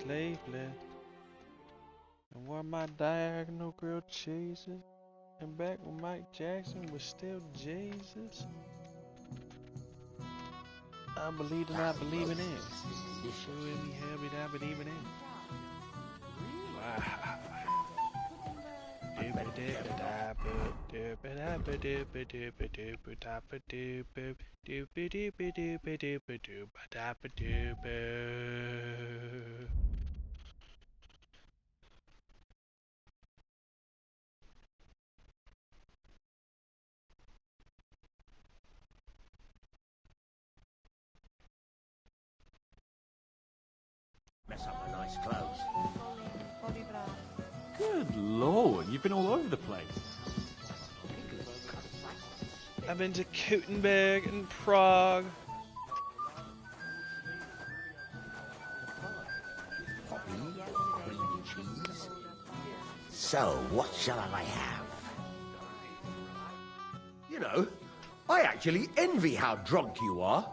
lately. And wore my diagonal grilled cheeses. And back when Mike Jackson was still Jesus. I believed and I believe in it. So in me happy that I believe in it. Wow. Mess up my nice clothes. Good lord, you've been all over the place. I've been to Gutenberg and Prague. So, what shall I have? You know, I actually envy how drunk you are.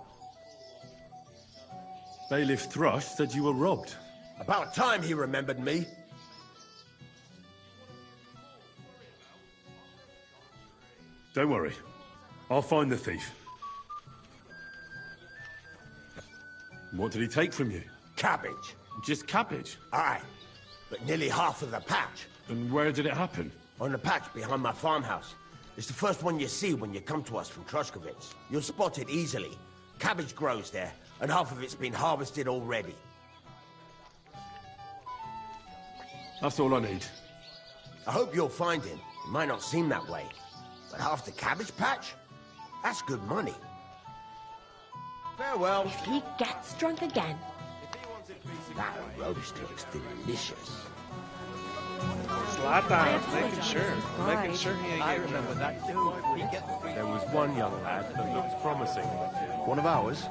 Bailiff Thrush said you were robbed. About time he remembered me. Don't worry. I'll find the thief. What did he take from you? Cabbage. Just cabbage? Aye, but nearly half of the patch. And where did it happen? On the patch behind my farmhouse. It's the first one you see when you come to us from Trushkovitz. You'll spot it easily. Cabbage grows there, and half of it's been harvested already. That's all I need. I hope you'll find him. It might not seem that way. But half the cabbage patch? That's good money. Farewell. If he gets drunk again. That roast looks delicious. Zlatan, making sure he ain't I getting remember drunk. that too. There was one young lad that looked promising. One of ours.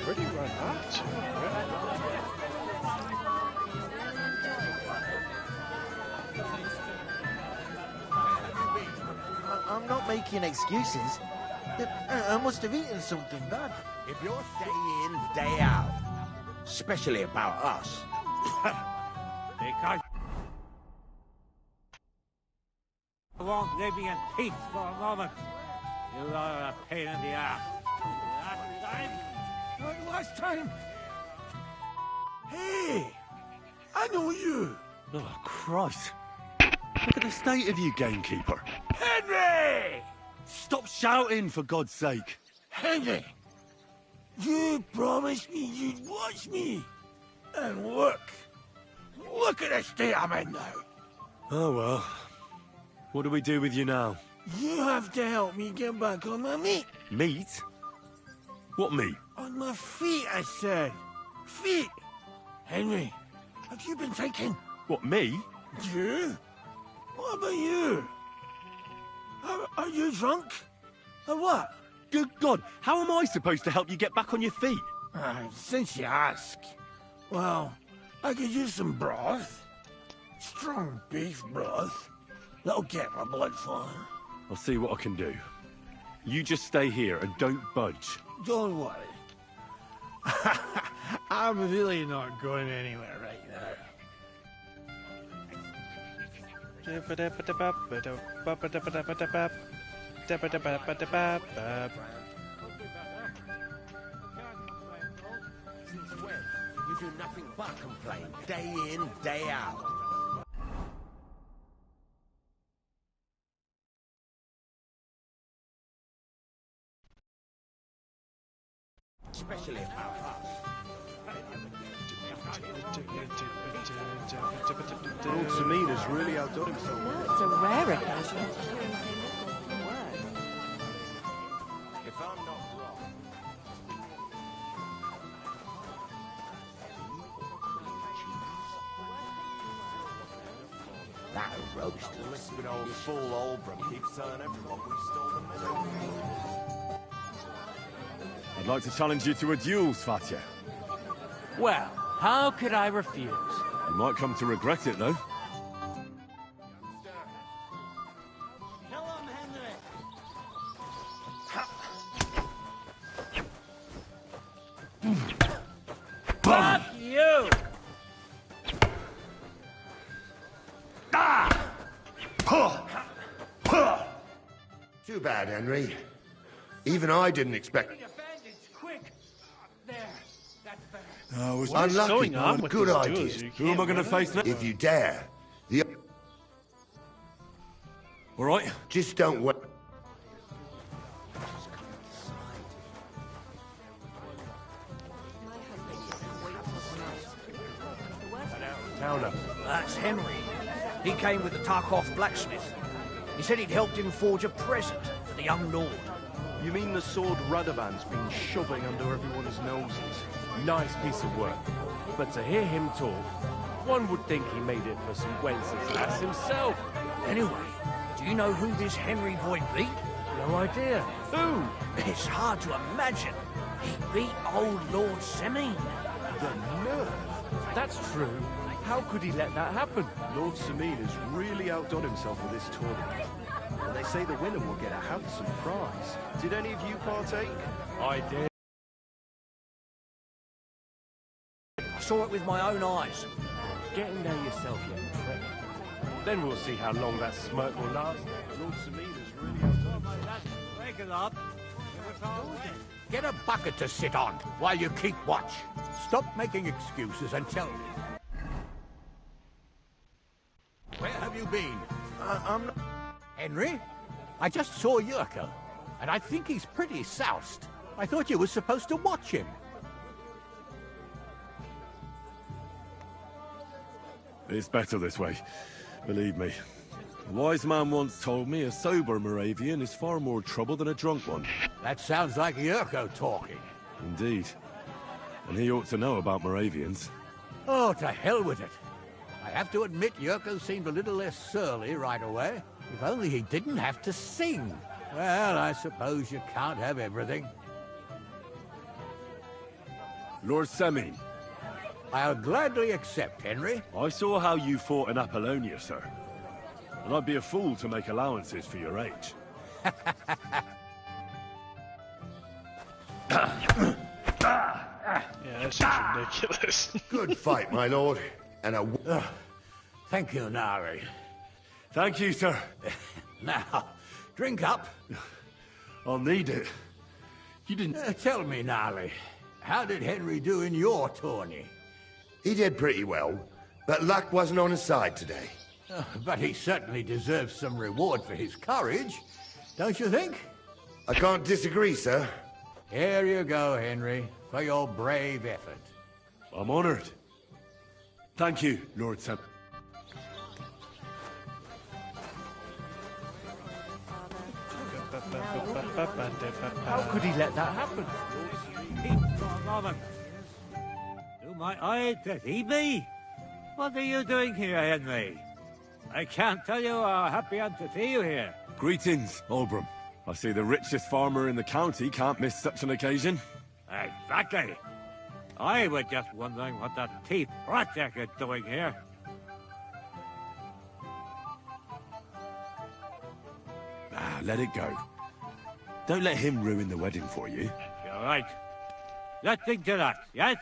Where do you run off to? I'm not making excuses. I must have eaten something bad. If you're day in, day out, especially about us. Because I won't leave me in peace for a moment. You are a pain in the ass. Last time. Hey! I know you! Oh, Christ. Look at the state of you, gamekeeper. Henry! Stop shouting, for God's sake. Henry! You promised me you'd watch me. And look. Look at the state I'm in now. Oh, well. What do we do with you now? You have to help me get back on my feet. Meat? What meat? On my feet, I said. Feet! Henry, have you been thinking? What, me? You? What about you? Are you drunk? Or what? Good God, how am I supposed to help you get back on your feet? Since you ask. Well, I could use some broth. Strong beef broth. That'll get my blood flowing. I'll see what I can do. You just stay here and don't budge. Don't worry. I'm really not going anywhere right now. Since when? You do nothing but complain, day in, day out. Especially about us. Old Samina's really outdone himself. No, it's a rare occasion. If I'm not wrong. That roast. Lisping old fool Oldbrum keeps telling everyone we stole the medal. I'd like to challenge you to a duel, Svatya. Well, how could I refuse? You might come to regret it, though. Kill him, Henry! Fuck you! Too bad, Henry. Even I didn't expect... Quick! There, that's better. No, it's What is Unlucky, going on but with good these idea. dudes? You Who am I can't going to win face them? now? If you dare. The... All right. Just don't wait. Towner. That's Henry. He came with the Tarkov blacksmith. He said he'd helped him forge a present for the young lord. You mean the sword Radovan's been shoving under everyone's noses? Nice piece of work. But to hear him talk, one would think he made it for some Wenceslas himself. Anyway, do you know who this Henry boy beat? No idea. Who? It's hard to imagine. He beat old Lord Semine. The nerve! That's true. How could he let that happen? Lord Semine has really outdone himself with this tournament. And they say the winner will get a handsome prize. Did any of you partake? I did. I saw it with my own eyes. Get in there yourself, you prick. Then we'll see how long that smirk will last. Lord Semine has really outdone himself. Wake it up. Get a bucket to sit on while you keep watch. Stop making excuses and tell me. Where have you been? I'm not... Henry? I just saw Yurko, and I think he's pretty soused. I thought you were supposed to watch him. It's better this way. Believe me. A wise man once told me a sober Moravian is far more trouble than a drunk one. That sounds like Yurko talking. Indeed. And he ought to know about Moravians. Oh, to hell with it. I have to admit Yurko seemed a little less surly right away. If only he didn't have to sing. Well, I suppose you can't have everything. Lord Semine, I'll gladly accept, Henry. I saw how you fought in Apollonia, sir. And I'd be a fool to make allowances for your age. Yeah, that seems ridiculous. Good fight, my lord. And a... Thank you, Nari. Thank you, sir. Now, drink up. I'll need it. You didn't... Tell me, Nari, how did Henry do in your tourney? He did pretty well, but luck wasn't on his side today. But he certainly deserves some reward for his courage, don't you think? I can't disagree, sir. Here you go, Henry, for your brave effort. I'm honored. Thank you, Lord Sem. How could he let that happen? Keep for a moment. Do my eye, does he be? What are you doing here, Henry? I can't tell you how happy I'm to see you here. Greetings, Olbram. I see the richest farmer in the county can't miss such an occasion. Exactly. I was just wondering what that thief Project is doing here. Ah, let it go. Don't let him ruin the wedding for you. You're right. Let's think to that, yes?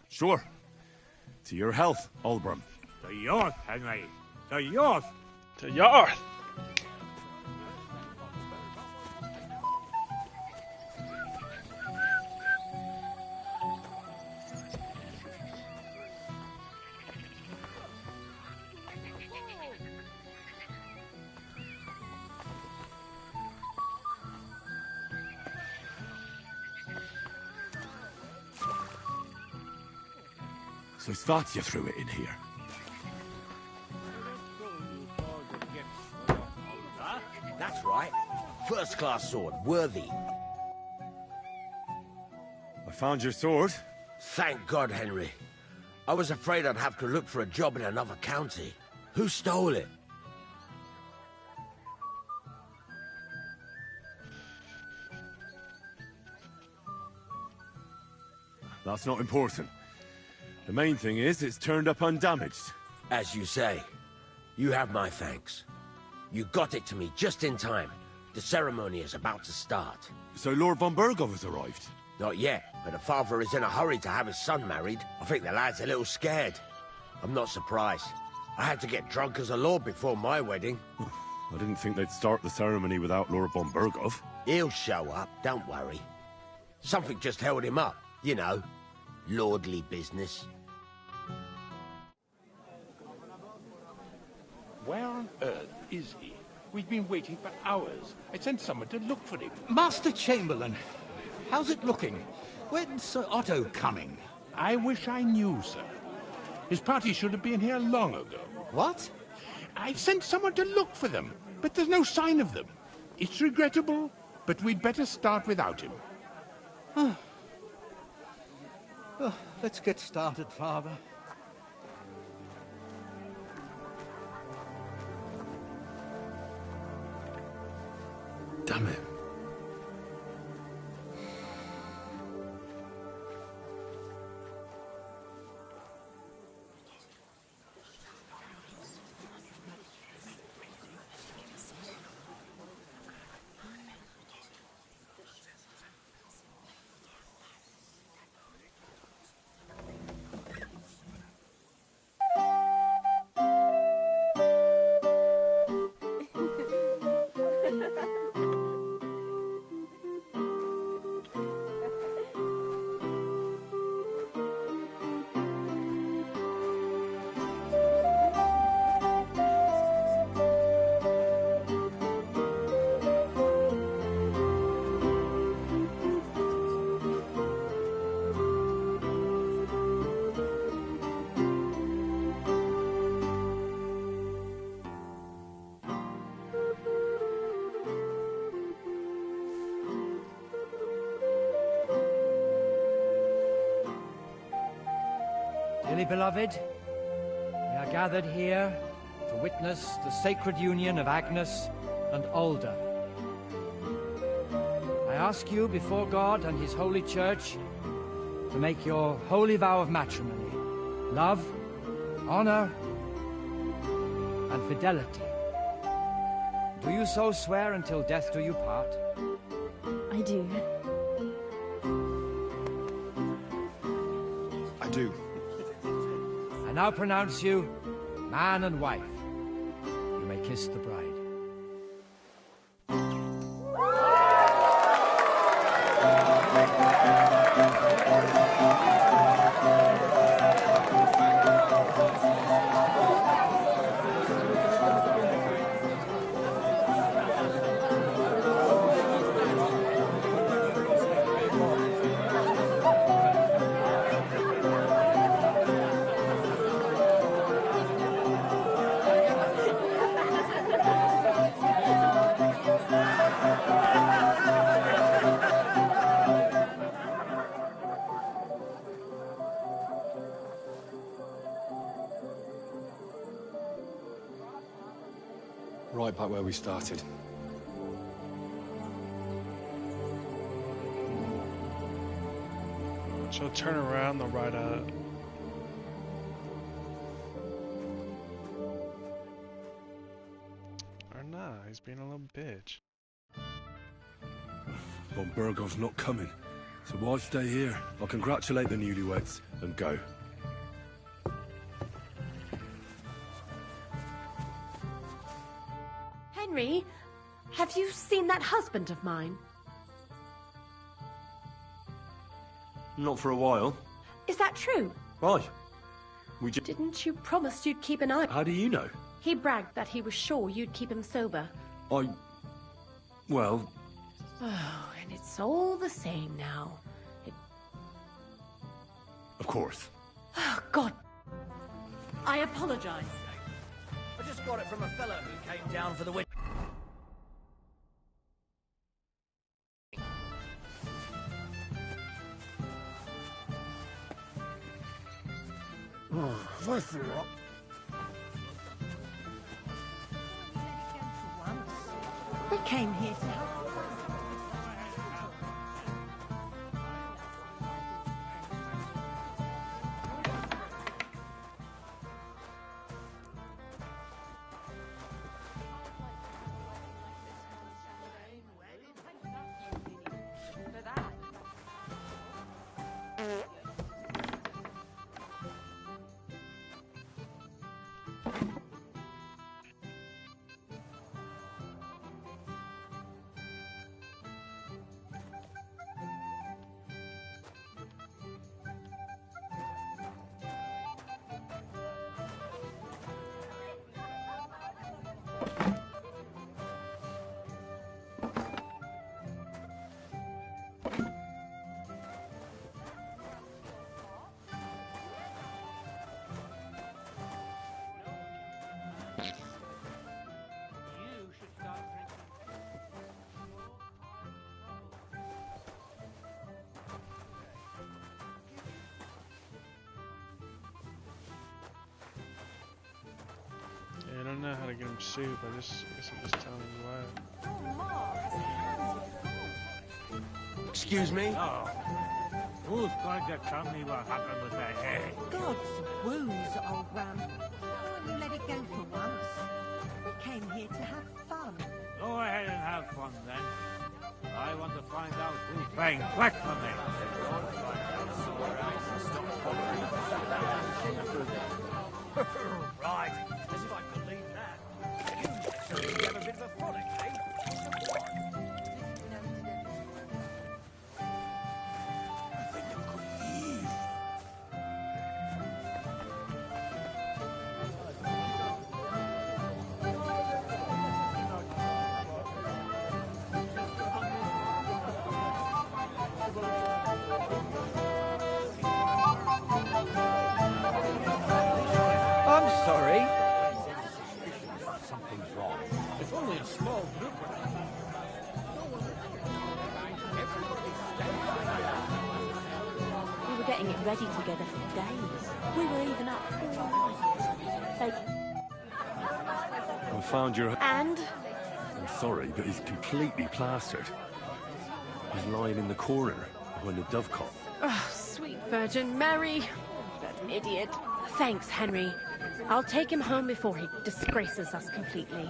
Sure. To your health, Olbram. To yours, Henry. To yours. To yours. So Svatya threw it in here. That's right. First-class sword, worthy. I found your sword. Thank God, Henry. I was afraid I'd have to look for a job in another county. Who stole it? That's not important. The main thing is it's turned up undamaged. As you say, you have my thanks. You got it to me just in time, The ceremony is about to start. So Lord von Bergov has arrived? Not yet, but the father is in a hurry to have his son married. I think the lad's a little scared. I'm not surprised. I had to get drunk as a lord before my wedding. I didn't think they'd start the ceremony without Lord von Bergov. He'll show up, don't worry. Something just held him up, you know. Lordly business. Where on earth is he? We've been waiting for hours. I sent someone to look for him. Master Chamberlain, how's it looking? When's Sir Otto coming? I wish I knew, sir. His party should have been here long ago. What? I sent someone to look for them, but there's no sign of them. It's regrettable, but we'd better start without him. Oh, let's get started, Father. Damn it. Dearly beloved, we are gathered here to witness the sacred union of Agnes and Alda. I ask you before God and His holy church to make your holy vow of matrimony, love, honor, and fidelity. Do you so swear until death do you part? I do. I do. I now pronounce you man and wife. You may kiss the bride. Right back where we started. She'll turn around, they'll ride up. Or nah, he's being a little bitch. Von Bergov's not coming, so why stay here? I'll congratulate the newlyweds and go. Henry, have you seen that husband of mine? Not for a while. Is that true? Why? We just... Didn't you promise you'd keep an eye? How do you know? He bragged that he was sure you'd keep him sober. Well... Oh, and it's all the same now. Of course. Oh, God. I apologize. I just got it from a fellow who came down for the wedding. Oh, that's a lot. We came here to help. soup. I guess I'm just telling you why. Excuse me? Oh. Who's going to tell me what happened with that head? God's wounds, old man. Why don't you let it go for once? We came here to have fun. Go ahead and have fun then. I want to find out who's playing black for me. Right. As if I believe that. You have a bit of a frolic, eh? I'm sorry. Something's wrong. It's only a small group. We were getting it ready together for days. We were even up all night. I found your... And? I'm sorry, but he's completely plastered. He's lying in the corner behind the dovecot. Oh, sweet Virgin Mary. That idiot. Thanks, Henry. I'll take him home before he disgraces us completely.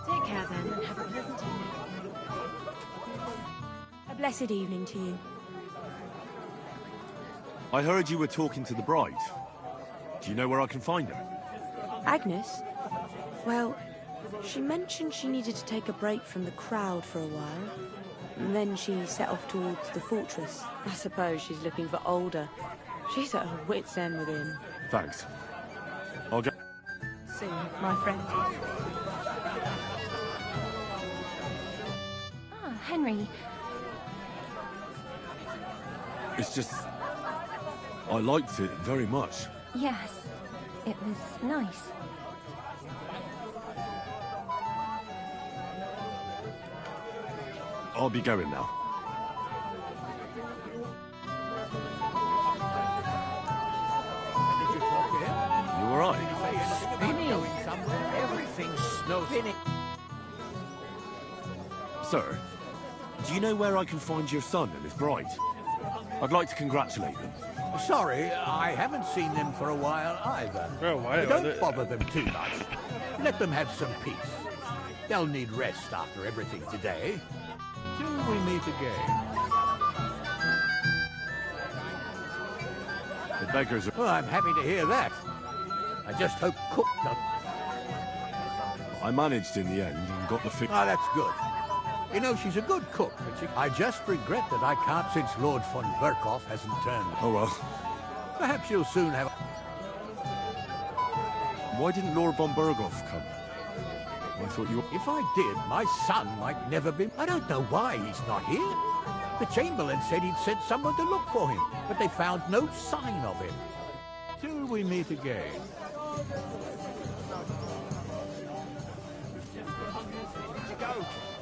Take care then, and have a pleasant evening. A blessed evening to you. I heard you were talking to the bride. Do you know where I can find her? Agnes? Well, she mentioned she needed to take a break from the crowd for a while. And then she set off towards the fortress. I suppose she's looking for Older. She's at her wit's end with him. Thanks. I'll get... Soon, my friend. Ah, Henry. It's just... I liked it very much. Yes, it was nice. I'll be going now. Did you talk to him? You alright? Spinning. Everything's spinning. Sir, do you know where I can find your son and his bride? I'd like to congratulate them. Sorry, I haven't seen them for a while either. Don't bother them too much. Let them have some peace. They'll need rest after everything today. Till we meet again. The beggars are... Oh, I'm happy to hear that. I just hope Cook doesn't... I managed in the end and got the fix... Ah, that's good. You know, she's a good cook, but I just regret that I can't since Lord von Berkhoff hasn't turned. Oh, well. Perhaps you'll soon have... Why didn't Lord von Berkhoff come? I thought you... If I did, my son might never be... I don't know why he's not here. The Chamberlain said he'd sent someone to look for him, but they found no sign of him. Till we meet again.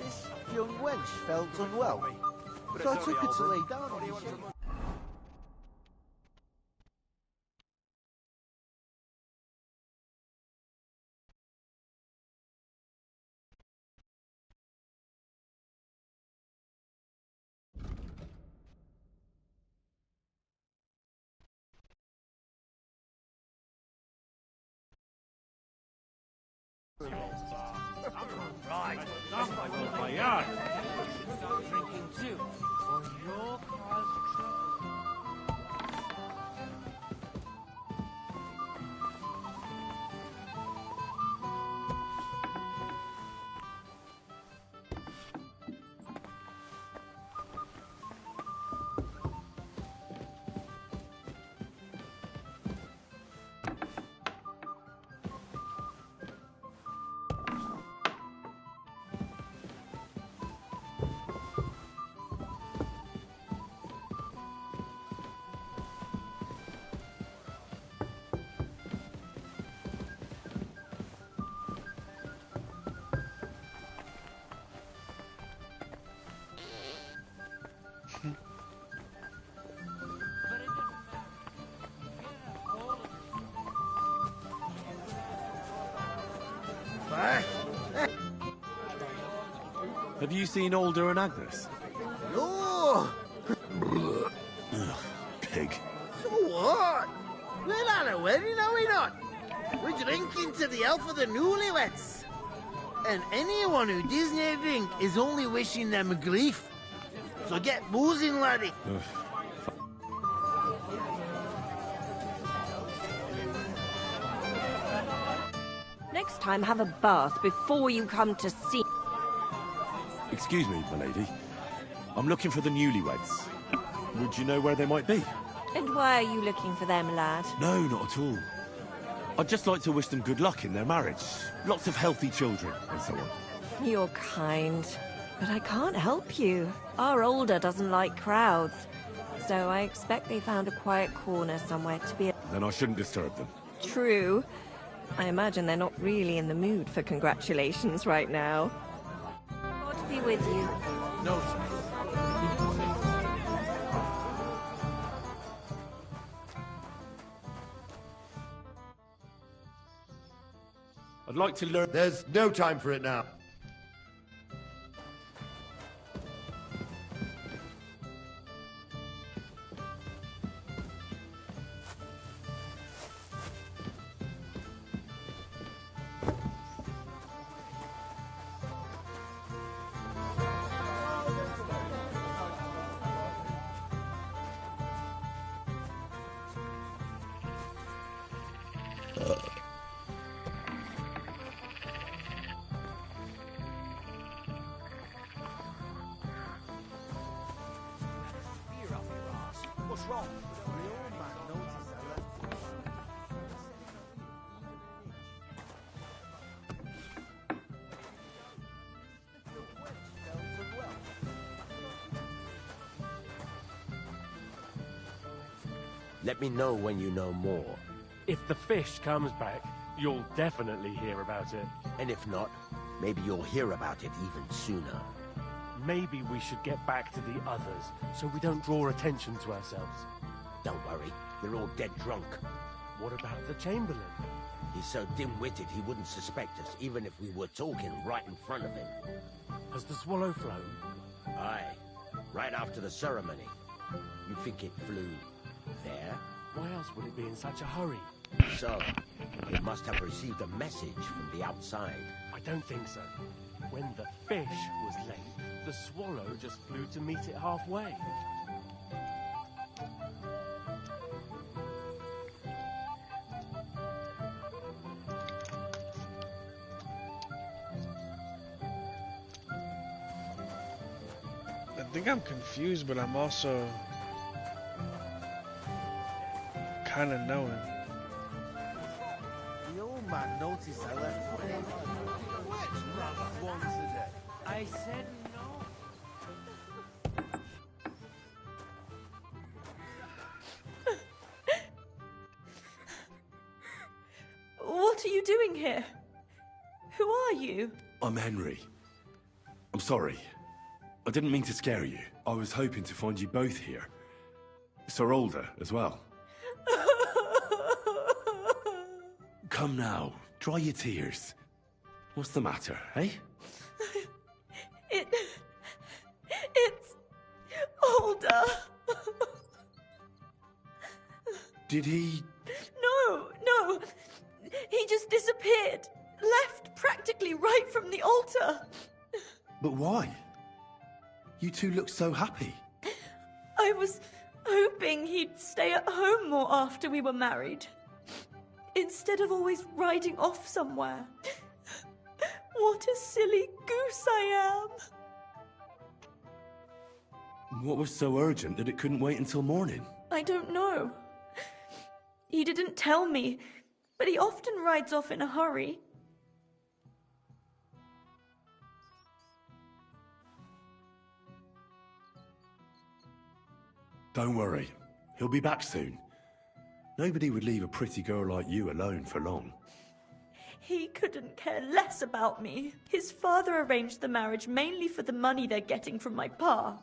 This young wench felt unwell, so I took her to lay down on the shed. Right. That's my yard. Drinking too. For your cause. Have you seen Alder and Agnes? No! Ugh, pig. So what? We're at a wedding, are we not? We're drinking to the health of the newlyweds. And anyone who doesn't drink is only wishing them grief. So get boozing, laddie. Next time, have a bath before you come to see. Excuse me, my lady. I'm looking for the newlyweds. Would you know where they might be? And why are you looking for them, lad? No, not at all. I'd just like to wish them good luck in their marriage. Lots of healthy children, and so on. You're kind, but I can't help you. Our Alder doesn't like crowds, so I expect they found a quiet corner somewhere to be. Then I shouldn't disturb them. True. I imagine they're not really in the mood for congratulations right now. God be with you. No, sir. I'd like to learn... There's no time for it now. What's wrong? Let me know when you know more. If the fish comes back, you'll definitely hear about it. And if not, maybe you'll hear about it even sooner. Maybe we should get back to the others, so we don't draw attention to ourselves. Don't worry, they're all dead drunk. What about the Chamberlain? He's so dim-witted he wouldn't suspect us, even if we were talking right in front of him. Has the swallow flown? Aye, right after the ceremony. You think it flew there? Why else would it be in such a hurry? So, it must have received a message from the outside. I don't think so. When the fish was late, the swallow just flew to meet it halfway. I think I'm confused, but I'm also kind of knowing. The old man noticed I left with him. Once a day. I said no. What are you doing here? Who are you? I'm Henry. I'm sorry. I didn't mean to scare you. I was hoping to find you both here. Sir Alder as well. Come now, dry your tears. What's the matter, eh? It's Alder. Did he... No. He just disappeared. Left practically right from the altar. But why? You two look so happy. I was hoping he'd stay at home more after we were married. Instead of always riding off somewhere. What a silly goose I am. What was so urgent that it couldn't wait until morning? I don't know. He didn't tell me, but he often rides off in a hurry. Don't worry. He'll be back soon. Nobody would leave a pretty girl like you alone for long. He couldn't care less about me. His father arranged the marriage mainly for the money they're getting from my pa.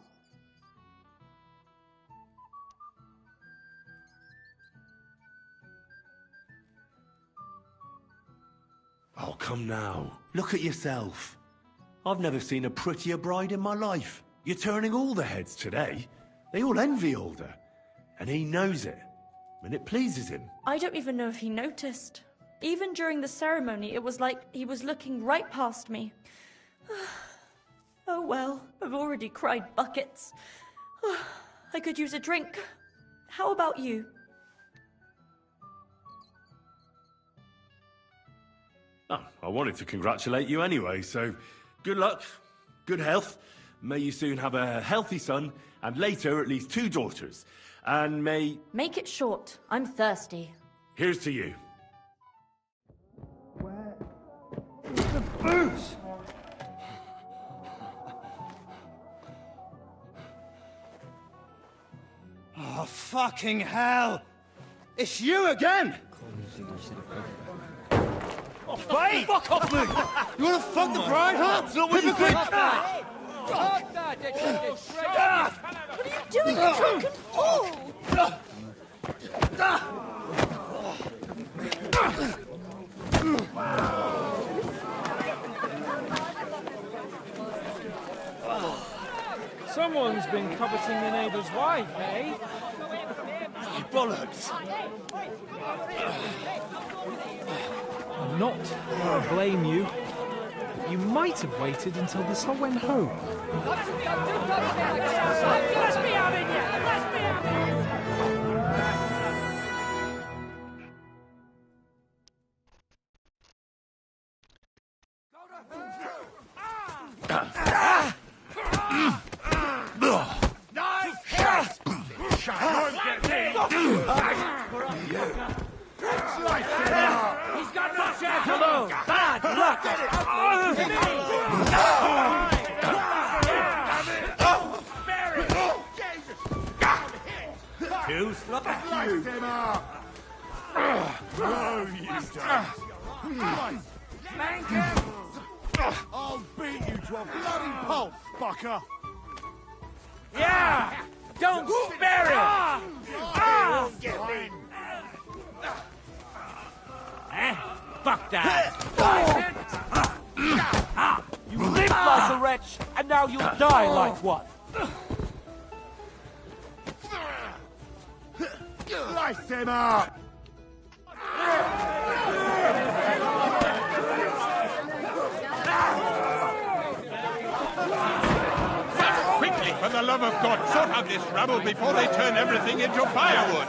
Oh, come now. Look at yourself. I've never seen a prettier bride in my life. You're turning all the heads today. They all envy Alder. And he knows it. And it pleases him. I don't even know if he noticed. Even during the ceremony, it was like he was looking right past me. Oh well, I've already cried buckets. I could use a drink. How about you? Oh, I wanted to congratulate you anyway, so good luck, good health. May you soon have a healthy son, and later at least 2 daughters. And may... Make it short. I'm thirsty. Here's to you. The booze! Oh, fucking hell! It's you again! Oh, fuck off me! You wanna fuck the bride, huh? That's not what you think! What are you doing, you drunken fool? Someone's been coveting the neighbour's wife, eh? Bollocks! I'm not going to blame you. You might have waited until the sun went home. Let's be having you! Let's be having you! He's got no chance alone! Bad luck! Too sloppy. Slice him up! No, you don't. Spank him! I'll beat you to a bloody pulp, fucker! Yeah! Don't spare him! Fuck that! You lived like a wretch, and now you'll die like one! Slice him up! Quickly, for the love of God, sort out this rabble before they turn everything into firewood!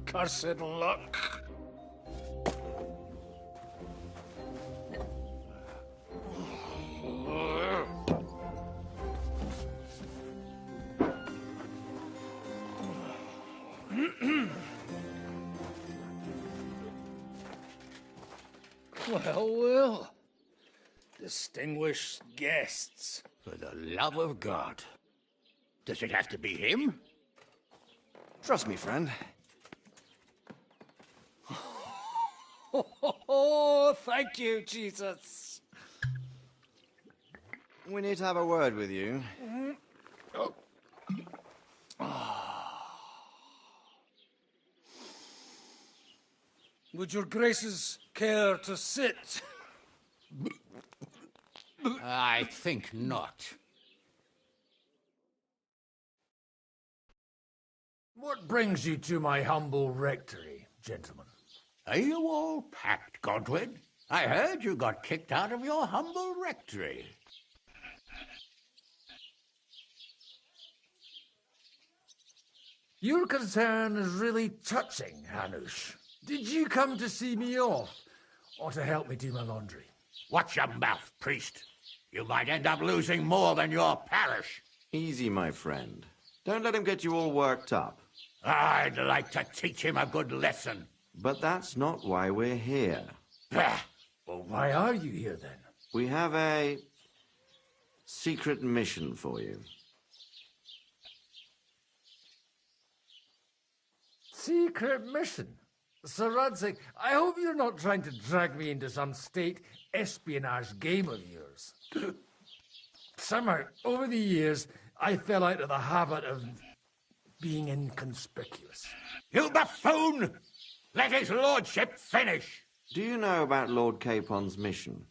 Cursed luck. Well. Distinguished guests. For the love of God. Does it have to be him? Trust me, friend. Oh, thank you, Jesus. We need to have a word with you. Would your graces care to sit? I think not. What brings you to my humble rectory, gentlemen? Are you all packed, Godwin? I heard you got kicked out of your humble rectory. Your concern is really touching, Hanush. Did you come to see me off, or to help me do my laundry? Watch your mouth, priest. You might end up losing more than your parish. Easy, my friend. Don't let him get you all worked up. I'd like to teach him a good lesson. But that's not why we're here. Bah! Well, why are you here, then? We have a secret mission for you. Secret mission? Sir Radzig, I hope you're not trying to drag me into some state espionage game of yours. Somehow, over the years, I fell out of the habit of being inconspicuous. You buffoon! Let his lordship finish! Do you know about Lord Capon's mission?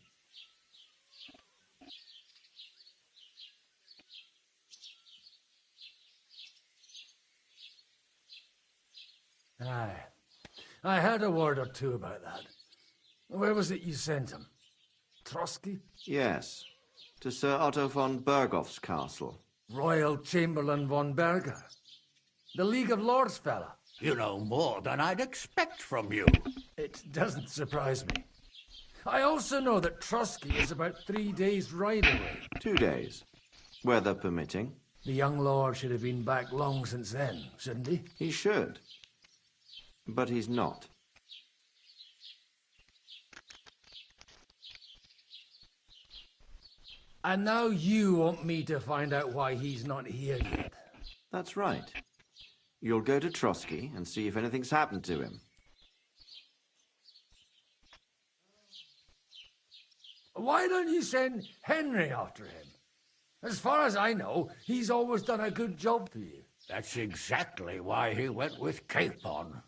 Aye. I heard a word or two about that. Where was it you sent him? Trotsky? Yes. To Sir Otto von Bergoff's castle. Royal Chamberlain von Berger. The League of Lords fella. You know more than I'd expect from you. It doesn't surprise me. I also know that Trotsky is about 3 days' ride away. 2 days. Weather permitting. The young lord should have been back long since then, shouldn't he? He should. But he's not. And now you want me to find out why he's not here yet. That's right. You'll go to Trotsky and see if anything's happened to him. Why don't you send Henry after him? As far as I know, he's always done a good job for you. That's exactly why he went with Capon.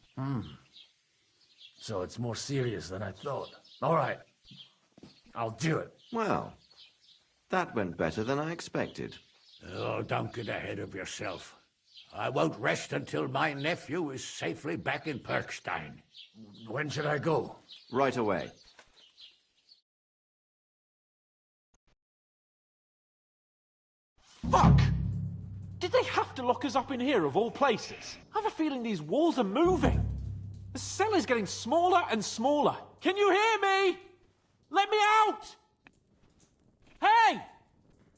So it's more serious than I thought. All right. I'll do it. Well, that went better than I expected. Oh, don't get ahead of yourself. I won't rest until my nephew is safely back in Perkstein. When should I go? Right away. Fuck! Did they have to lock us up in here, of all places? I have a feeling these walls are moving. The cell is getting smaller and smaller. Can you hear me? Let me out! Hey!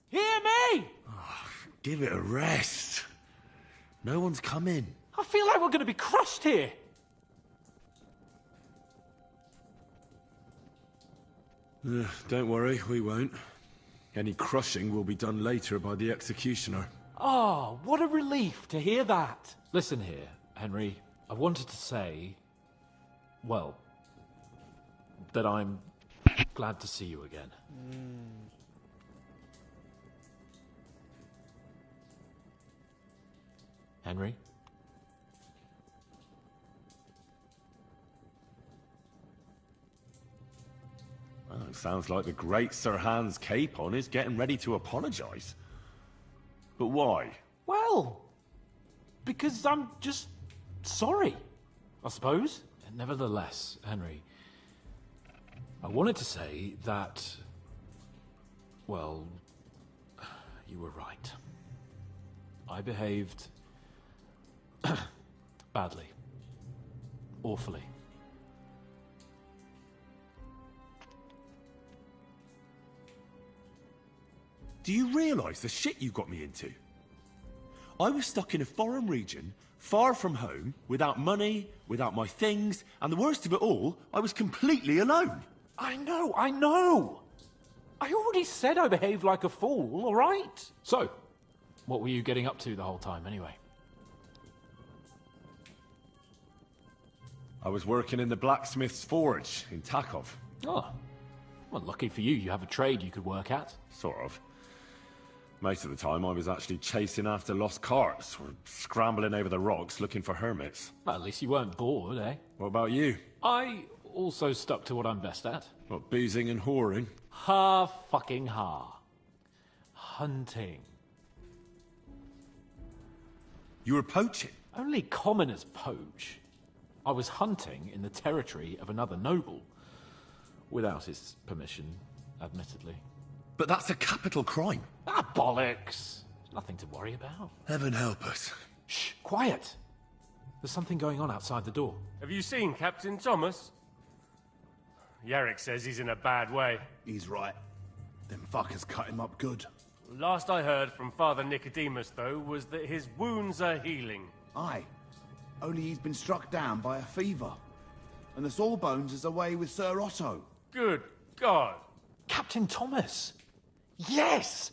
Hear me! Oh, give it a rest. No one's coming. I feel like we're going to be crushed here. Don't worry, we won't. Any crushing will be done later by the executioner. Oh, what a relief to hear that. Listen here, Henry. I wanted to say, well, that I'm glad to see you again. Henry? Well, it sounds like the great Sir Hans Capon is getting ready to apologise. But why? Well, because I'm just sorry, I suppose. Nevertheless, Henry, I wanted to say that, well, you were right. I behaved badly. Awfully. Do you realise the shit you got me into? I was stuck in a foreign region, far from home, without money, without my things, and the worst of it all, I was completely alone. I know! I already said I behaved like a fool, all right? So, what were you getting up to the whole time, anyway? I was working in the blacksmith's forge in Takov. Oh, well, lucky for you, you have a trade you could work at. Sort of. Most of the time I was actually chasing after lost carts, or scrambling over the rocks looking for hermits. Well, at least you weren't bored, eh? What about you? I also stuck to what I'm best at. What, boozing and whoring? Fucking hunting. You were poaching? Only commoners poach. I was hunting in the territory of another noble. Without his permission, admittedly. But that's a capital crime. Ah, bollocks! Nothing to worry about. Heaven help us. Shh, quiet. There's something going on outside the door. Have you seen Captain Thomas? Yarrick says he's in a bad way. He's right. Them fuckers cut him up good. Last I heard from Father Nicodemus, though, was that his wounds are healing. Aye. Only he's been struck down by a fever. And the Sawbones is away with Sir Otto. Good God. Captain Thomas! Yes!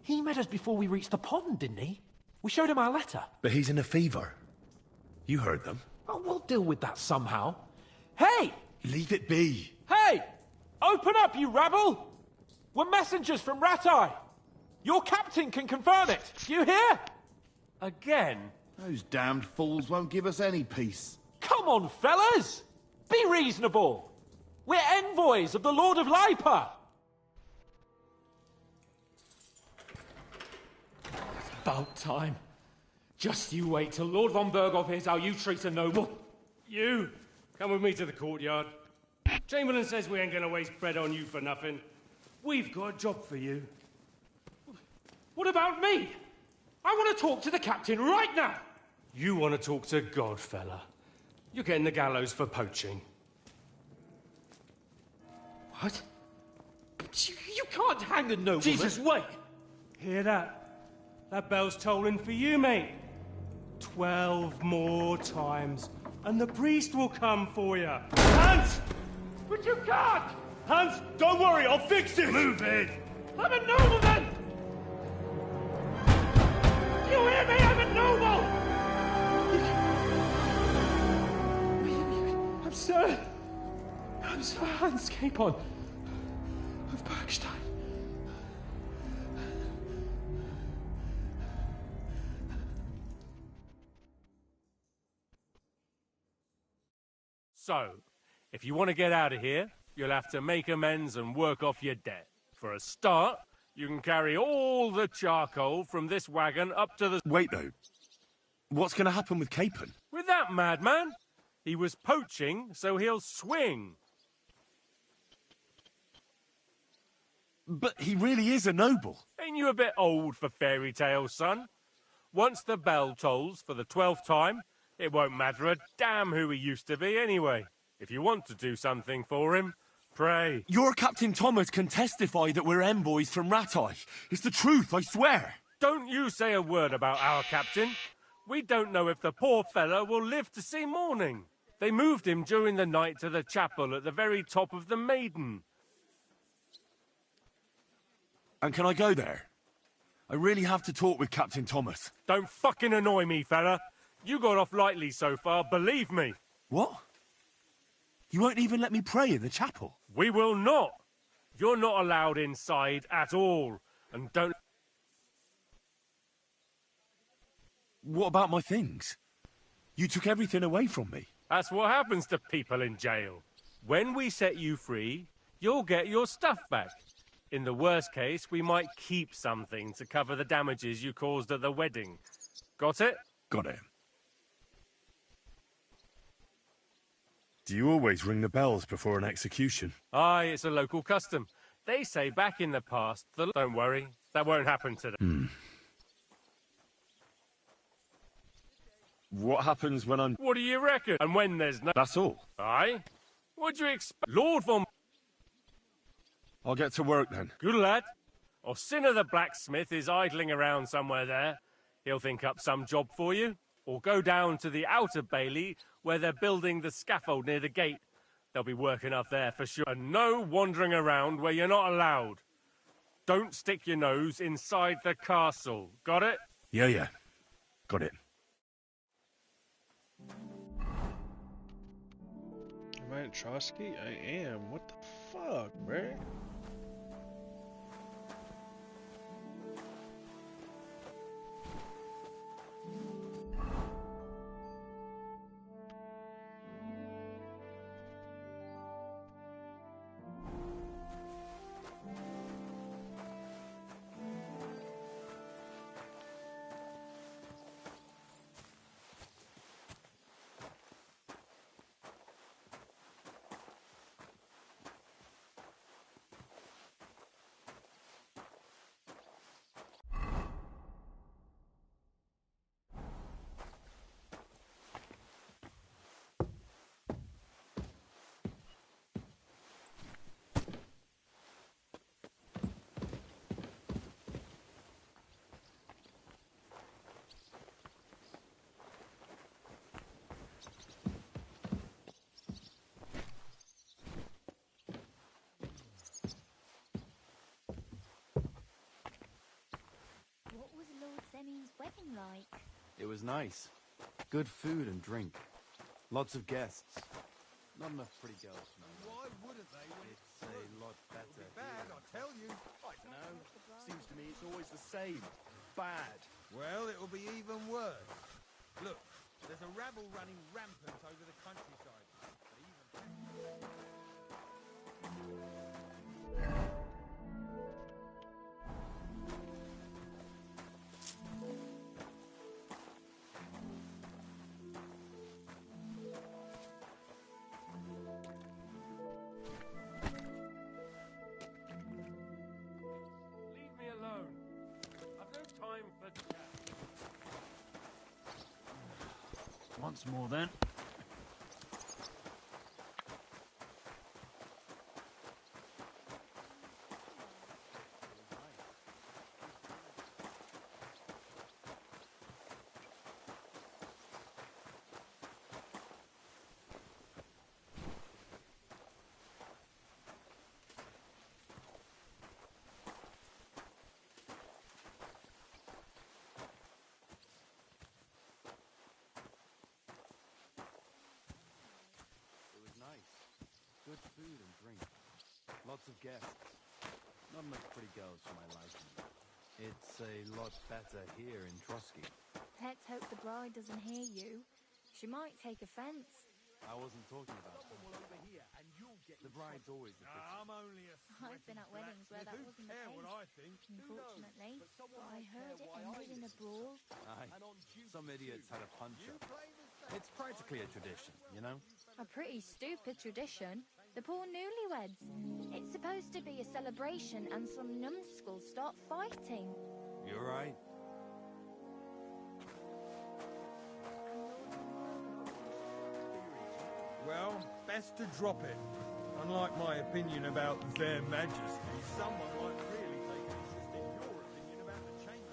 He met us before we reached the pond, didn't he? We showed him our letter. But he's in a fever. You heard them. Oh, we'll deal with that somehow. Hey! Leave it be. Hey! Open up, you rabble! We're messengers from Ratai. Your captain can confirm it. Do you hear? Again? Those damned fools won't give us any peace. Come on, fellas! Be reasonable! We're envoys of the Lord of Lipa! It's about time. Just you wait till Lord von Berghoff hears how you treat a noble. You, come with me to the courtyard. Chamberlain says we ain't gonna waste bread on you for nothing. We've got a job for you. What about me? I want to talk to the captain right now. You want to talk to God, fella. You're getting the gallows for poaching. What? You can't hang a nobleman. Jesus, wait! Hear that? That bell's tolling for you, mate. 12 more times, and the priest will come for you. Hans! But you can't! Hans, don't worry, I'll fix it! Move it! I'm a nobleman! You hear me? I'm a noble! I'm Sir Hans Capon of Bergstein. So, if you want to get out of here, you'll have to make amends and work off your debt. For a start, you can carry all the charcoal from this wagon up to the... Wait, though. What's going to happen with Capon? With that madman? He was poaching, so he'll swing. But he really is a noble. Ain't you a bit old for fairy tales, son? Once the bell tolls for the 12th time, it won't matter a damn who he used to be anyway. If you want to do something for him, pray. Your Captain Thomas can testify that we're envoys from Ratai. It's the truth, I swear. Don't you say a word about our captain. We don't know if the poor fellow will live to see morning. They moved him during the night to the chapel at the very top of the Maiden. And can I go there? I really have to talk with Captain Thomas. Don't fucking annoy me, fella. You got off lightly so far, believe me. What? You won't even let me pray in the chapel? We will not. You're not allowed inside at all. And don't... What about my things? You took everything away from me. That's what happens to people in jail. When we set you free, you'll get your stuff back. In the worst case, we might keep something to cover the damages you caused at the wedding. Got it? Got it. Do you always ring the bells before an execution? Aye, it's a local custom. They say back in the past, don't worry, that won't happen today. What happens when I'm... What do you reckon? And when there's no... That's all. Aye? What do you expect? Lord von... I'll get to work then. Good lad. Orsina the blacksmith is idling around somewhere there. He'll think up some job for you. Or go down to the outer bailey where they're building the scaffold near the gate. They'll be working up there for sure. And no wandering around where you're not allowed. Don't stick your nose inside the castle. Got it? Yeah. Got it. Am I at Trotsky? I am. What the fuck, bruh? seem like? It was nice. Good food and drink. Lots of guests. Not enough pretty girls, no. Why wouldn't they? It's a lot better. Bad, I tell you. I don't know. Seems to me it's always the same. Bad. Well, it'll be even worse. Look, there's a rabble running rampant over the countryside. Leave me alone. I've no time for chat. Once more, then. It was nice. Good food and drink. Lots of guests. Not enough pretty girls for my liking. It's a lot better here in Trusky. Let's hope the bride doesn't hear you. She might take offence. I wasn't talking about her. The bride's always the bitch. I'm only a I've been at weddings where that wasn't the case. what I think? Unfortunately, I heard it ended in a brawl. Aye. Some idiots had a punch-up. It's practically a tradition, you know? A pretty stupid tradition. The poor newlyweds. It's supposed to be a celebration and some numbskulls start fighting. You're right. Well, best to drop it. Unlike my opinion about their majesty, someone might really take an interest in your opinion about the chamberlain.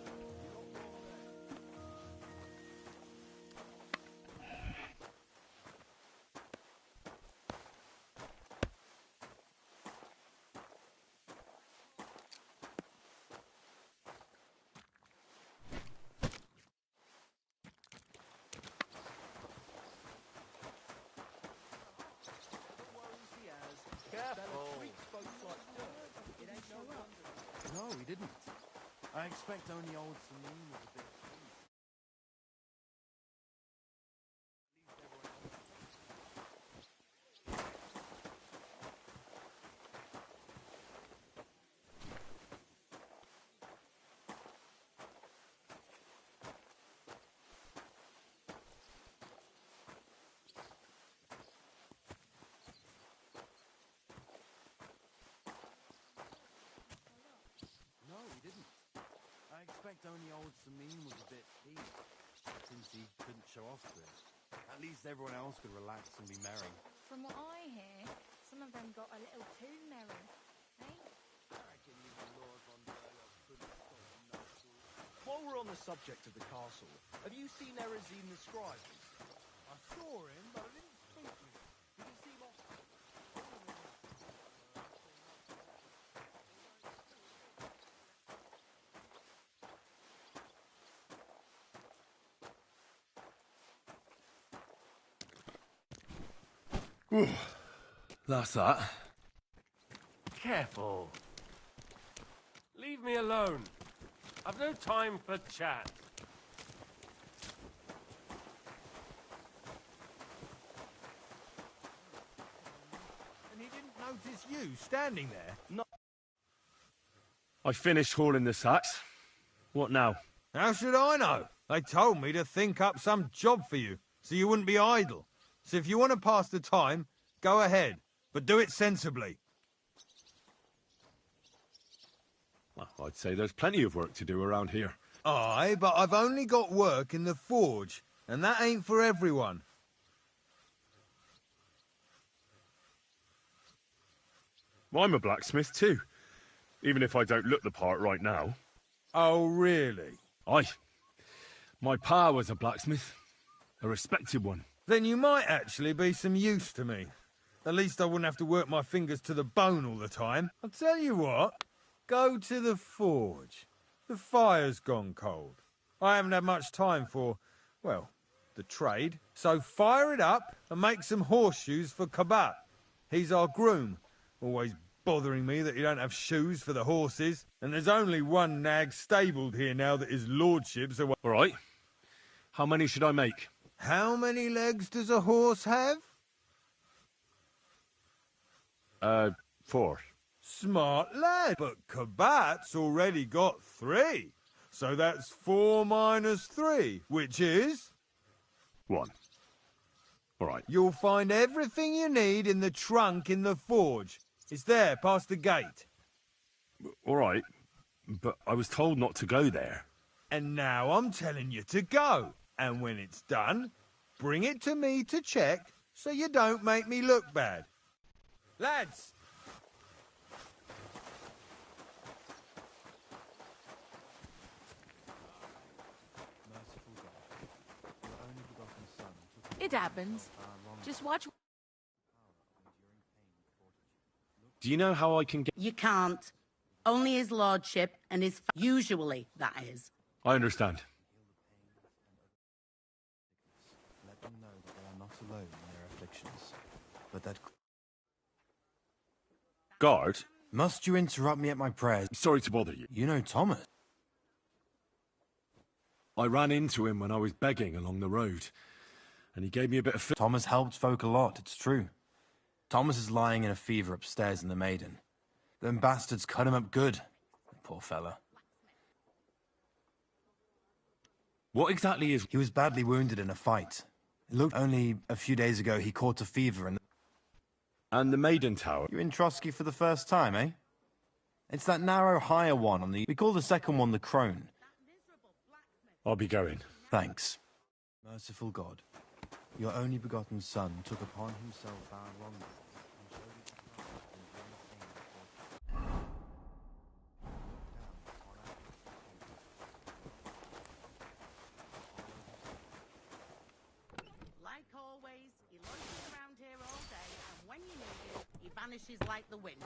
No, he didn't. I expect only old Salim was a bit... No, he didn't. I expect only old Samin was a bit peeved, since he couldn't show off to it. At least everyone else could relax and be merry. From what I hear, some of them got a little too merry. Eh? While we're on the subject of the castle, have you seen Erazine the Scribe? I saw him, but I didn't speak to him. Did he seem off? That's that. Careful. Leave me alone. I've no time for chat. And he didn't notice you standing there? No. I finished hauling the sacks. What now? How should I know? They told me to think up some job for you, so you wouldn't be idle. So if you want to pass the time, go ahead, but do it sensibly. Well, I'd say there's plenty of work to do around here. Aye, but I've only got work in the forge, and that ain't for everyone. I'm a blacksmith too, even if I don't look the part right now. Oh, really? Aye. My pa was a blacksmith, a respected one. Then you might actually be some use to me. At least I wouldn't have to work my fingers to the bone all the time. I'll tell you what, go to the forge. The fire's gone cold. I haven't had much time for, well, the trade. So fire it up and make some horseshoes for Kabat. He's our groom, always bothering me that you don't have shoes for the horses. And there's only one nag stabled here now that his lordship's away. All right. How many should I make? How many legs does a horse have? 4. Smart lad. But Kabat's already got 3. So that's 4 minus 3, which is... 1. All right. You'll find everything you need in the trunk in the forge. It's there, past the gate. All right. But I was told not to go there. And now I'm telling you to go. And when it's done, bring it to me to check so you don't make me look bad. Lads! It happens. Just watch. Do you know how I can get... You can't. Only his lordship and his... Usually, that is. I understand. Let them know that they are not alone in their afflictions. But that... Guard? Must you interrupt me at my prayers? Sorry to bother you. You know Thomas. I ran into him when I was begging along the road. And he gave me a bit of... Thomas helped folk a lot, it's true. Thomas is lying in a fever upstairs in the Maiden. Them bastards cut him up good. Poor fella. What exactly is... He was badly wounded in a fight. It looked only a few days ago he caught a fever and... And the Maiden Tower? You're in Trotsky for the first time, eh? It's that narrow, higher one on the... We call the second one the Crone. I'll be going. Thanks. Merciful God, your only begotten Son took upon himself our wrongs and showed his love and enduring pain Like always, he loiters around here all day, and when you need him, he vanishes like the wind.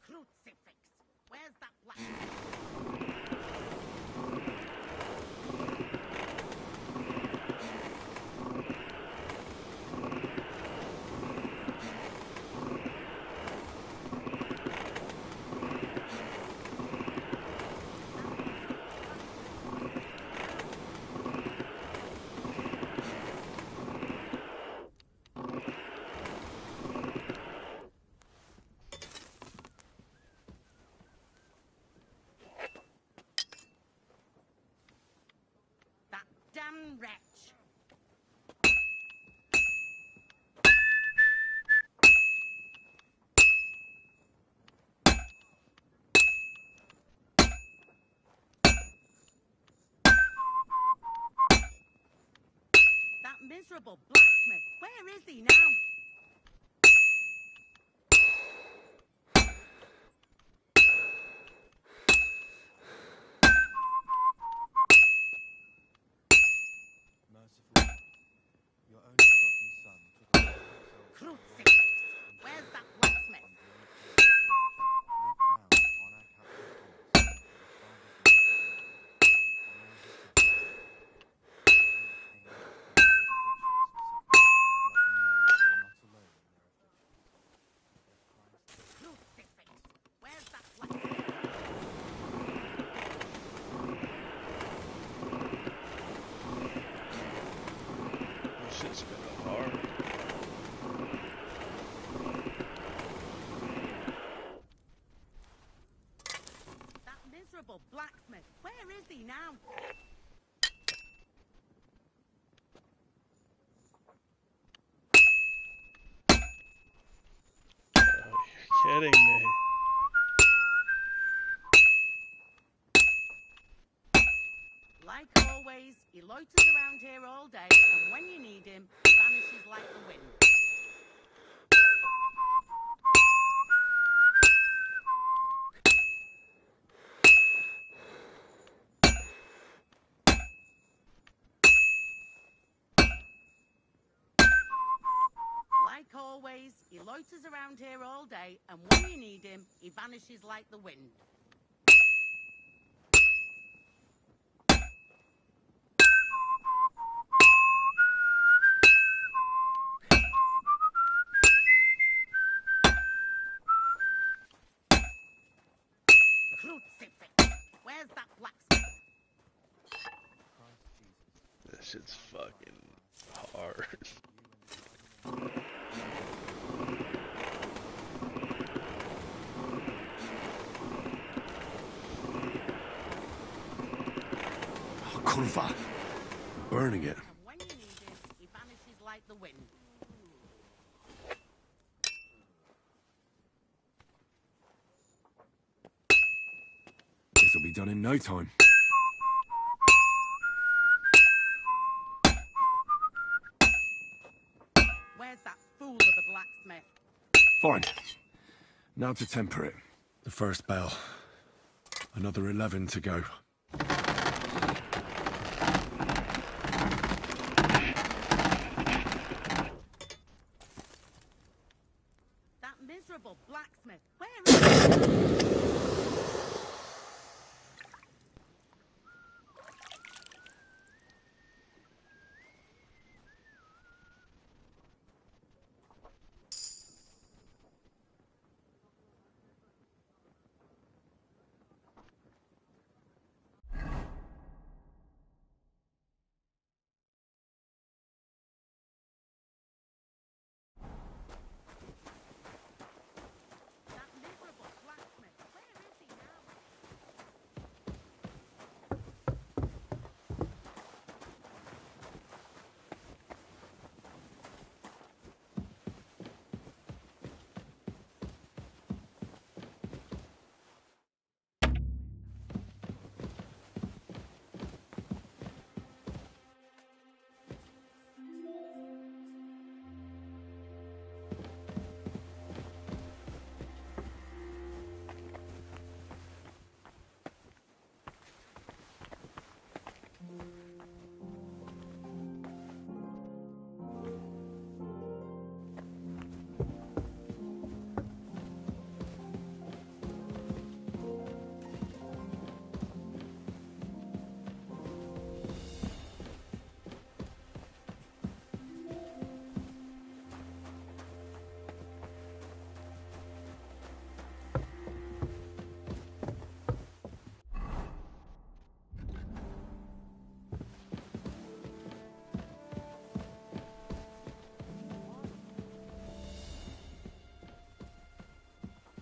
Crucifix! Where's that black... Damn wretch! That miserable blacksmith! Where is he now? Your only begotten Son took upon himself... Crucifix! Where's that blacksmith? Look down on our captive Thomas. Crucifix! Where's that blacksmith? Shit's kinda hard. That miserable blacksmith! Where is he now? Oh, you're kidding me. Like always, he loiters around here all day, and when you need him, he vanishes vanishes like the wind. Like always, he loiters around here all day, and when you need him, he vanishes like the wind. Crucifix! Where's that blacksmith? That shit's fucking hard. Kurva! Burning it. And when you need him, he vanishes like the wind. This'll be done in no time. Where's that fool of a blacksmith? Fine. Now to temper it. The first bell. Another 11 to go. That miserable blacksmith. Where is he? That miserable blacksmith. Where is he now?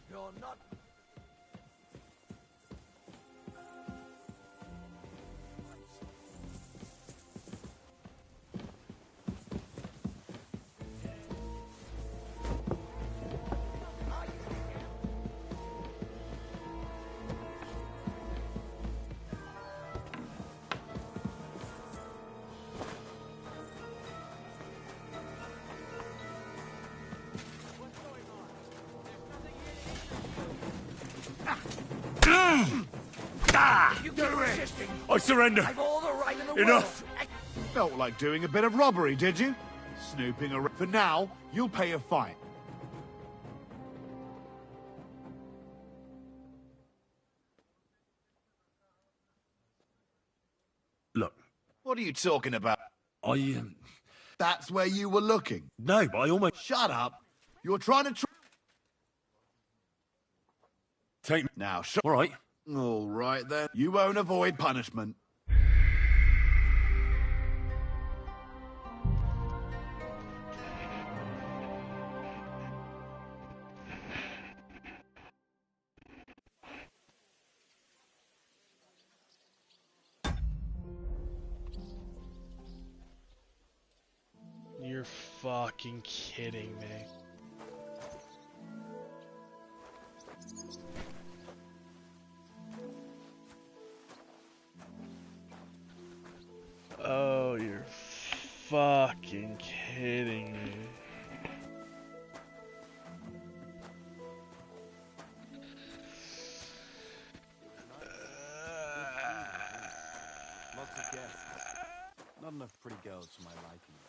You're not... You keep resisting. I surrender. I've all the right in the Enough. world. Felt like doing a bit of robbery, did you? Snooping around. For now, you'll pay a fine. Look. What are you talking about? I, That's where you were looking. No, but I almost... Shut up. You're trying to... Take me... Now, All right. All right, then. You won't avoid punishment. You're fucking kidding me. Oh, you're fucking kidding kidding me. Lots of guests. Not enough pretty girls for my liking.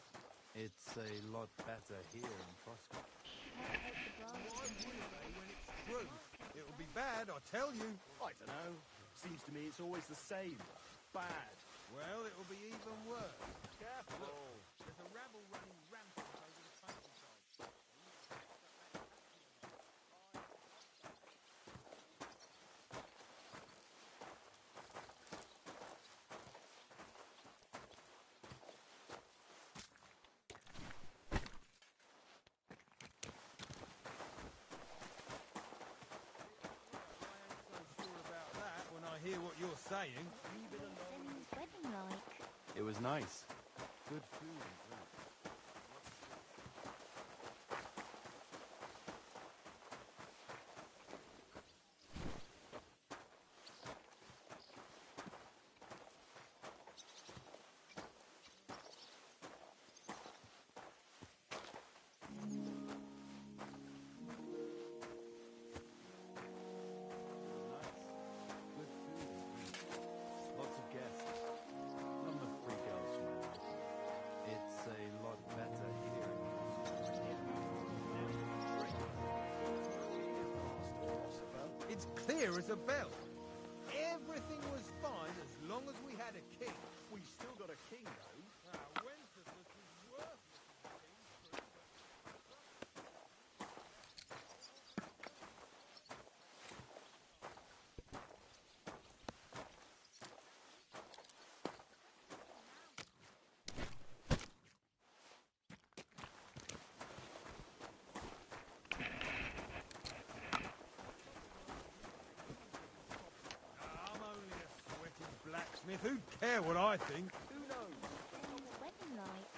It's a lot better here in Trotsky. True. It'll be bad, I tell you. I don't know. Seems to me it's always the same. Bad. Well, it'll be even worse. Careful. Look, there's a rabble running rampant over the countryside. Hear what you're saying. Simmons' wedding like? It was nice. Good food and drink. Lots of guests. Not enough free girls for my liking. It's a lot better here in It's clear as a bell. Everything was fine as long as we had a king. We still got a king, though. Wenceslas was worthless as a king. I'm only a sweating blacksmith. Who'd care what I think? Who knows? Simmons' wedding like?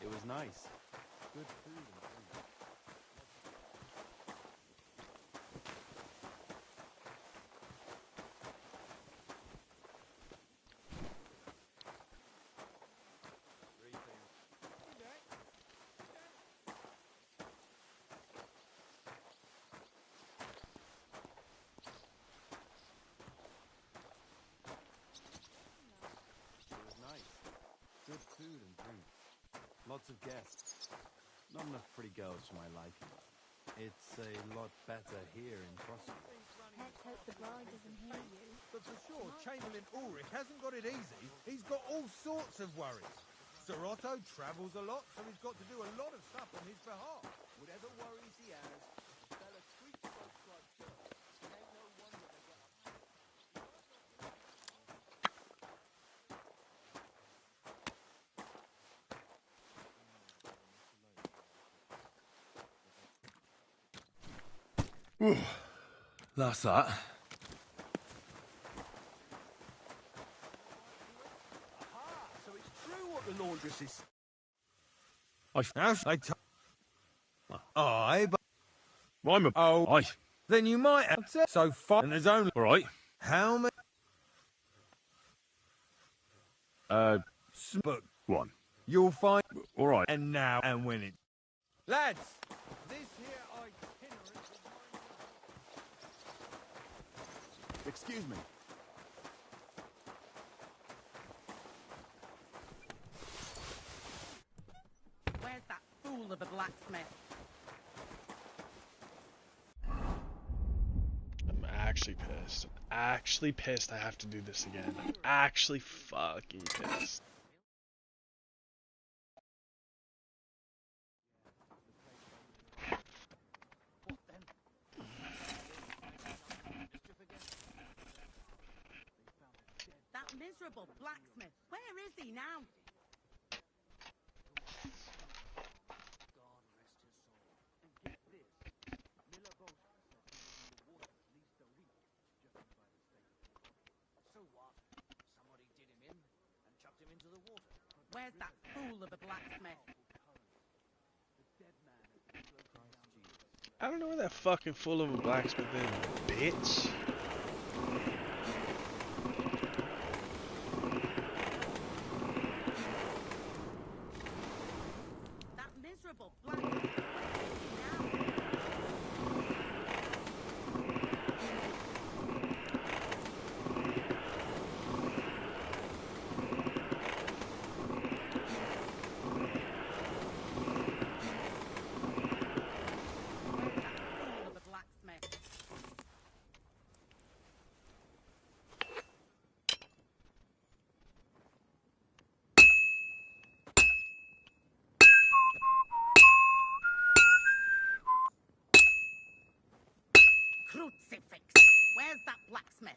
It was nice. Good food and drink. It was nice. Good food and drink. Lots of guests. Not enough pretty girls for my liking. It's a lot better here in Trotsky. Let's hope the bride doesn't hear you. But for sure, Chamberlain Ulrich hasn't got it easy. He's got all sorts of worries. Sir Otto travels a lot, so he's got to do a lot of stuff on his behalf. Whatever worries he has, the fella treats folks like dirt. It ain't no wonder they get That's that. So it's true what the laundress is. I'm a... Oh, then you might have said so far, and there's only... All right. How many... But one. You'll find... All right. And now, and when it... Lads! This here itinerant... Excuse me. Where's that fool of a blacksmith? I'm actually pissed. Actually pissed I have to do this again. I'm actually fucking pissed. That miserable blacksmith. Where is he now? So what? Somebody did him in and chucked him into the water. Where's that fool of a blacksmith? I don't know where that fucking fool of a blacksmith is, bitch. That Crucifix. Where's that blacksmith?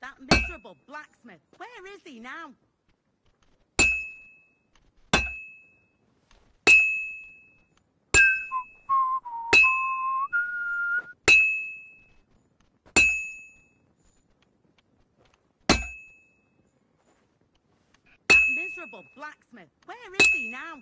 That miserable blacksmith. Where is he now? That miserable blacksmith. Where is he now?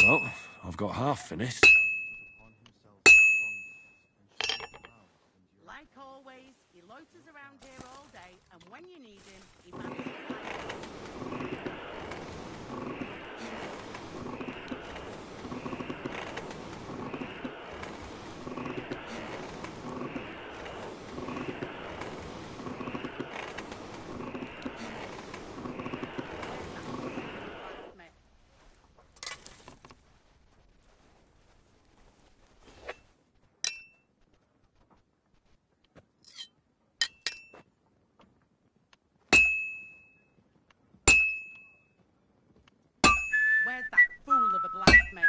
Well, I've got half finished. Like always, he loiters around here all day, and when you need him, he vanishes. Where's that fool of a blacksmith?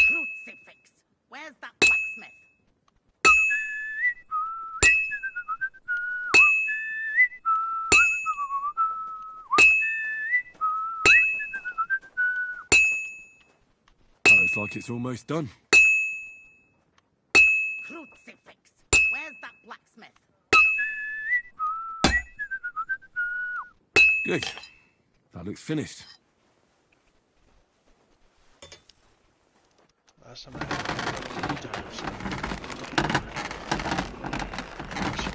Crucifix. Where's that blacksmith? That looks like it's almost done. Crucifix. Where's that blacksmith? Good. That looks finished. Last time I had to should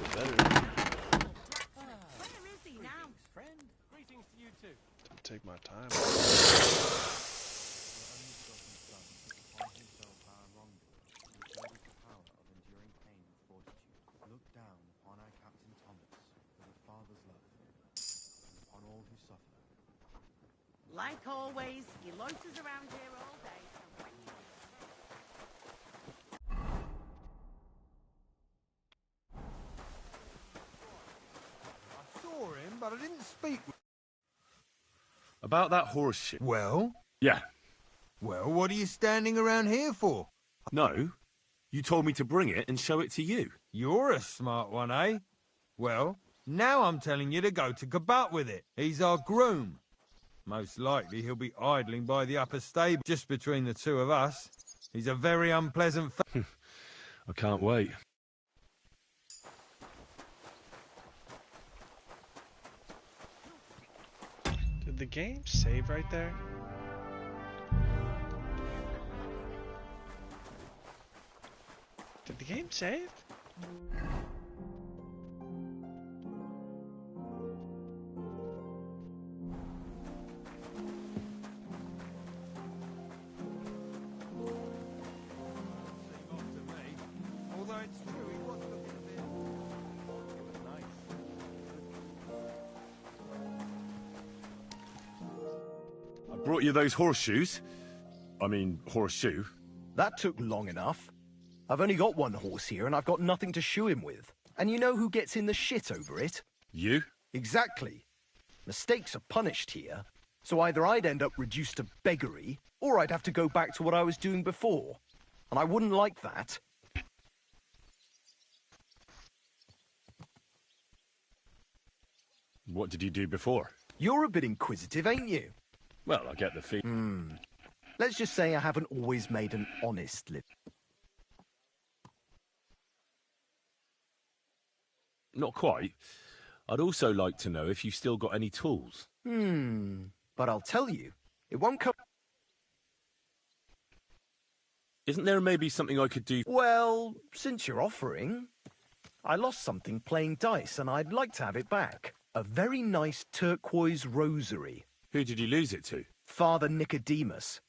have better. Where is he now? Friend, greetings to you too. Don't take my time. Look down upon our Captain Thomas with a father's love, and upon all who suffer. Like always, he loiters around here all day, and when you I saw him, but I didn't speak with About that horse shit. Well? Yeah. Well, what are you standing around here for? No. You told me to bring it and show it to you. You're a smart one, eh? Well, now I'm telling you to go to Kabat with it. He's our groom. Most likely he'll be idling by the upper stable just between the two of us. He's a very unpleasant I can't wait. Did the game save right there? Did the game save? Although it's true, he was looking a bit... It was nice. I brought you those horseshoes. I mean, horseshoe. That took long enough. I've only got one horse here and I've got nothing to shoe him with. And you know who gets in the shit over it? You? Exactly. Mistakes are punished here. So either I'd end up reduced to beggary, or I'd have to go back to what I was doing before. And I wouldn't like that. What did you do before? You're a bit inquisitive, ain't you? Well, I get the feeling. Let's just say I haven't always made an honest living. Not quite. I'd also like to know if you still got any tools. But I'll tell you, it won't come... Isn't there maybe something I could do? Well, since you're offering, I lost something playing dice and I'd like to have it back. A very nice turquoise rosary. Who did you lose it to? Father Nicodemus.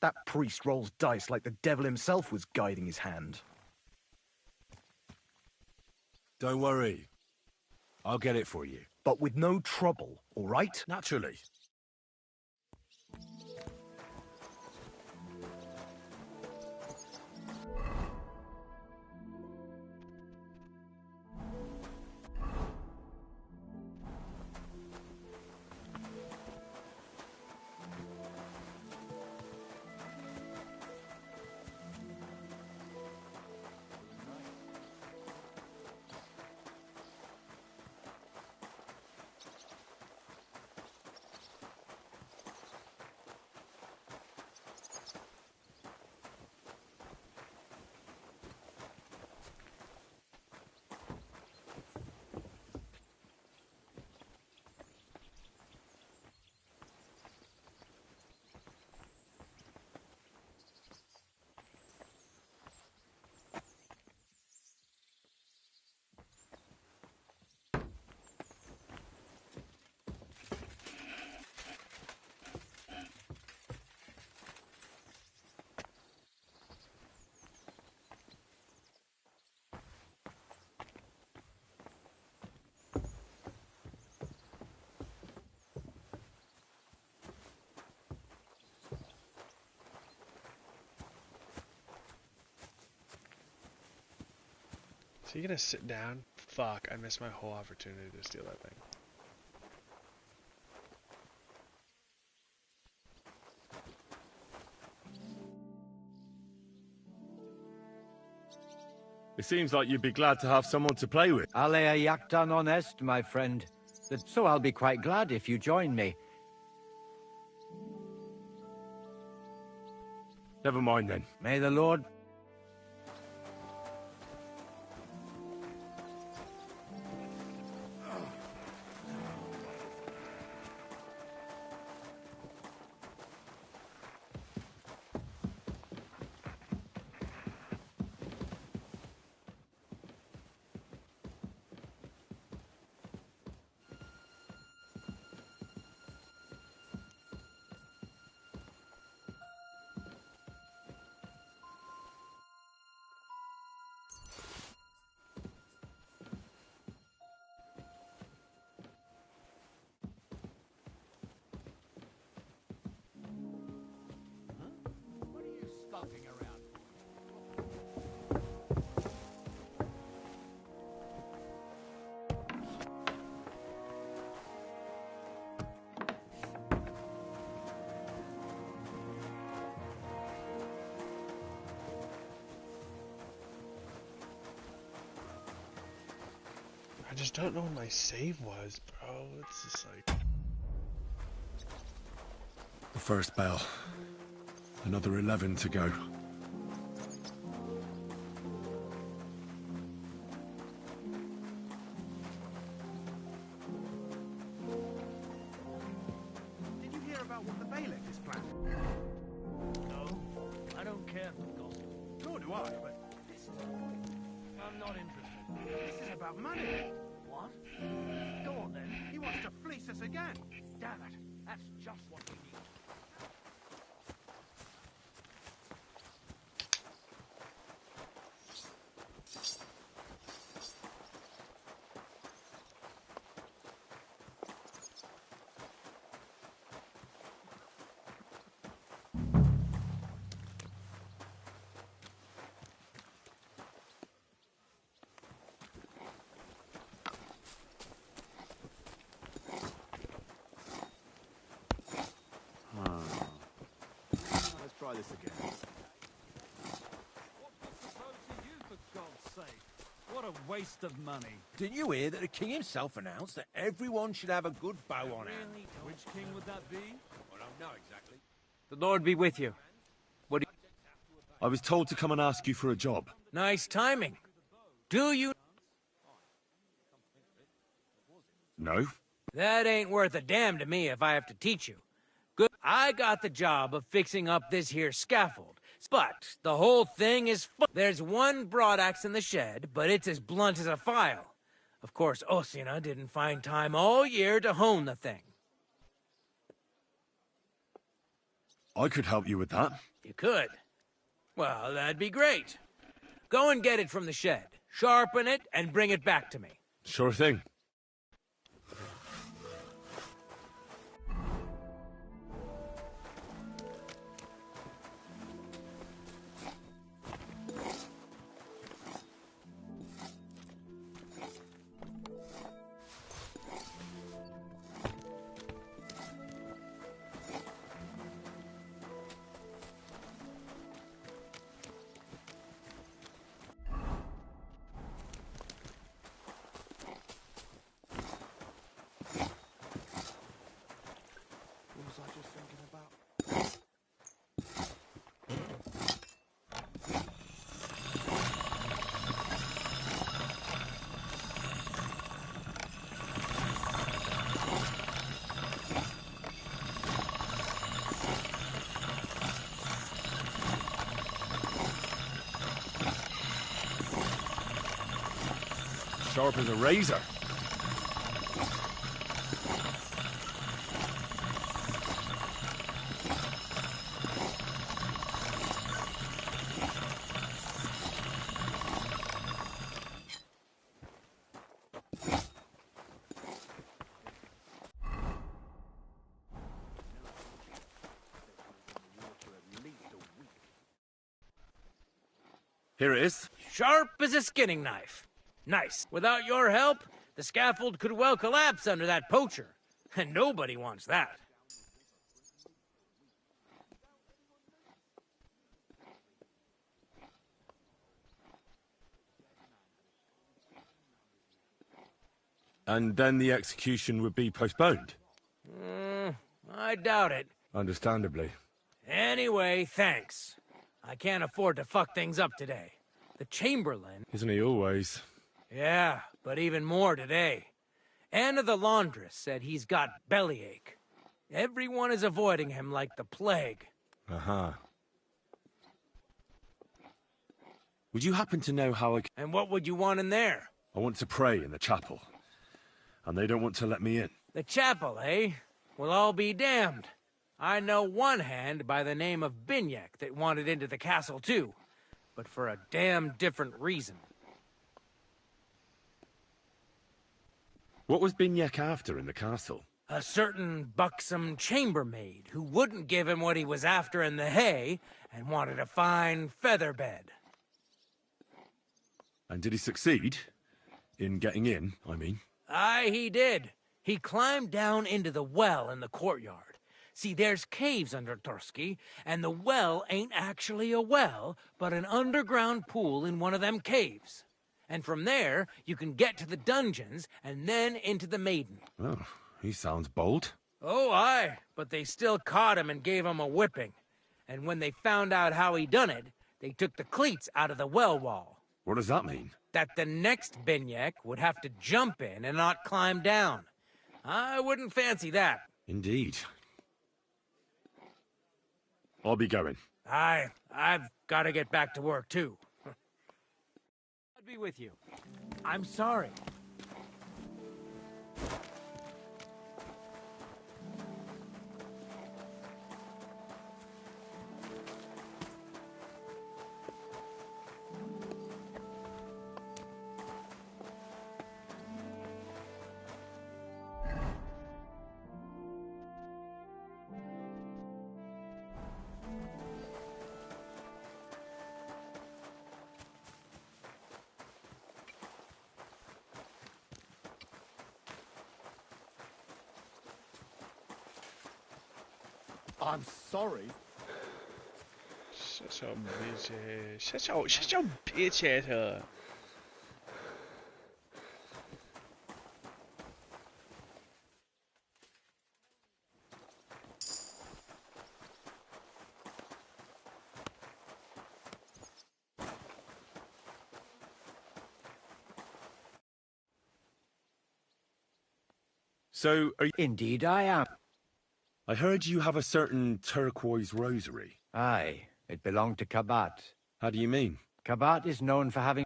That priest rolls dice like the devil himself was guiding his hand. Don't worry. I'll get it for you. But with no trouble, all right? Naturally. So you gonna sit down? Fuck, I missed my whole opportunity to steal that thing. It seems like you'd be glad to have someone to play with. Alea Yaktan honest, my friend. So I'll be quite glad if you join me. Never mind then. May the Lord... I just don't know where my save was, bro. It's just like... The first bell. Another 11 to go. Did you hear about what the bailiff is planning? No, I don't care for gossip. Nor do I, but this is... I'm not interested. This is about money. What? Go on then. He wants to fleece us again. Damn it. That's just what we need. Let's try this again. What a waste of money. Didn't you hear that the king himself announced that everyone should have a good bow on hand? Which king would that be? I don't know exactly. The Lord be with you. What do I was told to come and ask you for a job. Nice timing. Do you... No? That ain't worth a damn to me if I have to teach you. Good. I got the job of fixing up this here scaffold. But the whole thing is There's one broadaxe in the shed, but it's as blunt as a file. Of course, Osina didn't find time all year to hone the thing. I could help you with that. You could? Well, that'd be great. Go and get it from the shed, sharpen it, and bring it back to me. Sure thing. What was I just thinking about? Sharp as a razor. Here it is. Sharp as a skinning knife. Nice. Without your help, the scaffold could well collapse under that poacher. And nobody wants that. And then the execution would be postponed? I doubt it. Understandably. Anyway, thanks. I can't afford to fuck things up today. The Chamberlain... Isn't he always? Yeah, but even more today. Anna the laundress said he's got bellyache. Everyone is avoiding him like the plague. Uh-huh. Would you happen to know how I... And what would you want in there? I want to pray in the chapel. And they don't want to let me in. The chapel, eh? Well, I'll be damned. I know one hand by the name of Binyek that wanted into the castle too. But for a damn different reason. What was Binyek after in the castle? A certain buxom chambermaid who wouldn't give him what he was after in the hay and wanted a fine feather bed. And did he succeed? In getting in, I mean. Aye, he did. He climbed down into the well in the courtyard. See, there's caves under Torsky, and the well ain't actually a well, but an underground pool in one of them caves. And from there, you can get to the dungeons, and then into the Maiden. Oh, he sounds bold. Oh, aye, but they still caught him and gave him a whipping. And when they found out how he done it, they took the cleats out of the well wall. What does that mean? That the next Binyek would have to jump in and not climb down. I wouldn't fancy that. Indeed. I'll be going. I've got to get back to work, too. I'll be with you. I'm sorry. I'm sorry. Shut your bitch ass. Shut your bitch ass up. So, are you... Indeed I am. I heard you have a certain turquoise rosary. Aye, it belonged to Kabat. How do you mean? Kabat is known for having...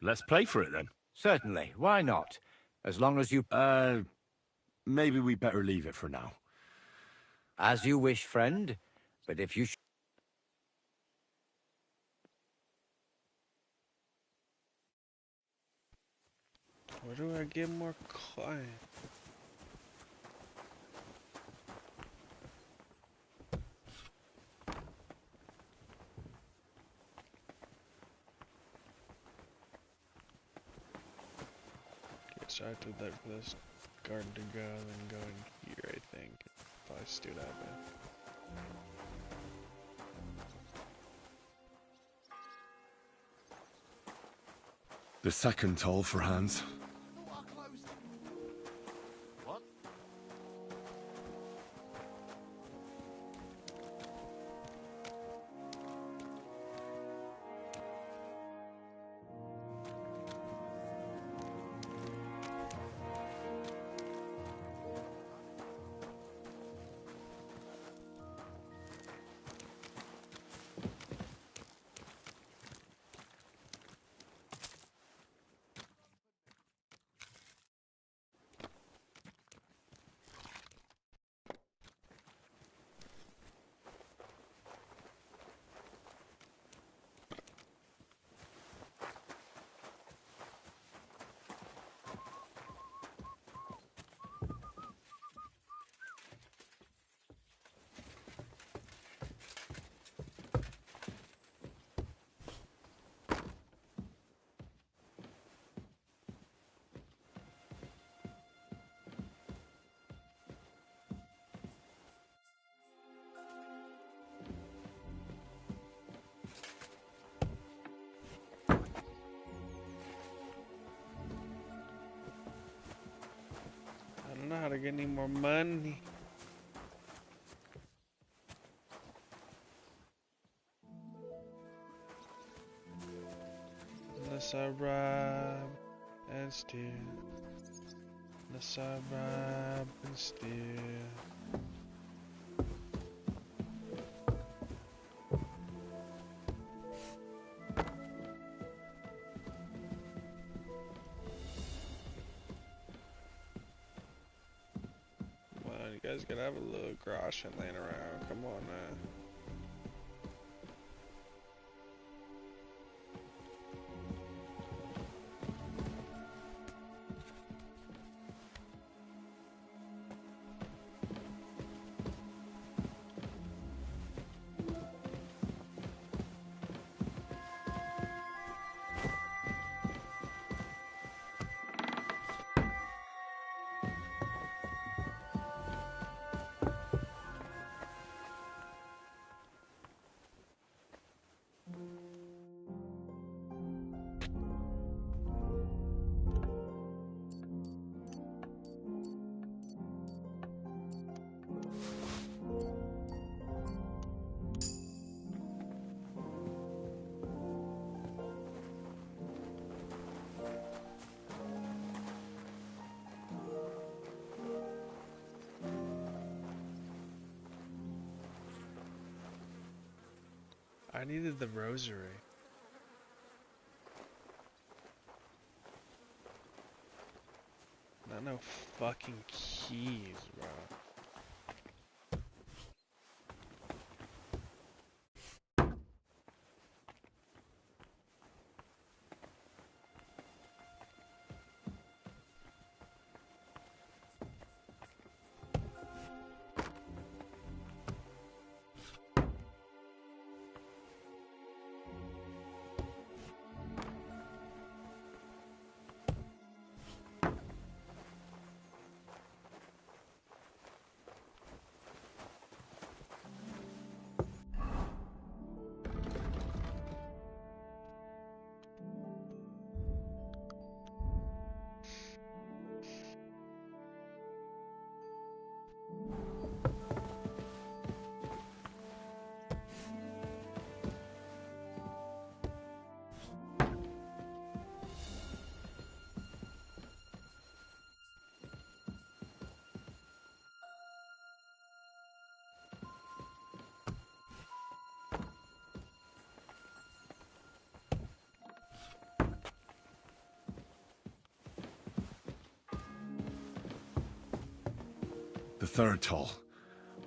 Let's play for it then. Certainly, why not? As long as you... Maybe we better leave it for now. As you wish, friend. But if you... Where do I get more clients? Guess I do that for this garden to go, then go in here, I think. If I still have it. The second toll for Hans. What? I don't know how to get any more money. Unless I rob and steal. Unless I rob and steal. Come on, you guys gotta have a little grosh and laying around. Come on, man. I needed the rosary. Not no fucking keys, bro. The third toll.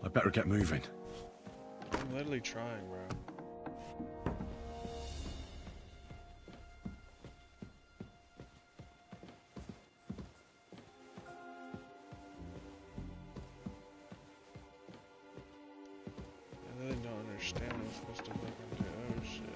I better get moving. I'm literally trying, bro. I really don't understand what's supposed to make him do other shit.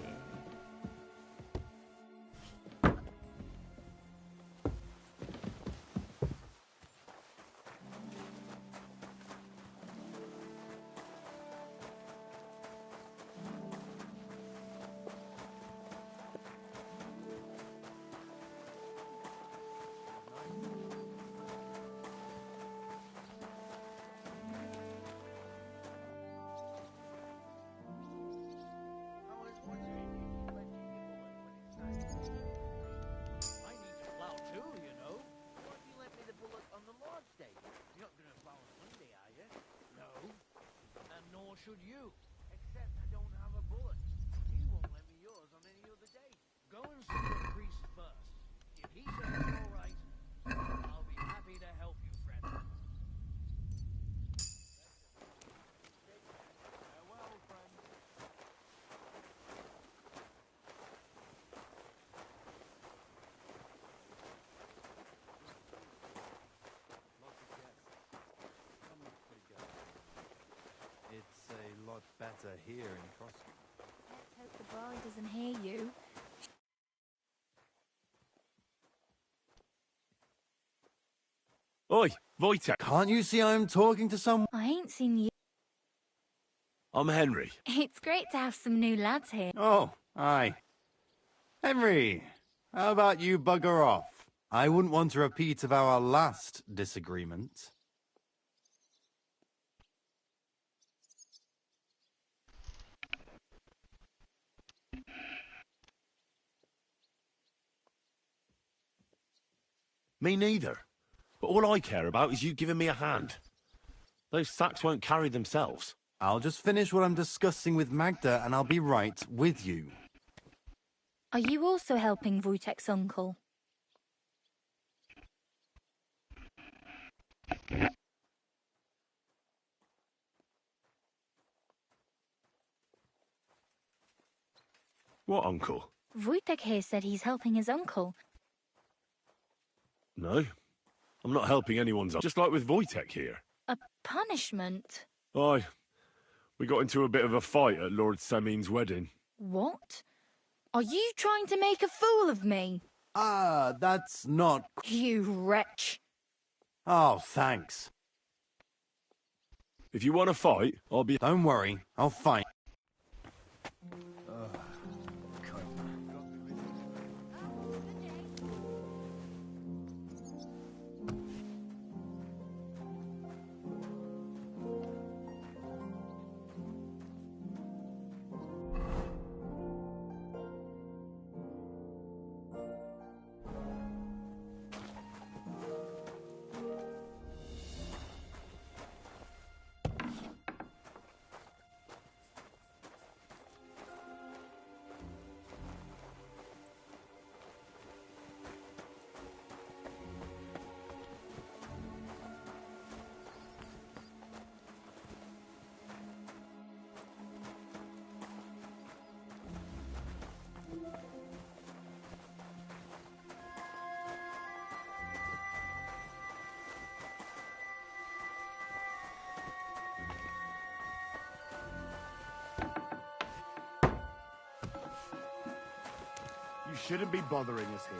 I need to plow too, you know. What if you lent me the bullock on the Lord's Day? You're not going to plow on Monday, are you? No. And nor should you. Except I don't have a bullock. You won't lend me yours on any other day. Go and see the priest first. If he says it's all right, I'll be happy to help you, friend. Farewell, friend. Lots of guests. Some look pretty good. It's a lot better here in Crossy. Let's hope the bride doesn't hear you. Oi, Wojtek. Can't you see I'm talking to someone? I ain't seen you. I'm Henry. It's great to have some new lads here. Oh, aye. Henry, how about you bugger off? I wouldn't want a repeat of our last disagreement. Me neither. But all I care about is you giving me a hand. Those sacks won't carry themselves. I'll just finish what I'm discussing with Magda and I'll be right with you. Are you also helping Wojtek's uncle? What uncle? Wojtek here said he's helping his uncle. No. I'm not helping anyone's uncle. Just like with Wojtek here. A punishment? Aye. We got into a bit of a fight at Lord Semin's wedding. What? Are you trying to make a fool of me? Ah, that's not... You wretch. Oh, thanks. If you want to fight, I'll be... Don't worry, I'll fight. You shouldn't be bothering us here.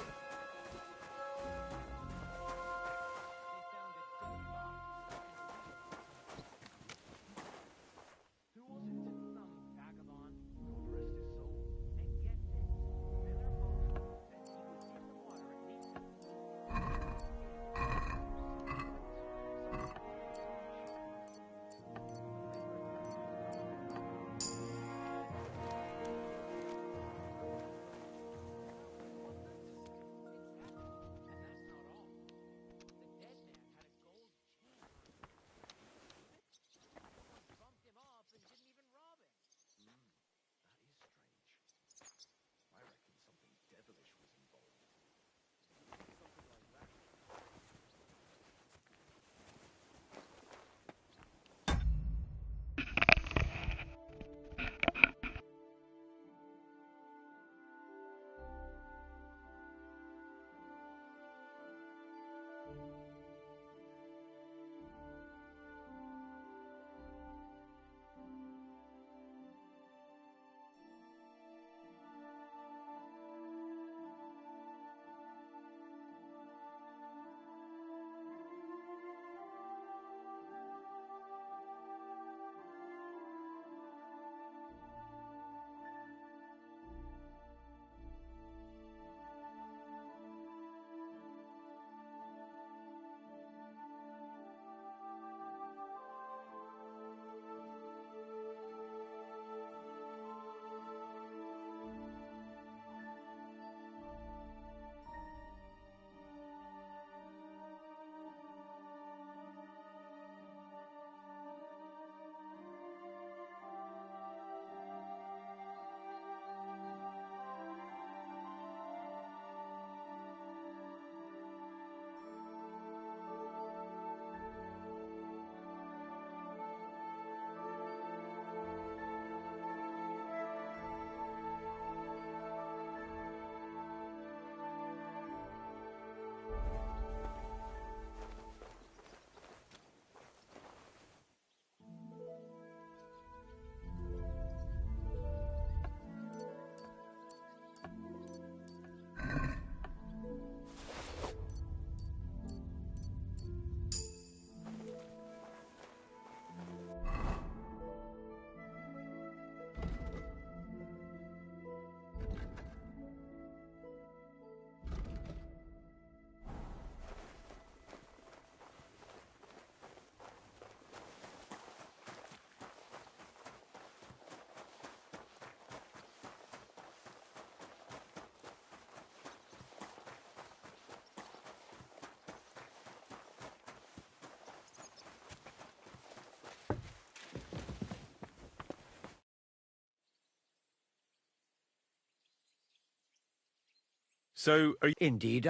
So, are you... Indeed,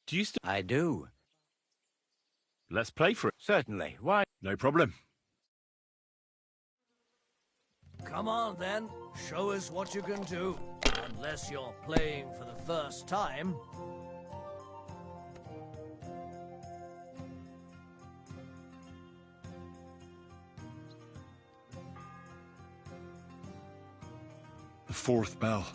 Do you still... I do. Let's play for it. Certainly. Why? No problem. Come on, then. Show us what you can do. Unless you're playing for the first time. The fourth bell.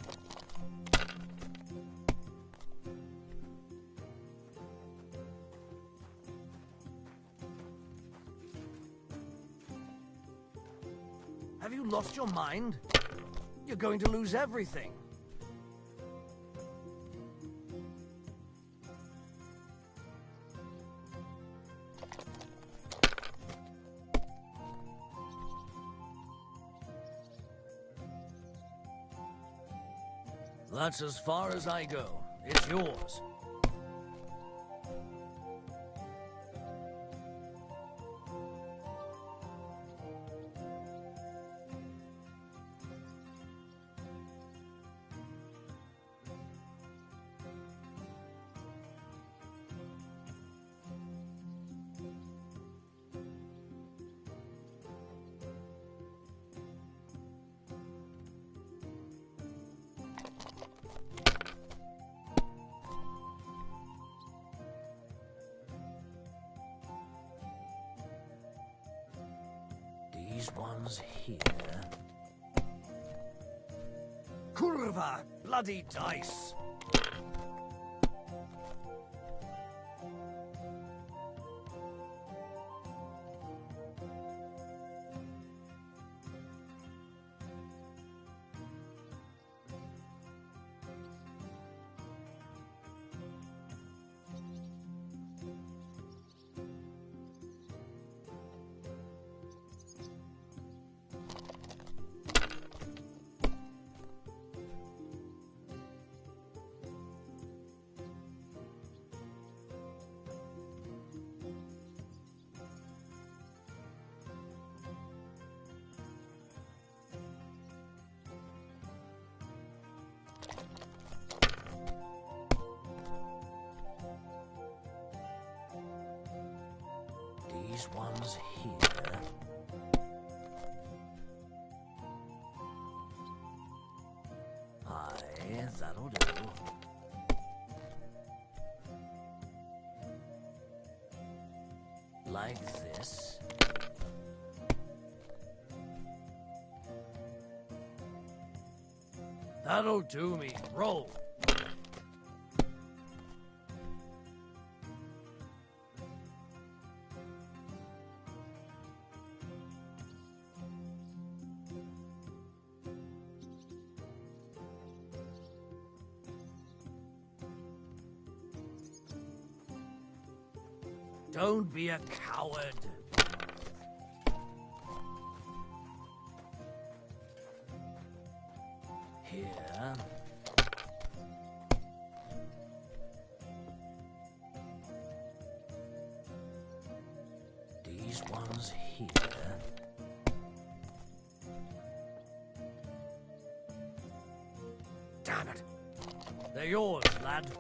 Have you lost your mind? You're going to lose everything. That's as far as I go. It's yours. These ones here. Kurva! Bloody dice! These ones here. Aye, that'll do. Like this. That'll do me. Roll. Don't be a coward. Here. These ones here. Damn it. They're yours, lad.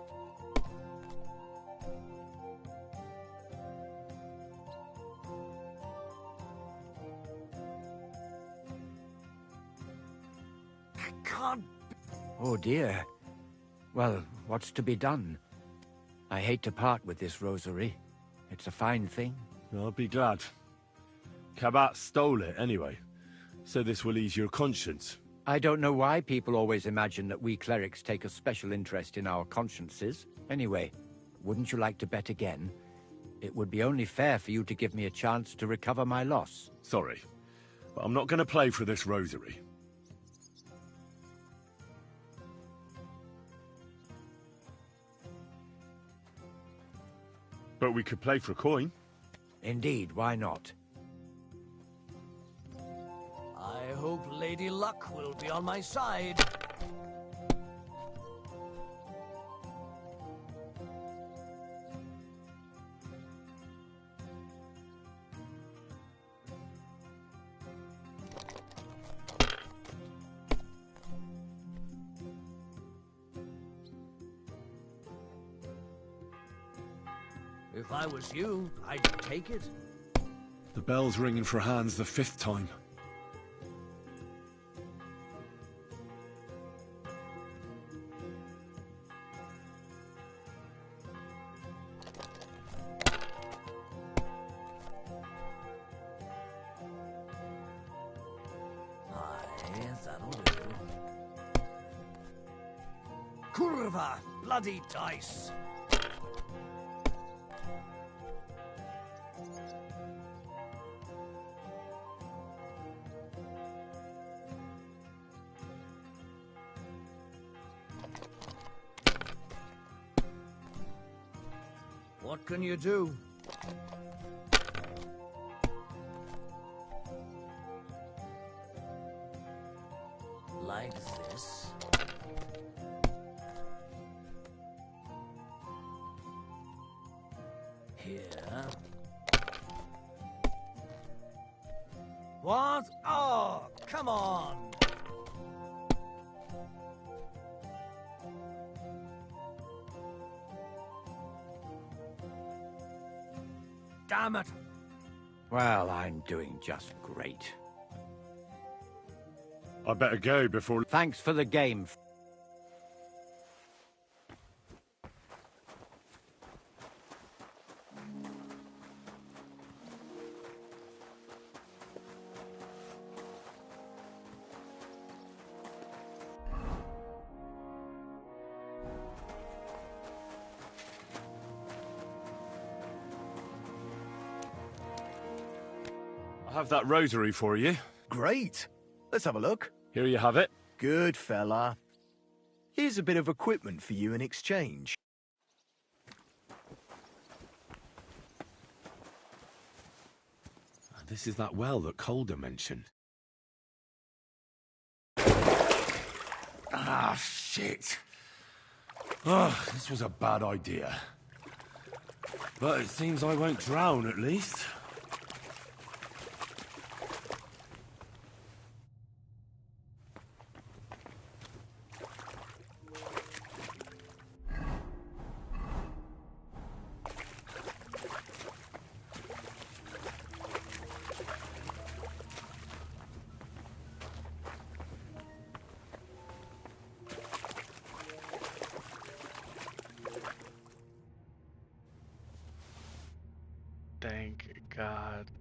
Oh dear. Well, what's to be done? I hate to part with this rosary. It's a fine thing. I'll be glad. Kabat stole it anyway, so this will ease your conscience. I don't know why people always imagine that we clerics take a special interest in our consciences. Anyway, wouldn't you like to bet again? It would be only fair for you to give me a chance to recover my loss. Sorry, but I'm not going to play for this rosary. But we could play for a coin. Indeed, why not? I hope Lady Luck will be on my side. If I was you, I'd take it. The bell's ringing for Hans the 5th time. Aye, that'll do. Kurva! Bloody dice! What can you do? Like this. Here. What? Oh, come on! Damn it! Well, I'm doing just great. I better go before... Thanks for the game. I have that rosary for you. Great. Let's have a look. Here you have it. Good fella. Here's a bit of equipment for you in exchange. This is that well that Calder mentioned. Ah, shit. Oh, this was a bad idea. But it seems I won't drown, at least. Thank God.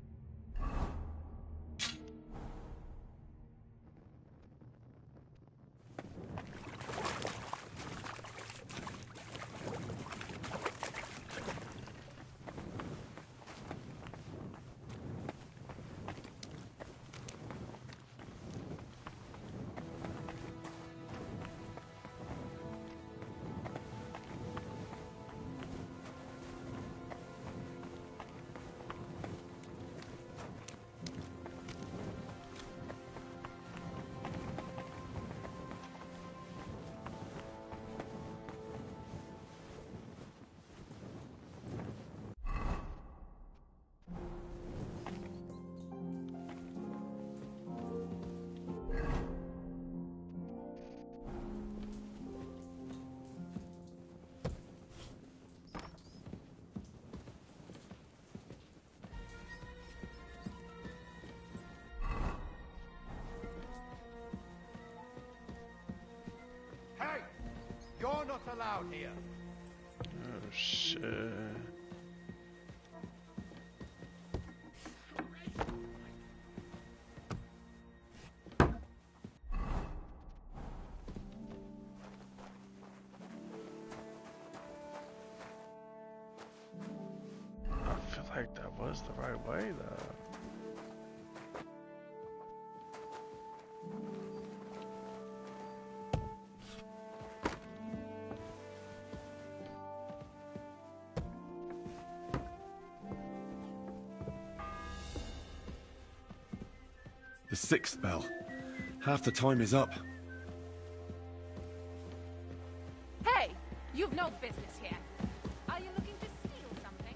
Hey! You're not allowed here. Oh shit. I feel like that was the right way though. The 6th bell. Half the time is up. Hey, you've no business here. Are you looking to steal something?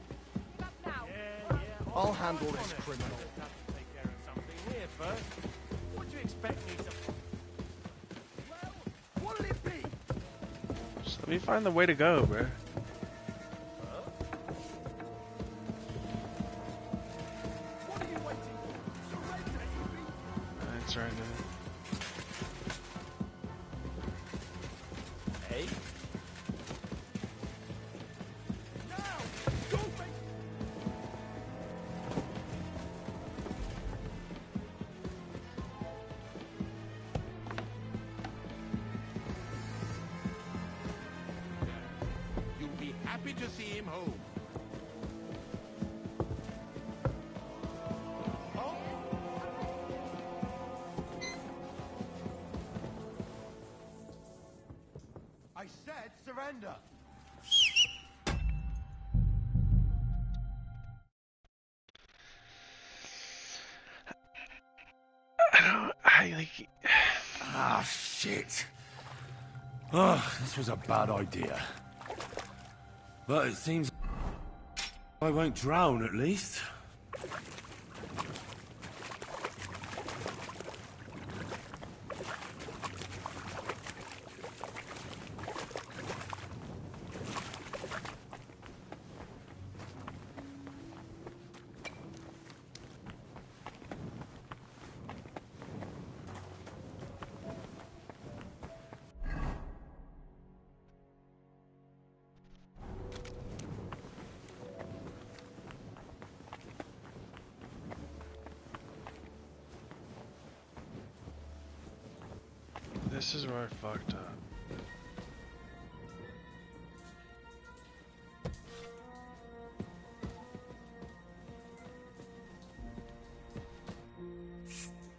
Give up now. I'll handle this criminal. Take care of something here first. What do you expect me to... What'll it be? Just let me find the way to go, bro. happy to see him home. I said surrender. I like. Ah, shit. Oh, this was a bad idea. But it seems I won't drown, at least. This is where I fucked up.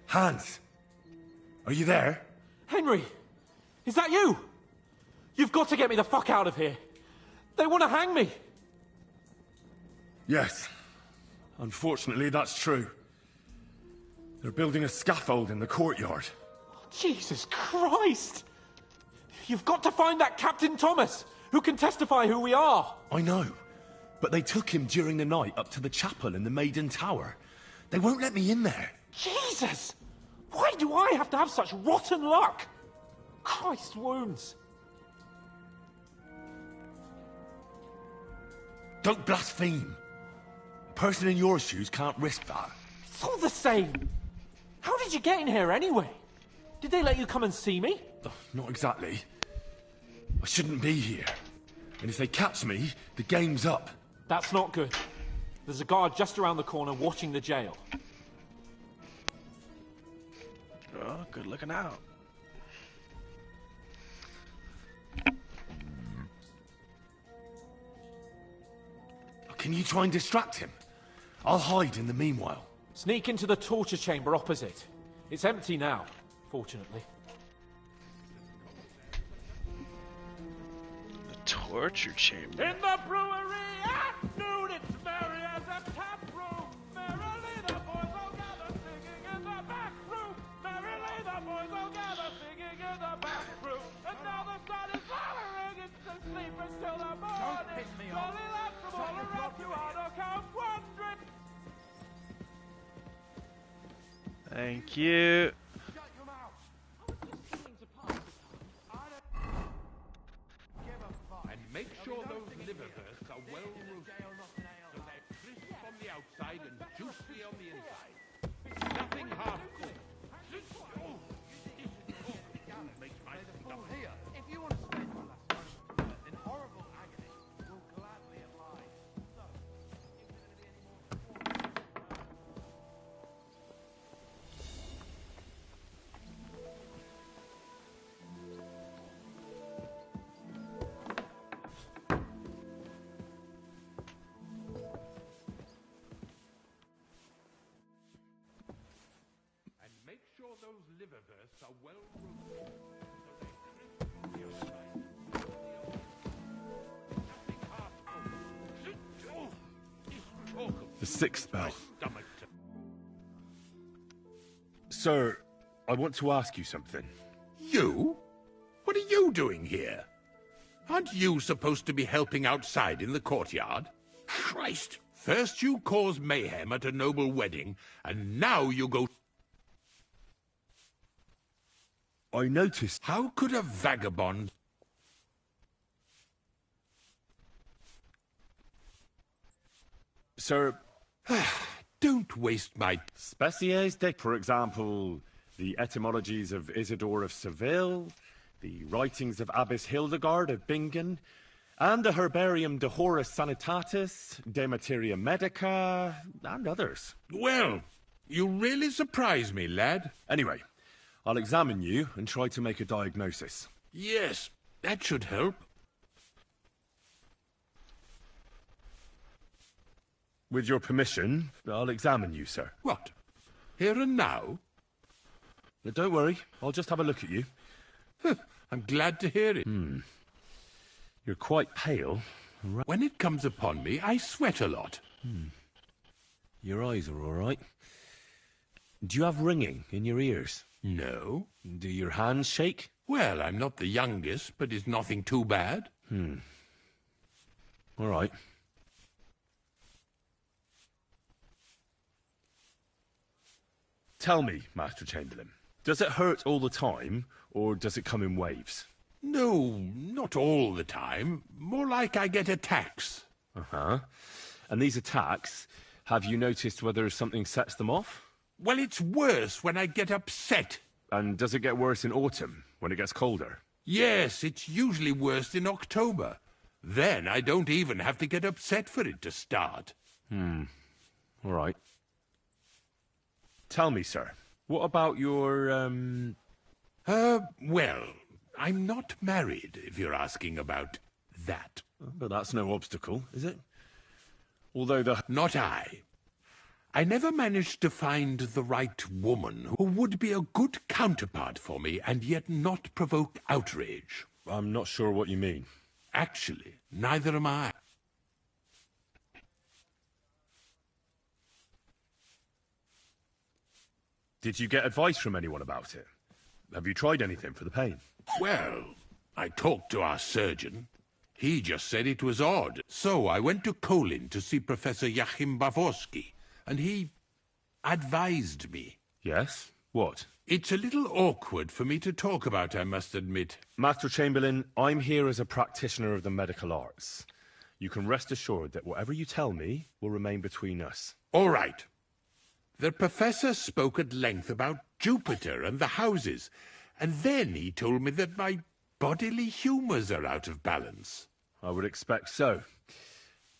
Hans! Are you there? Henry! Is that you? You've got to get me the fuck out of here. They want to hang me. Yes. Unfortunately, that's true. They're building a scaffold in the courtyard. Jesus Christ! You've got to find that Captain Thomas, who can testify who we are. I know, but they took him during the night up to the chapel in the Maiden Tower. They won't let me in there. Jesus! Why do I have to have such rotten luck? Christ's wounds. Don't blaspheme. A person in your shoes can't risk that. It's all the same. How did you get in here anyway? Did they let you come and see me? Oh, not exactly. I shouldn't be here. And if they catch me, the game's up. That's not good. There's a guard just around the corner watching the jail. Oh, good looking out. Can you try and distract him? I'll hide in the meanwhile. Sneak into the torture chamber opposite. It's empty now, fortunately. The torture chamber. In the brewery at noon, it's merry as a tap room. Merrily the boys all gather singing in the back room. Merrily the boys all gather singing in the back room. And now the sun is lowering, it's to sleep until the morning. Don't piss me off. Jolly lads from all around you are come wandering. Thank you. And make sure those liverwursts are well roasted, so they're crisp on the outside and juicy on the inside. Nothing half cooked. Makes my stomach. Here, if you want to spend your last moments in horrible agony, we'll gladly oblige. So, is there going to be any more? And make sure those liverwursts are well roasted, so they're crisp on the outside. Nothing half cooked. The sixth bell. Stomach. Sir, I want to ask you something. You? What are you doing here? Aren't you supposed to be helping outside in the courtyard? Christ! First you cause mayhem at a noble wedding, and now you go... I noticed... How could a vagabond... Sir... Don't waste my... Species, for example, the etymologies of Isidore of Seville, the writings of Abbess Hildegard of Bingen, and the Herbarium de Horis Sanitatis, De Materia Medica, and others. Well, you really surprise me, lad. Anyway, I'll examine you and try to make a diagnosis. Yes, that should help. With your permission, I'll examine you, sir. What? Here and now? Don't worry, I'll just have a look at you. I'm glad to hear it. You're quite pale. When it comes upon me, I sweat a lot. Your eyes are all right. Do you have ringing in your ears? No. Do your hands shake? Well, I'm not the youngest, but it's nothing too bad. All right. Tell me, Master Chamberlain, does it hurt all the time, or does it come in waves? No, not all the time. More like I get attacks. Uh-huh. And these attacks, have you noticed whether something sets them off? Well, it's worse when I get upset. And does it get worse in autumn, when it gets colder? Yes, it's usually worse in October. Then I don't even have to get upset for it to start. All right. Tell me, sir, what about your, well, I'm not married, if you're asking about that. But that's no obstacle, is it? Although Not I. I never managed to find the right woman who would be a good counterpart for me and yet not provoke outrage. I'm not sure what you mean. Actually, neither am I. Did you get advice from anyone about it? Have you tried anything for the pain? Well, I talked to our surgeon. He just said it was odd. So I went to Kolin to see Professor Joachim Bavorsky, and he advised me. Yes? What? It's a little awkward for me to talk about, I must admit. Master Chamberlain, I'm here as a practitioner of the medical arts. You can rest assured that whatever you tell me will remain between us. All right. The professor spoke at length about Jupiter and the houses, and then he told me that my bodily humours are out of balance. I would expect so.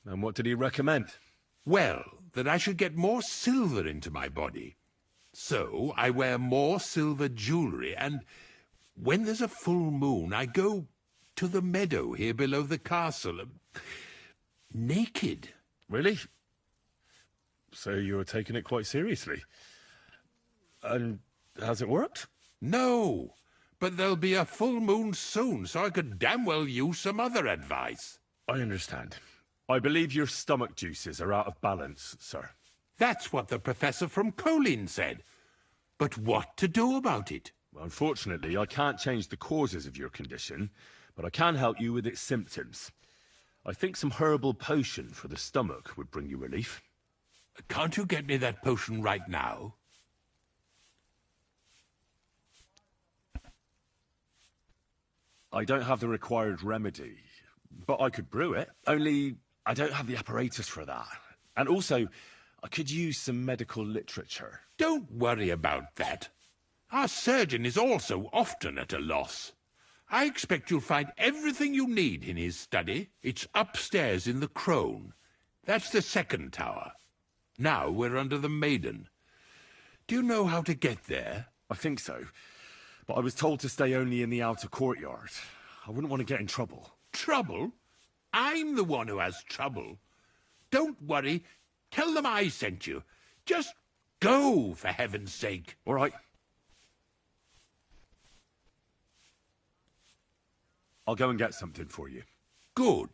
And what did he recommend? Well, that I should get more silver into my body. So I wear more silver jewellery, and when there's a full moon, I go to the meadow here below the castle, naked. Really? So you're taking it quite seriously. And has it worked? No, but there'll be a full moon soon, so I could damn well use some other advice. I understand. I believe your stomach juices are out of balance, sir. That's what the professor from Kolin said. But what to do about it? Unfortunately, I can't change the causes of your condition, but I can help you with its symptoms. I think some herbal potion for the stomach would bring you relief. Can't you get me that potion right now? I don't have the required remedy, but I could brew it. Only I don't have the apparatus for that. And also, I could use some medical literature. Don't worry about that. Our surgeon is also often at a loss. I expect you'll find everything you need in his study. It's upstairs in the Crone. That's the second tower. Now we're under the Maiden. Do you know how to get there? I think so. But I was told to stay only in the outer courtyard. I wouldn't want to get in trouble. Trouble? I'm the one who has trouble. Don't worry. Tell them I sent you. Just go, for heaven's sake. All right. I'll go and get something for you. Good.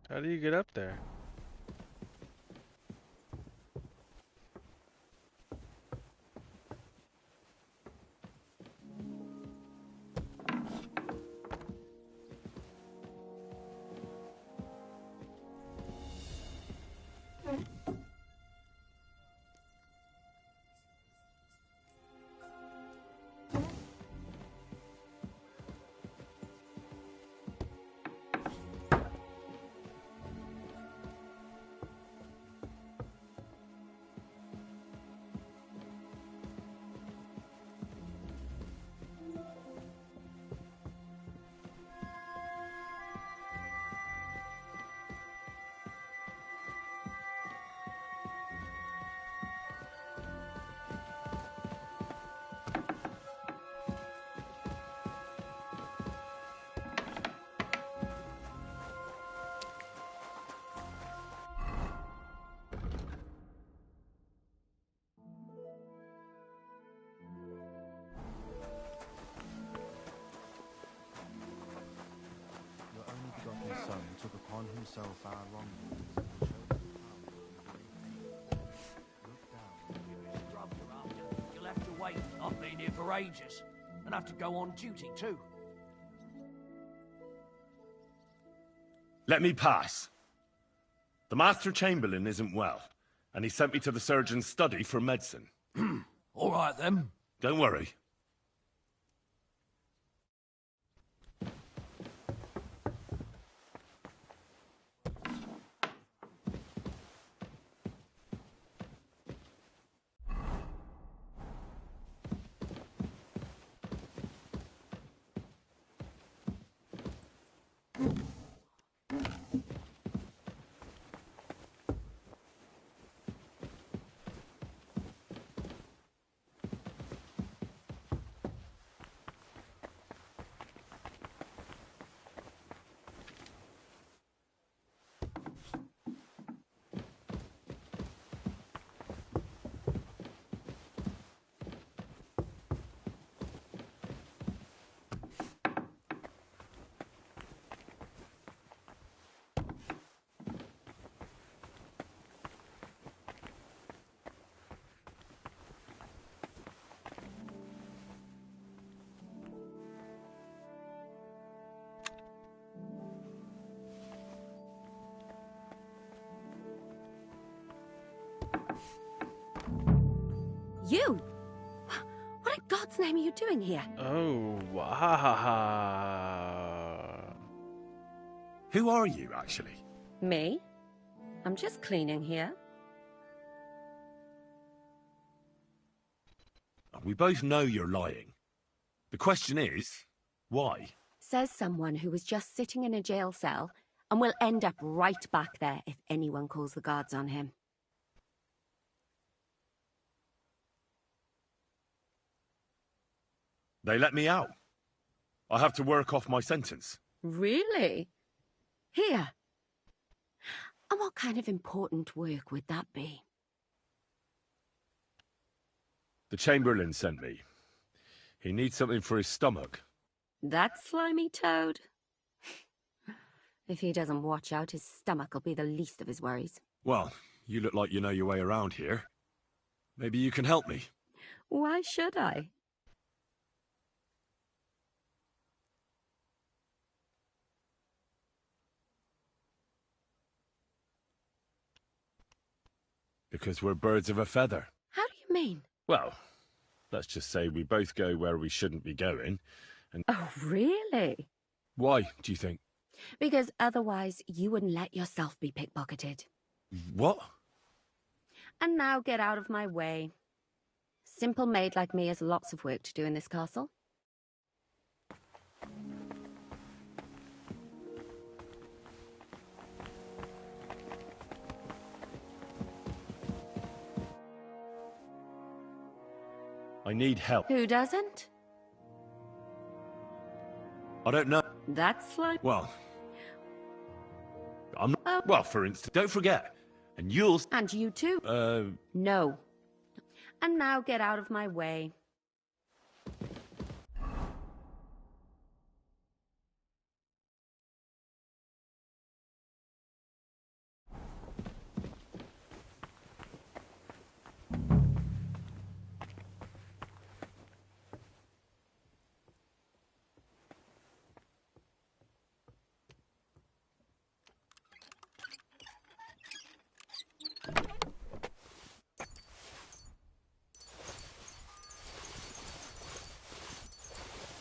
How do you get up there? himself our wrongdoings and show them how to look down. Grub you're after. You'll have to wait. I've been here for ages. And have to go on duty too. Let me pass. The Master Chamberlain isn't well, and he sent me to the surgeon's study for medicine. All right then. Don't worry. You? What in God's name are you doing here? Oh, wow. Who are you, actually? Me? I'm just cleaning here. We both know you're lying. The question is, why? Says someone who was just sitting in a jail cell and will end up right back there if anyone calls the guards on him. They let me out. I have to work off my sentence. Really? Here? And what kind of important work would that be? The Chamberlain sent me. He needs something for his stomach. That slimy toad? If he doesn't watch out, his stomach will be the least of his worries. Well, you look like you know your way around here. Maybe you can help me. Why should I? Because we're birds of a feather. How do you mean? Well, let's just say we both go where we shouldn't be going, and... Oh, really? Why, do you think? Because otherwise you wouldn't let yourself be pickpocketed. What? And now get out of my way. Simple maid like me has lots of work to do in this castle. I need help. Who doesn't? I don't know. That's like... Well, I'm not... Oh. Well, for instance, don't forget. And you'll... And you too? No. And now get out of my way.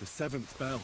The 7th bell.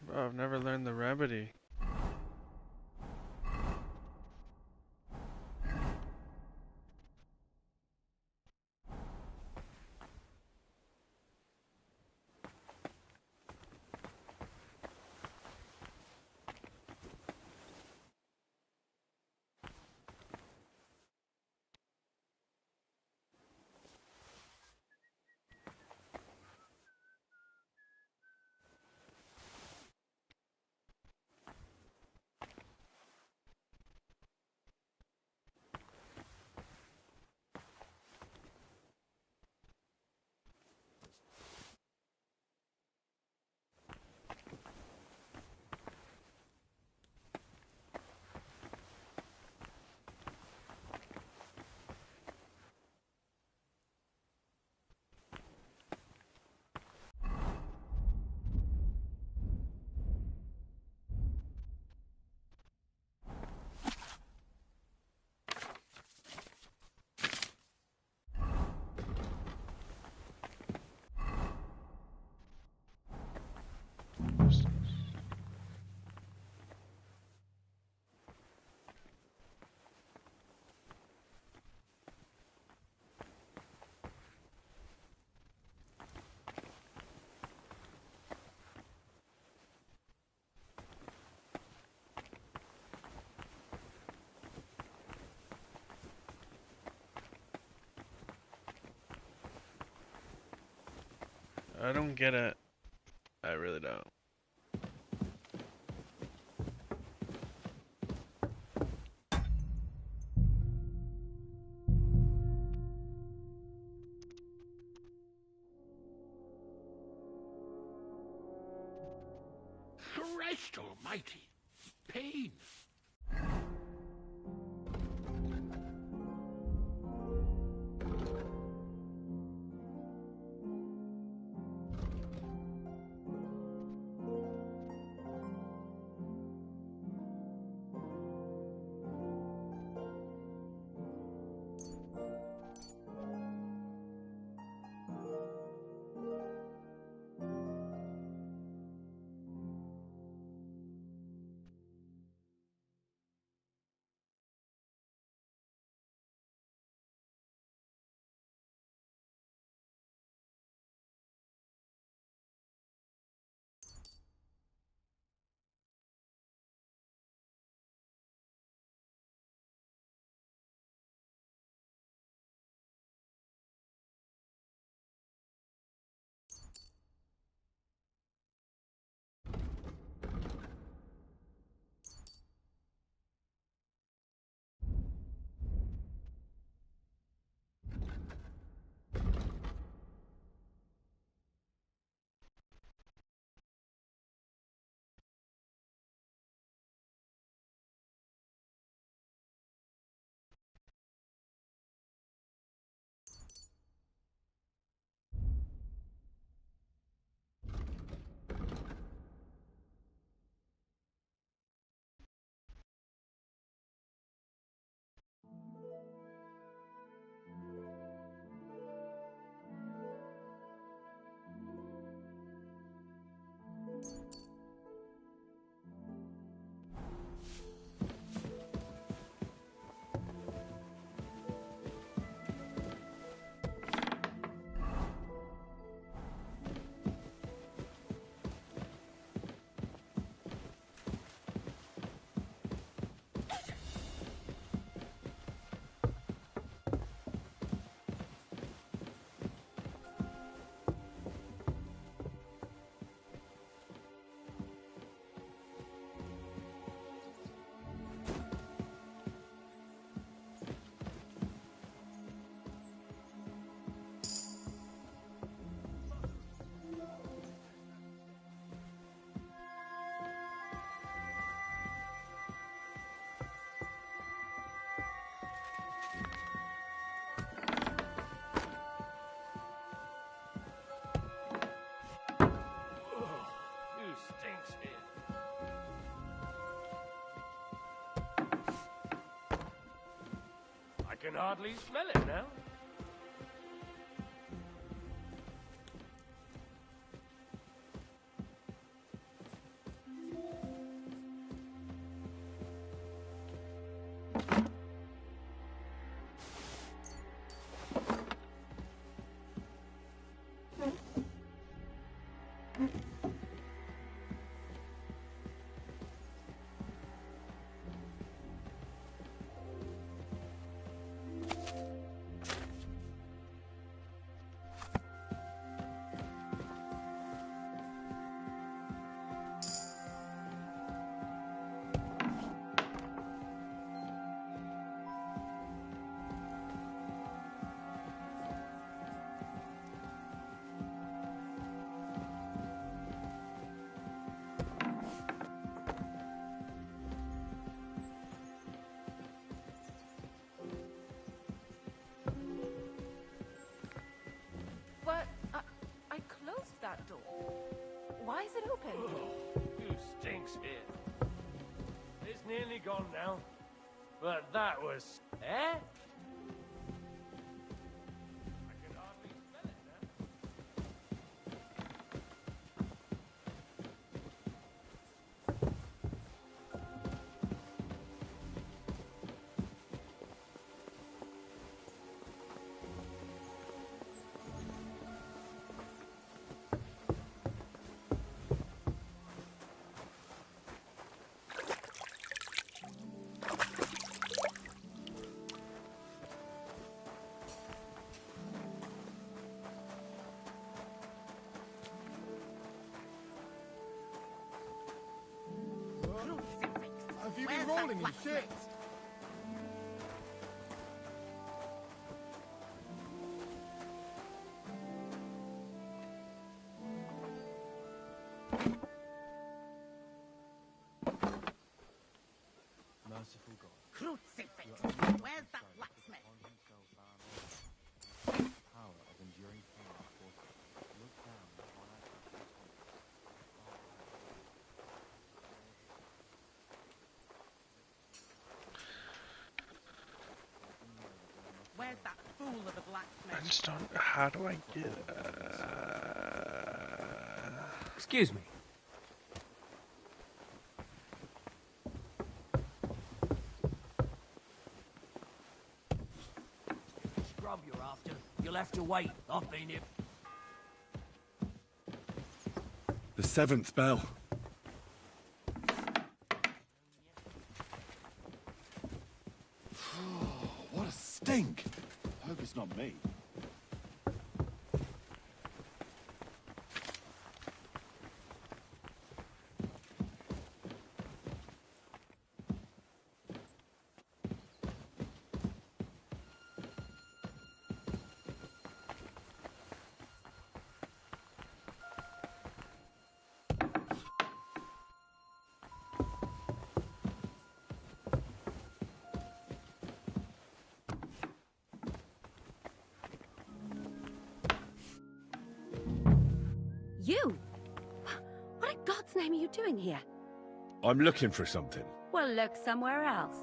Bro, I've never learned the remedy. I don't get it. I really don't. Christ almighty. Pain. I can hardly smell it now. But I closed that door. Why is it open? Who stinks here? It's nearly gone now. But that was... Eh? I can hardly smell it now. Have you Where's been that rolling in blacksmith? shit? Merciful God. Crucifix! Where's that blacksmith? Power of enduring pain and force. Look down upon our Where's that fool of a I blacksmith? just don't. How do I get? Excuse me. Scrub you're after. You'll have to wait. I've been here. The 7th bell. What a stink! Hope it's not me. You? What in God's name are you doing here? I'm looking for something. Well, look somewhere else.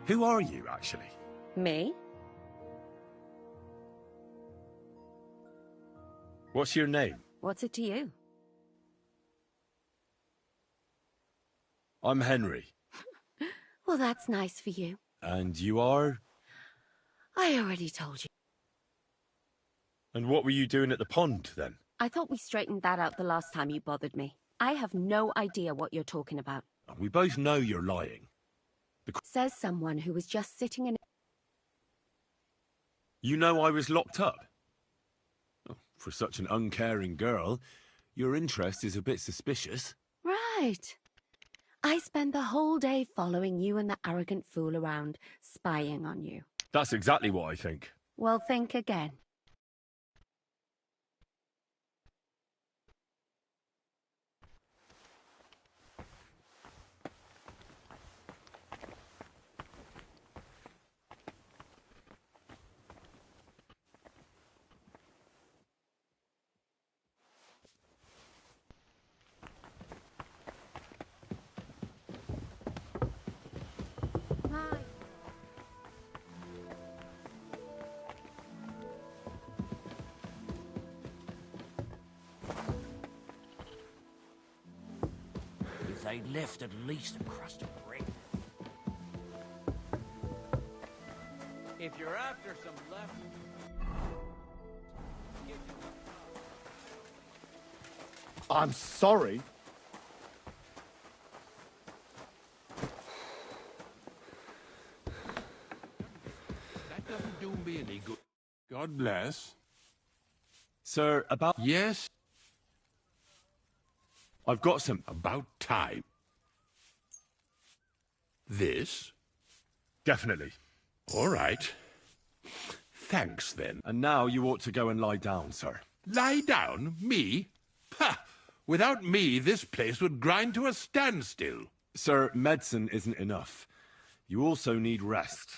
Who are you, actually? Me? What's your name? What's it to you? I'm Henry. Well, that's nice for you. And you are? I already told you. And what were you doing at the pond, then? I thought we straightened that out the last time you bothered me. I have no idea what you're talking about. We both know you're lying. Says someone who was just sitting in... You know I was locked up? Oh, for such an uncaring girl, your interest is a bit suspicious. Right. I spend the whole day following you and the arrogant fool around, spying on you. That's exactly what I think. Well, think again. If they'd left at least a crust of bread. If you're after some left... I'm sorry. That doesn't do me any good. God bless. Sir, about... Yes? I've got some... About time. This? Definitely. All right. Thanks, then. And now you ought to go and lie down, sir. Lie down? Me? Ha! Without me, this place would grind to a standstill. Sir, medicine isn't enough. You also need rest.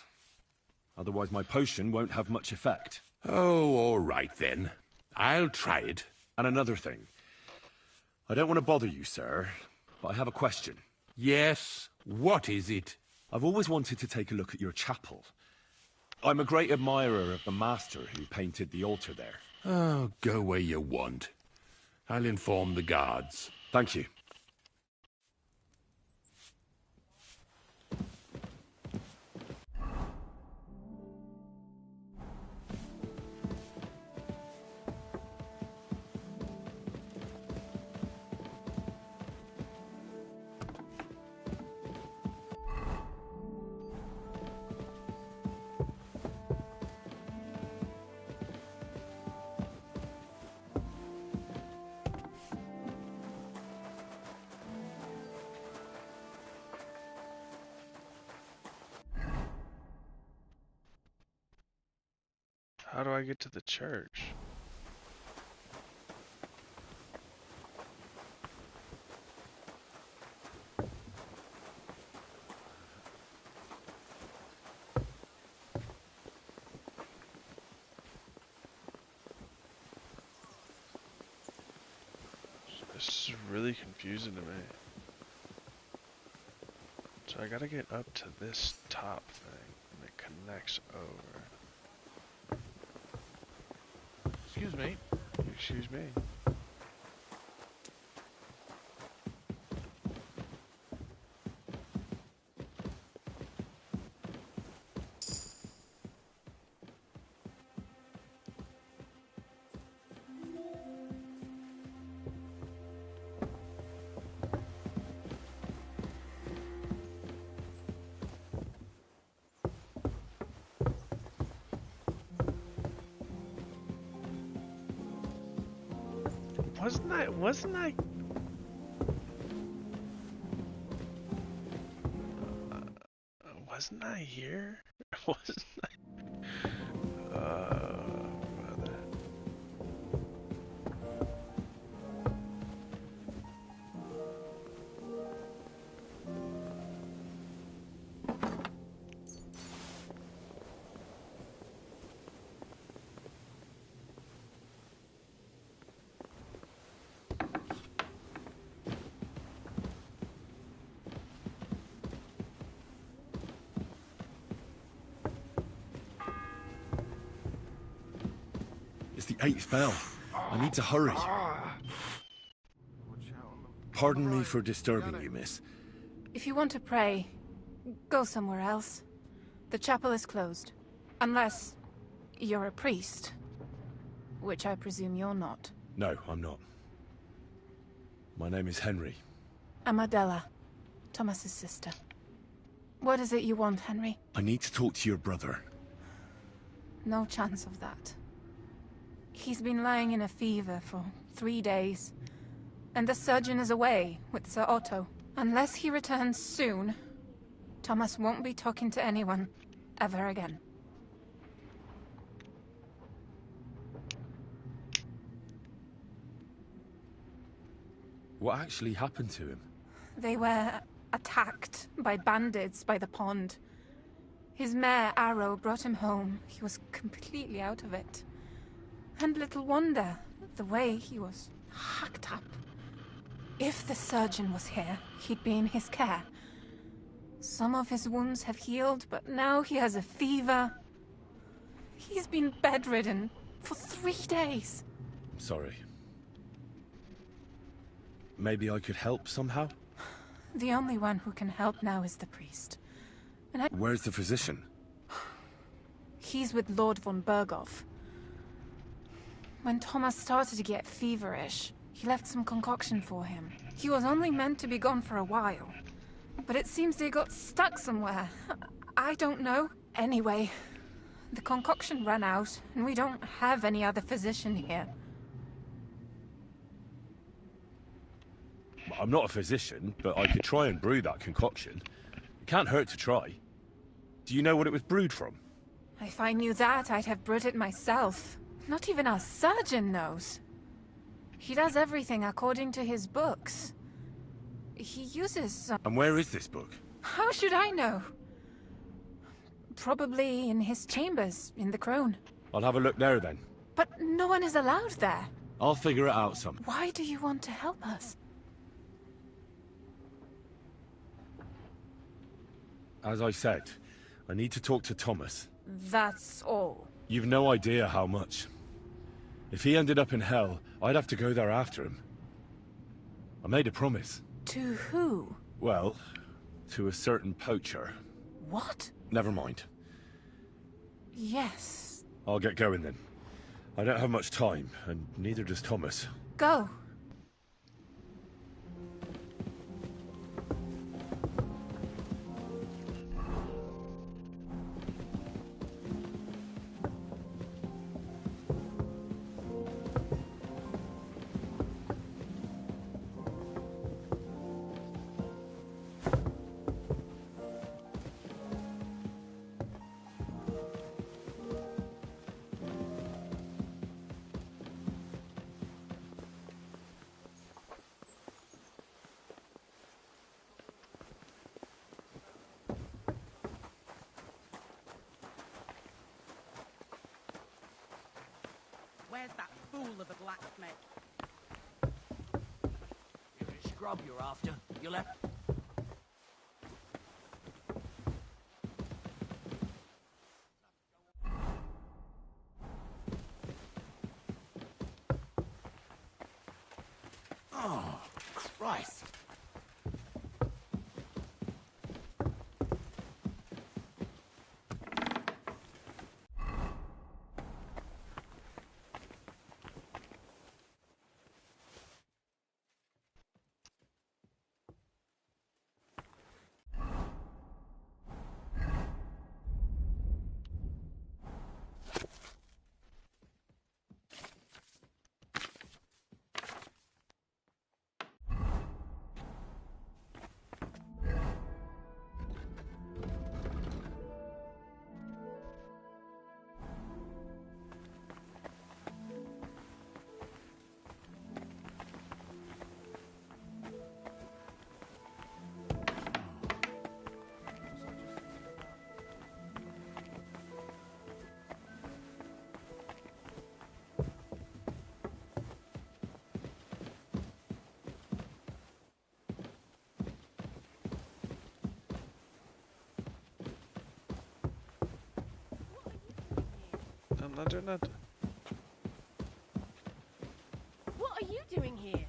Otherwise my potion won't have much effect. Oh, all right, then. I'll try it. And another thing. I don't want to bother you, sir, but I have a question. Yes? What is it? I've always wanted to take a look at your chapel. I'm a great admirer of the master who painted the altar there. Oh, go where you want. I'll inform the guards. Thank you. How do I get to the church? This is really confusing to me. So I gotta get up to this top thing, and it connects over. Excuse me. Excuse me. Wasn't I here? Wasn't I? Brother. It's the 8th bell. I need to hurry. Pardon me for disturbing you, miss. If you want to pray, go somewhere else. The chapel is closed. Unless you're a priest. Which I presume you're not. No, I'm not. My name is Henry. I'm Adela, Thomas's sister. What is it you want, Henry? I need to talk to your brother. No chance of that. He's been lying in a fever for 3 days. And the surgeon is away with Sir Otto. Unless he returns soon, Thomas won't be talking to anyone ever again. What actually happened to him? They were attacked by bandits by the pond. His mare, Arrow, brought him home. He was completely out of it. And little wonder, the way he was hacked up. If the surgeon was here, he'd be in his care. Some of his wounds have healed, but now he has a fever. He's been bedridden for 3 days. Sorry. Maybe I could help somehow? The only one who can help now is the priest. And Where's the physician? He's with Lord von Berghoff. When Thomas started to get feverish, he left some concoction for him. He was only meant to be gone for a while. But it seems they got stuck somewhere. I don't know. Anyway, the concoction ran out, and we don't have any other physician here. I'm not a physician, but I could try and brew that concoction. It can't hurt to try. Do you know what it was brewed from? If I knew that, I'd have brewed it myself. Not even our surgeon knows. He does everything according to his books. He uses And where is this book? How should I know? Probably in his chambers, in the Crone. I'll have a look there then. But no one is allowed there. I'll figure it out some. Why do you want to help us? As I said, I need to talk to Thomas. That's all. You've no idea how much. If he ended up in hell, I'd have to go there after him. I made a promise. To who? Well, to a certain poacher. What? Never mind. Yes. I'll get going then. I don't have much time, and neither does Thomas. Go. where's that fool of a blacksmith? You're a scrub you're after. You left. Oh, Christ. I'm not doing nothing. What are you doing here?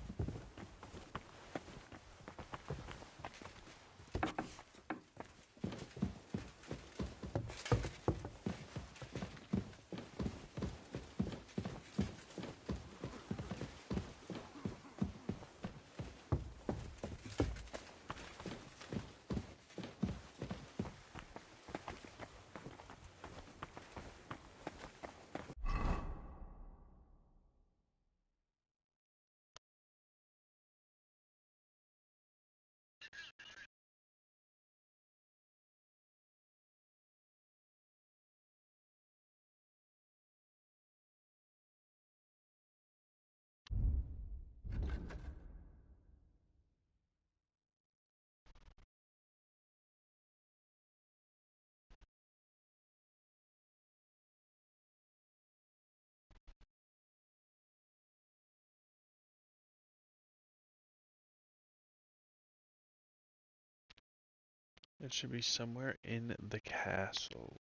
It should be somewhere in the castle.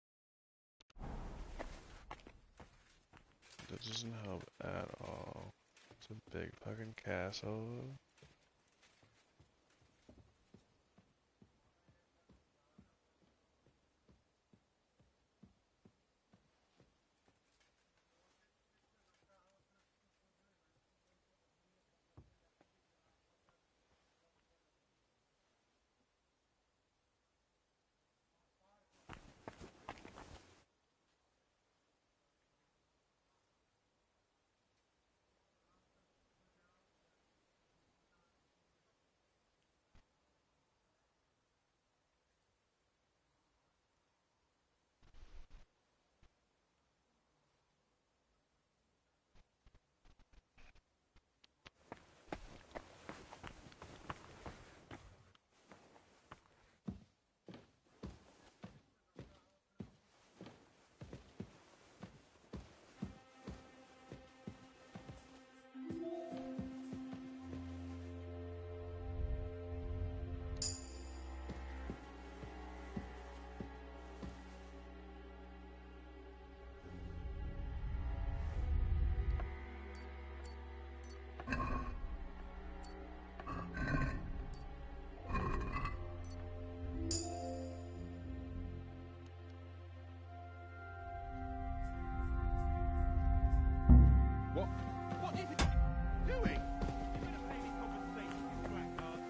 That doesn't help at all. It's a big fucking castle. What are you doing? You better pay me compensation, you blackguard.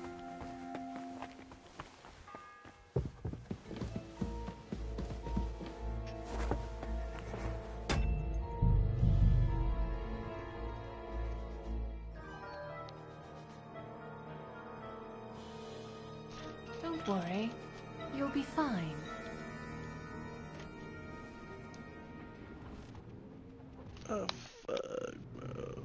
Don't worry. You'll be fine. Oh, fuck, bro.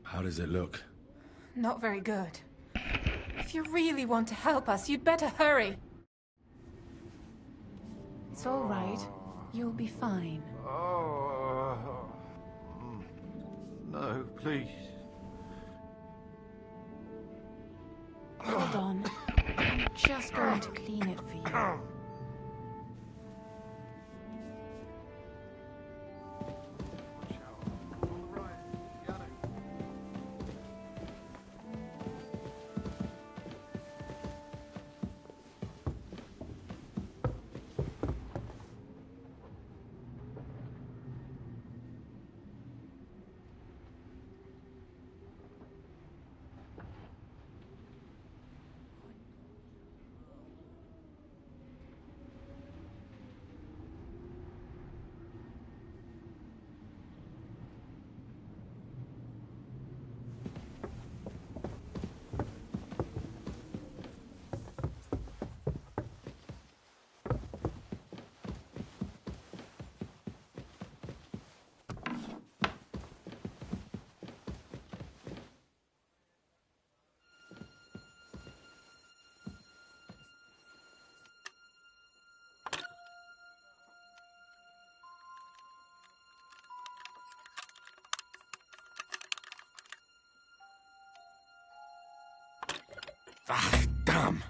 How does it look? Not very good. If you really want to help us, you'd better hurry. It's all right. You'll be fine. No, please. Hold on. I'm just going to clean it for you. Ah, damn.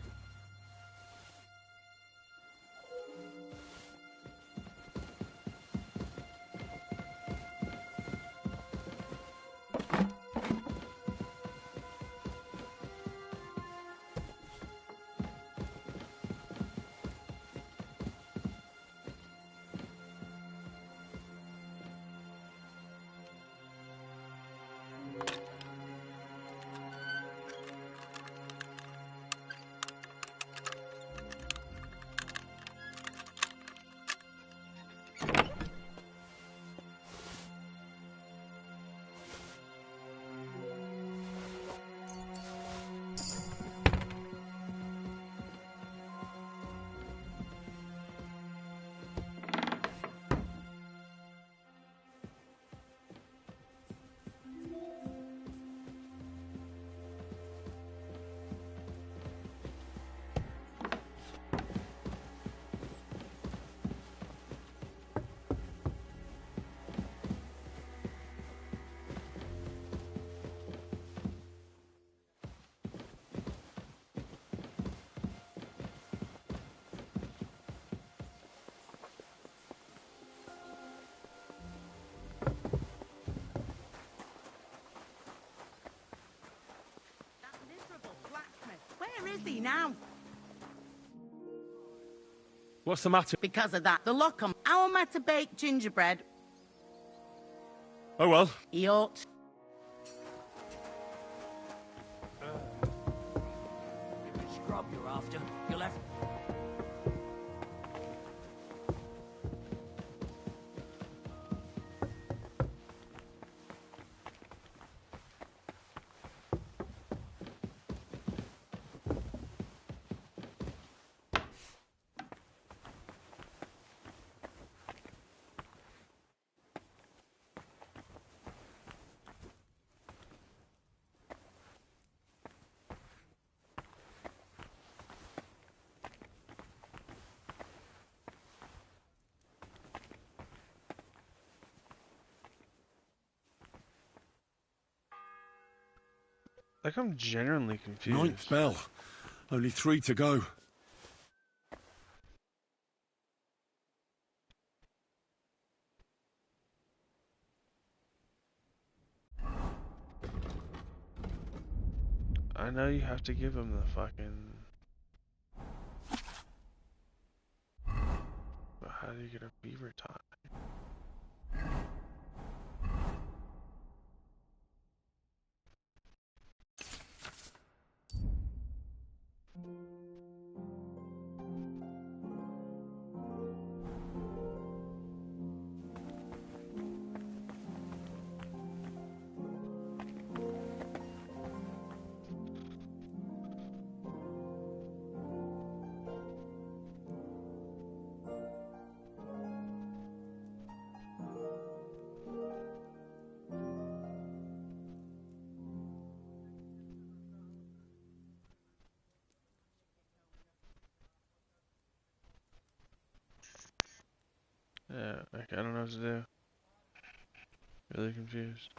Where is he now? What's the matter? Because of that, the lock on. How am I to bake gingerbread? Oh well. He ought. Scrub you're after. You left. Like, I'm genuinely confused. Ninth bell. Only 3 to go. I know you have to give him the fucking... But how do you get a beaver tie? Yeah, like, I don't know what to do. Really confused.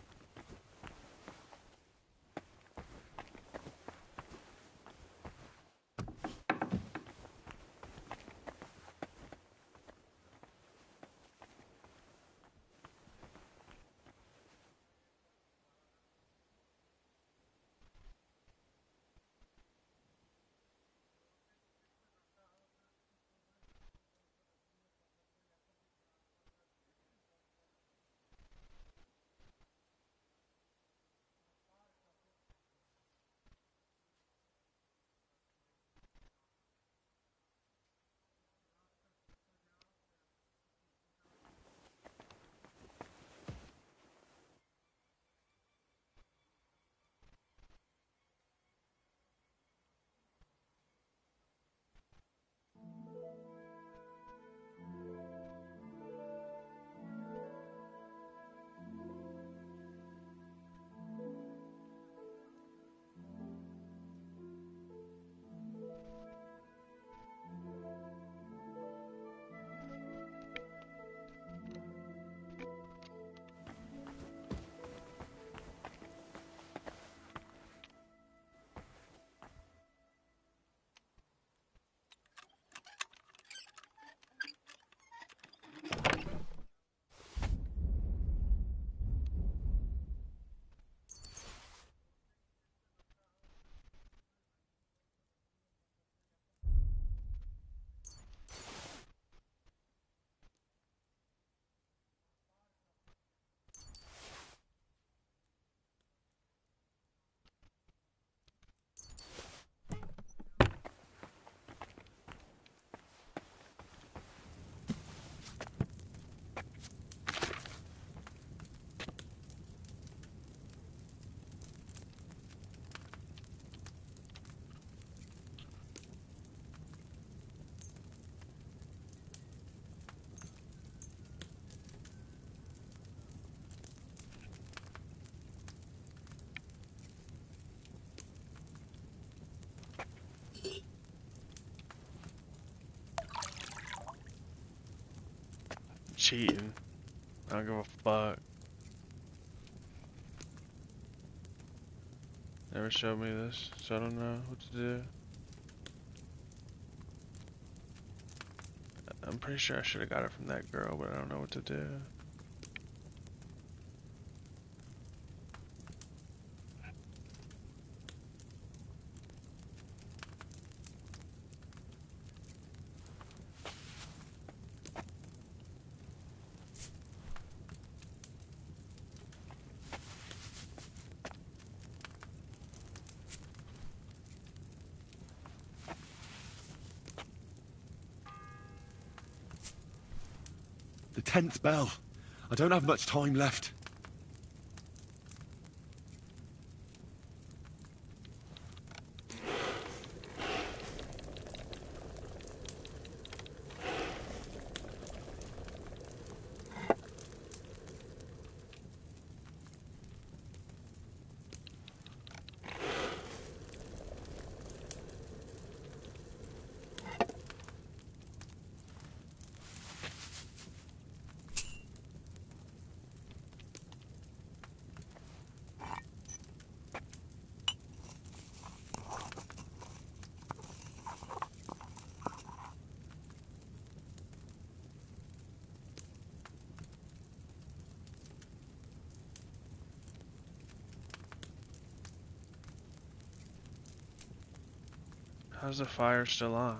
Cheating. I don't give a fuck. Never showed me this, so I don't know what to do. I'm pretty sure I should have got it from that girl, but I don't know what to do. The 10th bell. I don't have much time left. How's the fire still on?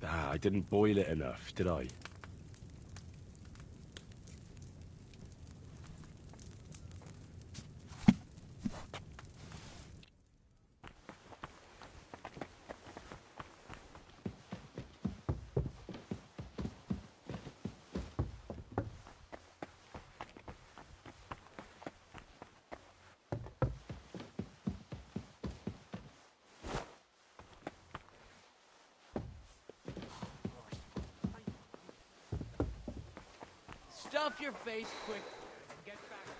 Ah, I didn't boil it enough, did I? Stuff your face quick and get back to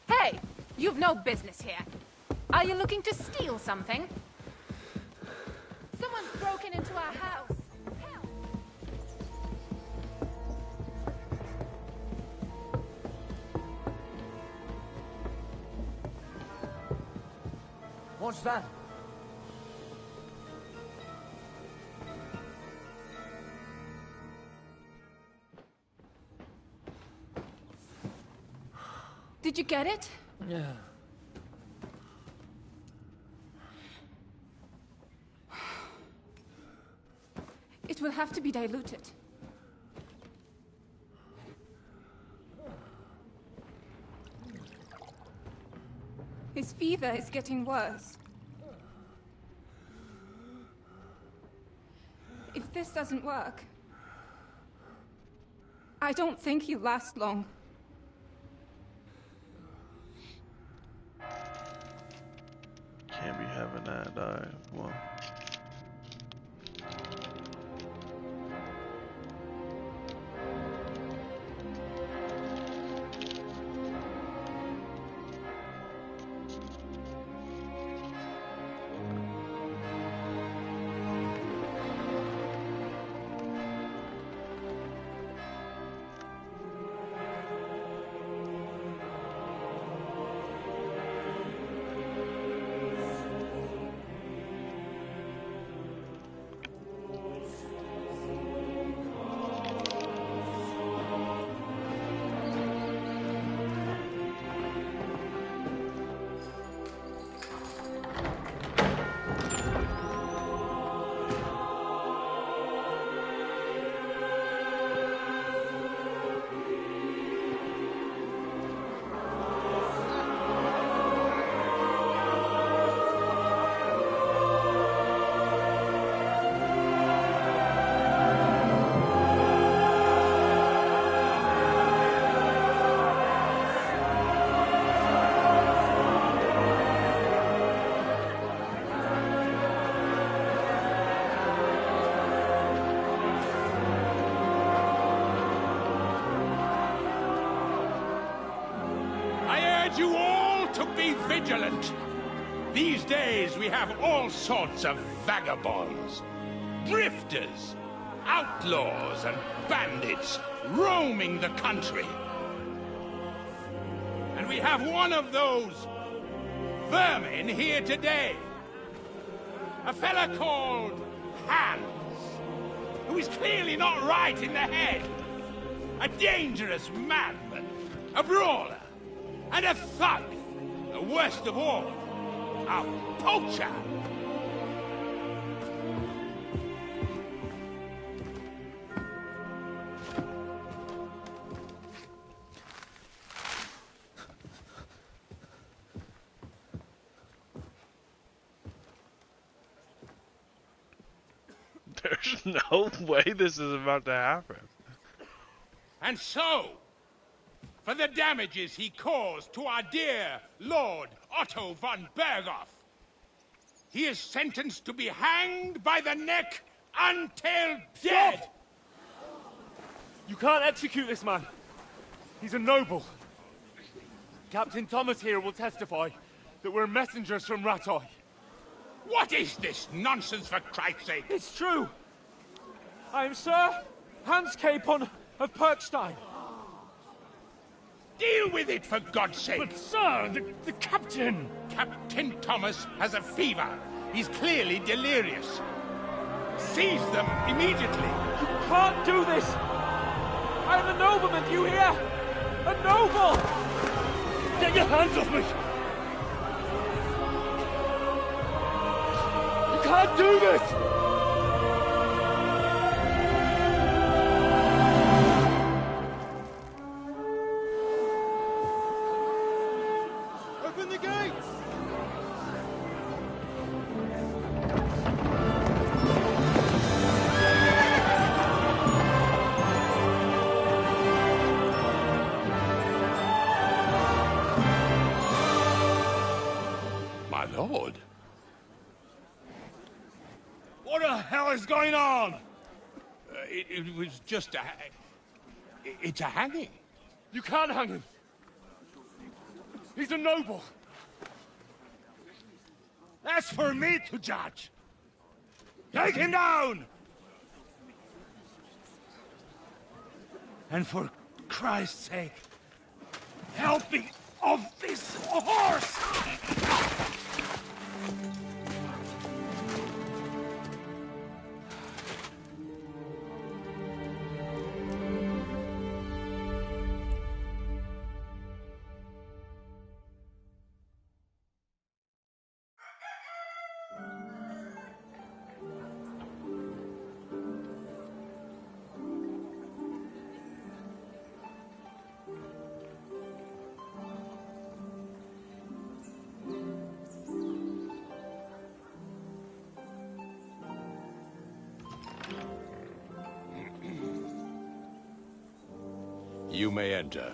work. Hey! You've no business here. Are you looking to steal something? Someone's broken into our house. Help! What's that? Did you get it? Yeah. It will have to be diluted. His fever is getting worse. If this doesn't work, I don't think he'll last long. Can't be having that, well. You all to be vigilant. These days we have all sorts of vagabonds, drifters, outlaws and bandits roaming the country. And we have one of those vermin here today. A fella called Hans, who is clearly not right in the head. A dangerous madman, a brawler, and a thug, the worst of all, a poacher. There's no way this is about to happen. And so, for the damages he caused to our dear Lord Otto von Berghoff, he is sentenced to be hanged by the neck until dead. Stop! You can't execute this man. He's a noble. Captain Thomas here will testify that we're messengers from Ratoy. What is this nonsense, for Christ's sake? It's true. I am Sir Hans Capon of Perkstein. Deal with it, for God's sake! But, sir, the captain... Captain Thomas has a fever. He's clearly delirious. Seize them immediately. You can't do this! I'm a nobleman, do you hear? A noble! Get your hands off me! You can't do this! Open the gates! Lord. What the hell is going on? It was just a... It's a hanging. You can't hang him. He's a noble. That's for me to judge. Take him down! And for Christ's sake, help me off this horse! You may enter.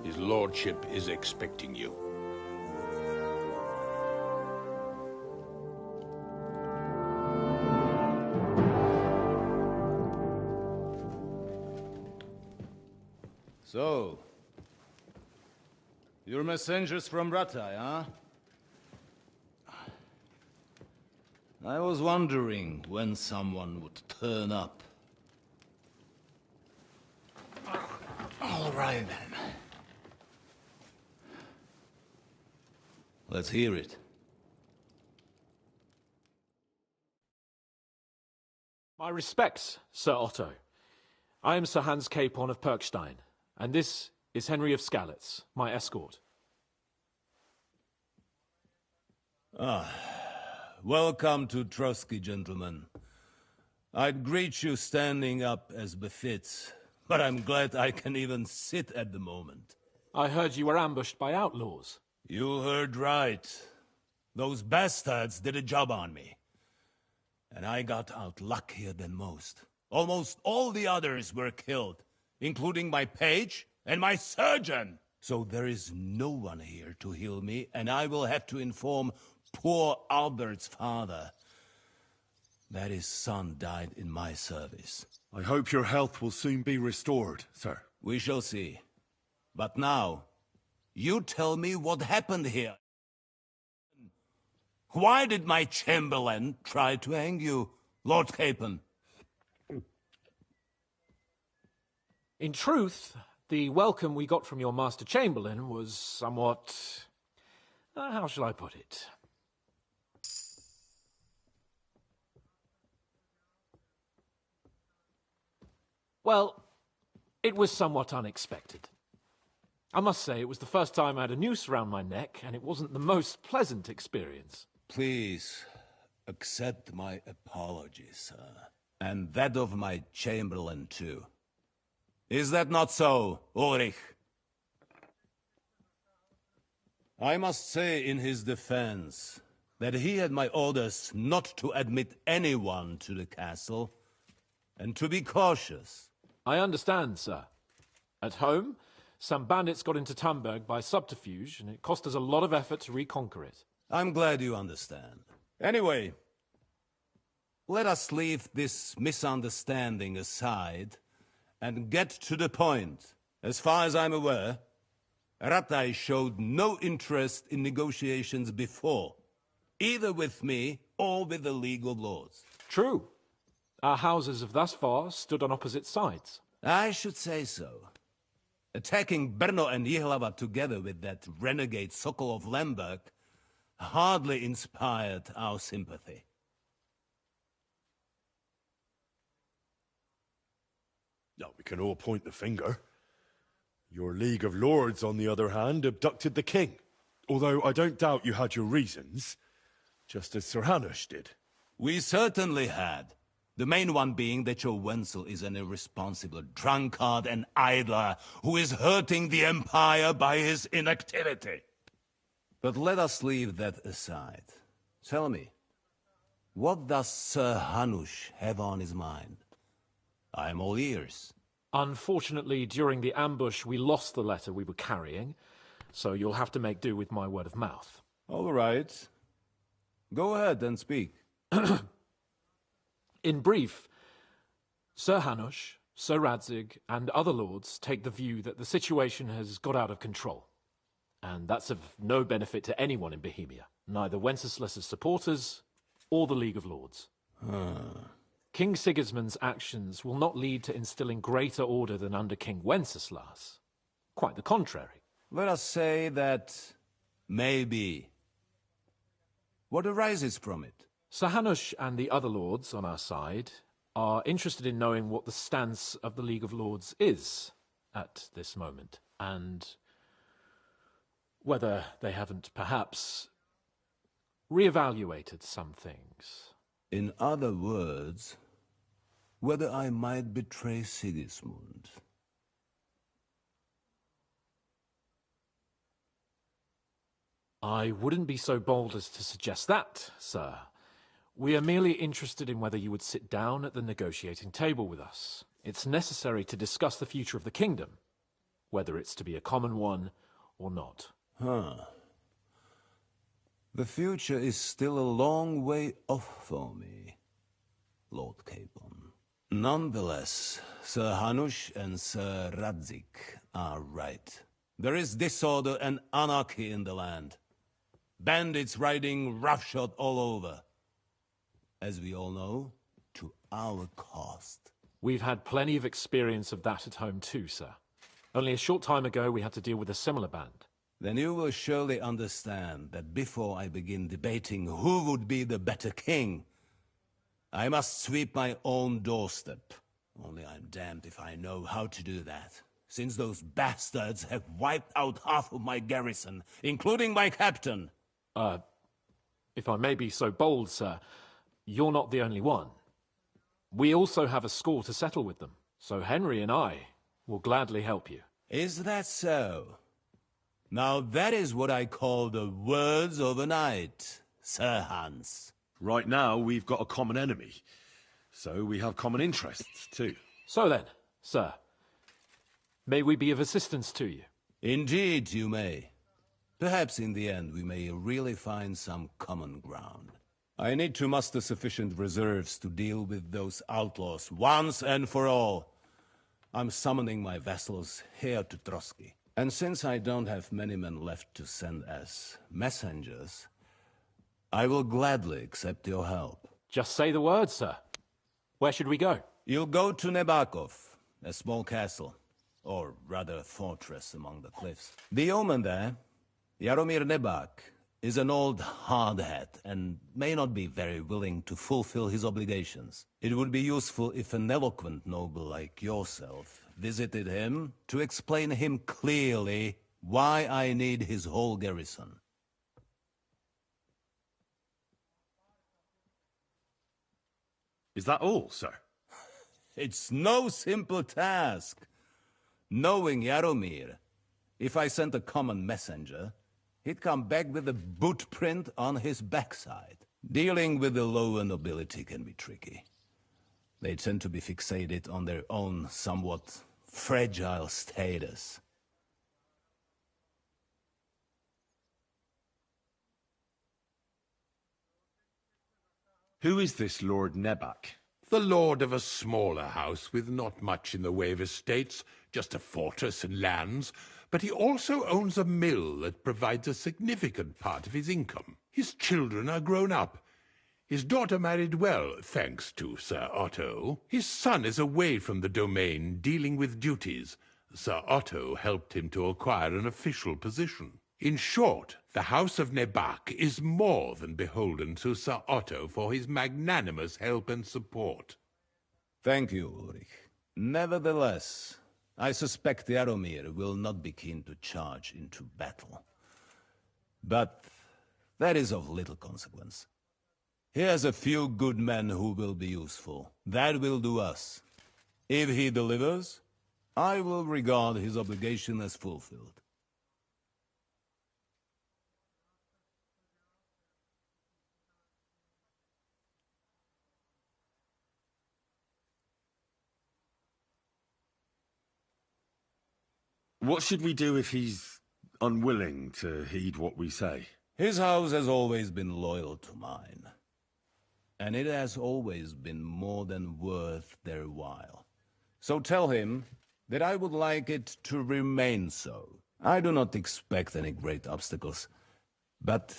His lordship is expecting you. So, you're messengers from Rattay, huh? I was wondering when someone would turn up. All right, then. Let's hear it. My respects, Sir Otto. I am Sir Hans Capon of Perkstein, and this is Henry of Skalitz, my escort. Welcome to Trotsky, gentlemen. I'd greet you standing up as befits, but I'm glad I can even sit at the moment. I heard you were ambushed by outlaws. You heard right. Those bastards did a job on me. And I got out luckier than most. Almost all the others were killed, including my page and my surgeon. So there is no one here to heal me, and I will have to inform poor Albert's father that his son died in my service. I hope your health will soon be restored, sir. We shall see. But now, you tell me what happened here. Why did my chamberlain try to hang you, Lord Capon? In truth, the welcome we got from your Master Chamberlain was somewhat... how shall I put it? Well, it was somewhat unexpected. I must say, it was the first time I had a noose around my neck, and it wasn't the most pleasant experience. Please, accept my apologies, sir. And that of my chamberlain, too. Is that not so, Ulrich? I must say in his defense that he had my orders not to admit anyone to the castle, and to be cautious. I understand, sir. At home, some bandits got into Tamberg by subterfuge, and it cost us a lot of effort to reconquer it. I'm glad you understand. Anyway, let us leave this misunderstanding aside and get to the point. As far as I'm aware, Rattay showed no interest in negotiations before, either with me or with the League of Lords. True. Our houses have thus far stood on opposite sides. I should say so. Attacking Brno and Jihlava together with that renegade Sokol of Lemberg hardly inspired our sympathy. No, we can all point the finger. Your League of Lords, on the other hand, abducted the king. Although I don't doubt you had your reasons, just as Sir Hanush did. We certainly had. The main one being that your Wenzel is an irresponsible drunkard and idler who is hurting the Empire by his inactivity. But let us leave that aside. Tell me, what does Sir Hanush have on his mind? I am all ears. Unfortunately, during the ambush, we lost the letter we were carrying, so you'll have to make do with my word of mouth. All right. Go ahead and speak. In brief, Sir Hanush, Sir Radzig, and other lords take the view that the situation has got out of control. And that's of no benefit to anyone in Bohemia, neither Wenceslas's supporters or the League of Lords. King Sigismund's actions will not lead to instilling greater order than under King Wenceslas. Quite the contrary. Let us say that maybe. What arises from it? Sir Hanush and the other lords on our side are interested in knowing what the stance of the League of Lords is at this moment, and whether they haven't perhaps reevaluated some things. In other words, whether I might betray Sigismund. I wouldn't be so bold as to suggest that, sir. We are merely interested in whether you would sit down at the negotiating table with us. It's necessary to discuss the future of the kingdom, whether it's to be a common one or not. The future is still a long way off for me, Lord Capon. Nonetheless, Sir Hanush and Sir Radzig are right. There is disorder and anarchy in the land. Bandits riding roughshod all over. As we all know, to our cost. We've had plenty of experience of that at home too, sir. Only a short time ago we had to deal with a similar band. Then you will surely understand that before I begin debating who would be the better king, I must sweep my own doorstep. Only I'm damned if I know how to do that, since those bastards have wiped out half of my garrison, including my captain. If I may be so bold, sir, you're not the only one. We also have a score to settle with them, so Henry and I will gladly help you. Is that so? Now that is what I call the words of a knight, Sir Hans. Right now, we've got a common enemy, so we have common interests too. So then, sir, may we be of assistance to you? Indeed you may. Perhaps in the end we may really find some common ground. I need to muster sufficient reserves to deal with those outlaws once and for all. I'm summoning my vassals here to Trotsky. And since I don't have many men left to send as messengers, I will gladly accept your help. Just say the word, sir. Where should we go? You'll go to Nebakov, a small castle, or rather a fortress among the cliffs. The yeoman there, Jaromir Nebak, is an old hardhat and may not be very willing to fulfill his obligations. It would be useful if an eloquent noble like yourself visited him to explain him clearly why I need his whole garrison. Is that all, sir? It's no simple task. Knowing Jaromir, if I sent a common messenger, he'd come back with a boot print on his backside. Dealing with the lower nobility can be tricky. They tend to be fixated on their own somewhat fragile status. Who is this Lord Nebak? The lord of a smaller house with not much in the way of estates, just a fortress and lands, but he also owns a mill that provides a significant part of his income. His children are grown up. His daughter married well, thanks to Sir Otto. His son is away from the domain, dealing with duties. Sir Otto helped him to acquire an official position. In short, the House of Nebak is more than beholden to Sir Otto for his magnanimous help and support. Thank you, Ulrich. Nevertheless, I suspect Jaromir will not be keen to charge into battle. But that is of little consequence. He has a few good men who will be useful. That will do us. If he delivers, I will regard his obligation as fulfilled. What should we do if he's unwilling to heed what we say? His house has always been loyal to mine. And it has always been more than worth their while. So tell him that I would like it to remain so. I do not expect any great obstacles, but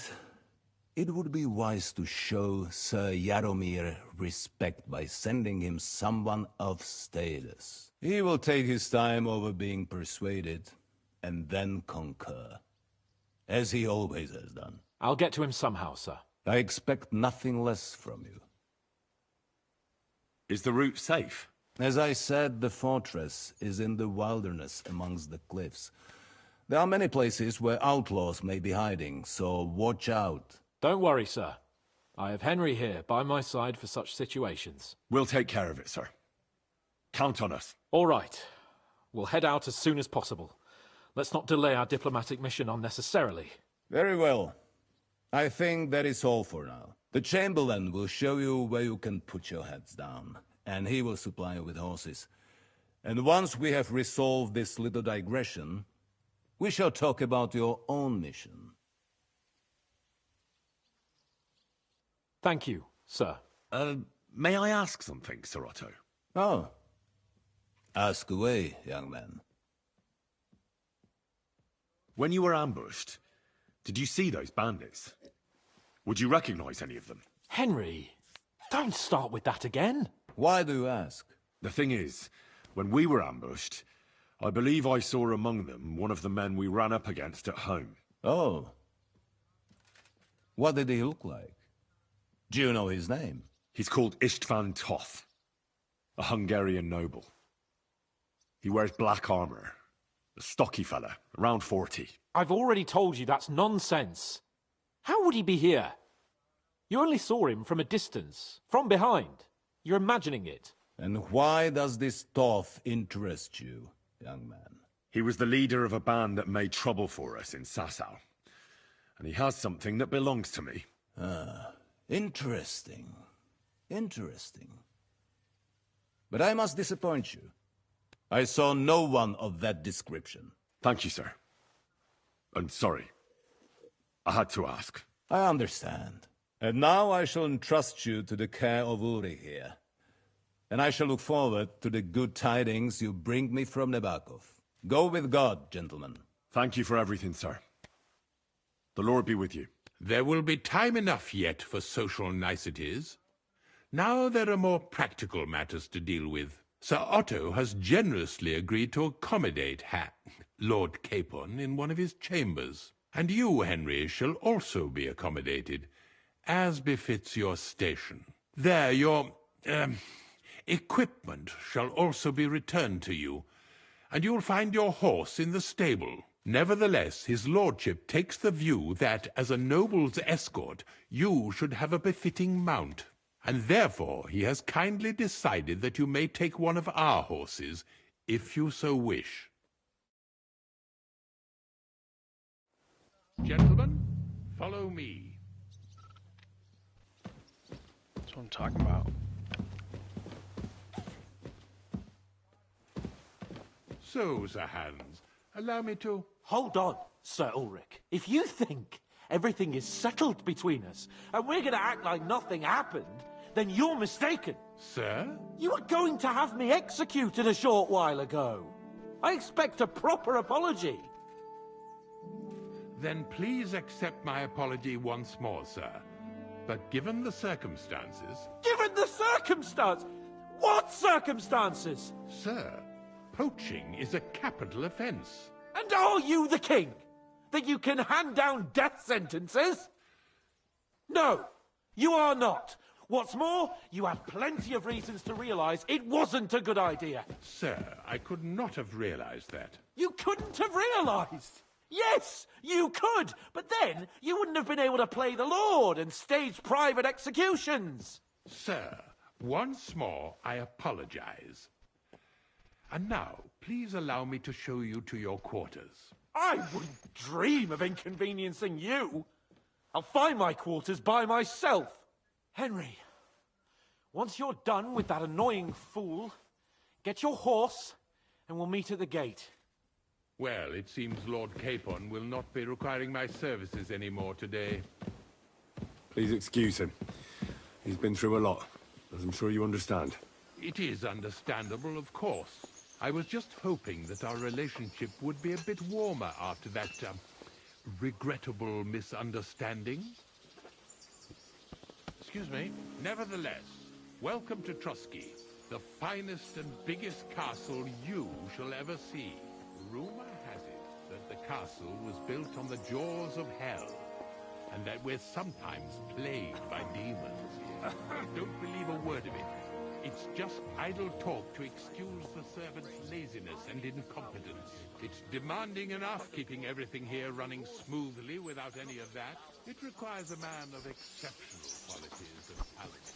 it would be wise to show Sir Jaromir respect by sending him someone of status. He will take his time over being persuaded, and then concur, as he always has done. I'll get to him somehow, sir. I expect nothing less from you. Is the route safe? As I said, the fortress is in the wilderness amongst the cliffs. There are many places where outlaws may be hiding, so watch out. Don't worry, sir. I have Henry here by my side for such situations. We'll take care of it, sir. Count on us. All right. We'll head out as soon as possible. Let's not delay our diplomatic mission unnecessarily. Very well. I think that is all for now. The Chamberlain will show you where you can put your heads down, and he will supply you with horses. And once we have resolved this little digression, we shall talk about your own mission. Thank you, sir. May I ask something, Sir Otto? Oh. Ask away, young man. When you were ambushed, did you see those bandits? Would you recognize any of them? Henry, don't start with that again. Why do you ask? The thing is, when we were ambushed, I believe I saw among them one of the men we ran up against at home. Oh. What did he look like? Do you know his name? He's called Istvan Toth, a Hungarian noble. He wears black armor. A stocky fella, around 40. I've already told you that's nonsense. How would he be here? You only saw him from a distance, from behind. You're imagining it. And why does this Toth interest you, young man? He was the leader of a band that made trouble for us in Sasau. And he has something that belongs to me. Ah, interesting. Interesting. But I must disappoint you. I saw no one of that description. Thank you, sir. I'm sorry. I had to ask. I understand. And now I shall entrust you to the care of Uri here. And I shall look forward to the good tidings you bring me from Nebakov. Go with God, gentlemen. Thank you for everything, sir. The Lord be with you. There will be time enough yet for social niceties. Now there are more practical matters to deal with. Sir Otto has generously agreed to accommodate Lord Capon in one of his chambers. And you, Henry, shall also be accommodated, as befits your station. There, your equipment shall also be returned to you, and you'll find your horse in the stable. Nevertheless, his lordship takes the view that, as a noble's escort, you should have a befitting mount. And therefore he has kindly decided that you may take one of our horses, if you so wish. Gentlemen, follow me. That's what I'm talking about. So, Sir Hans, allow me to... Hold on, Sir Ulrich. If you think everything is settled between us, and we're going to act like nothing happened, then you're mistaken. Sir? You were going to have me executed a short while ago. I expect a proper apology. Then please accept my apology once more, sir. But given the circumstances... Given the circumstance? What circumstances? Sir, poaching is a capital offence. And are you the king? That you can hand down death sentences? No, you are not. What's more, you have plenty of reasons to realise it wasn't a good idea. Sir, I could not have realised that. You couldn't have realised? Yes, you could, but then you wouldn't have been able to play the Lord and stage private executions. Sir, once more I apologise. And now, please allow me to show you to your quarters. I wouldn't dream of inconveniencing you. I'll find my quarters by myself. Henry, once you're done with that annoying fool, get your horse and we'll meet at the gate. Well, it seems Lord Capon will not be requiring my services anymore today. Please excuse him. He's been through a lot, as I'm sure you understand. It is understandable, of course. I was just hoping that our relationship would be a bit warmer after that, regrettable misunderstanding. Excuse me. Nevertheless, welcome to Trusky, the finest and biggest castle you shall ever see. Rumor has it that the castle was built on the jaws of hell, and that we're sometimes plagued by demons here. Don't believe a word of it. It's just idle talk to excuse the servants' laziness and incompetence. It's demanding enough keeping everything here running smoothly without any of that. It requires a man of exceptional qualities and talent.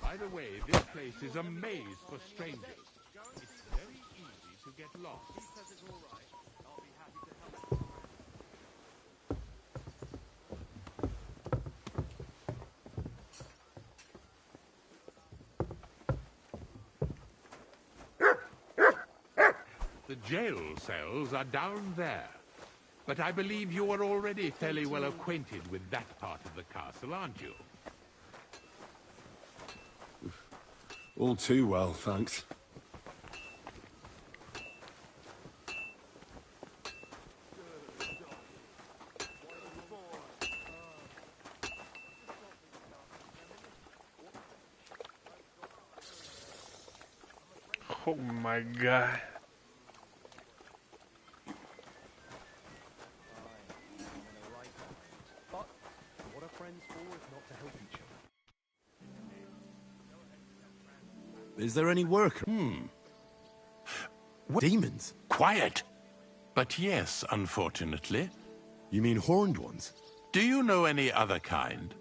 By the way, this place is a maze for strangers. It's very easy to get lost. He says it's all right. I'll be happy to help. The jail cells are down there. But I believe you are already fairly well acquainted with that part of the castle, aren't you? All too well, thanks. Oh my god. What are friends for if not to help each other? Is there any work? What? Demons? Quiet! But yes, unfortunately. You mean horned ones? Do you know any other kind?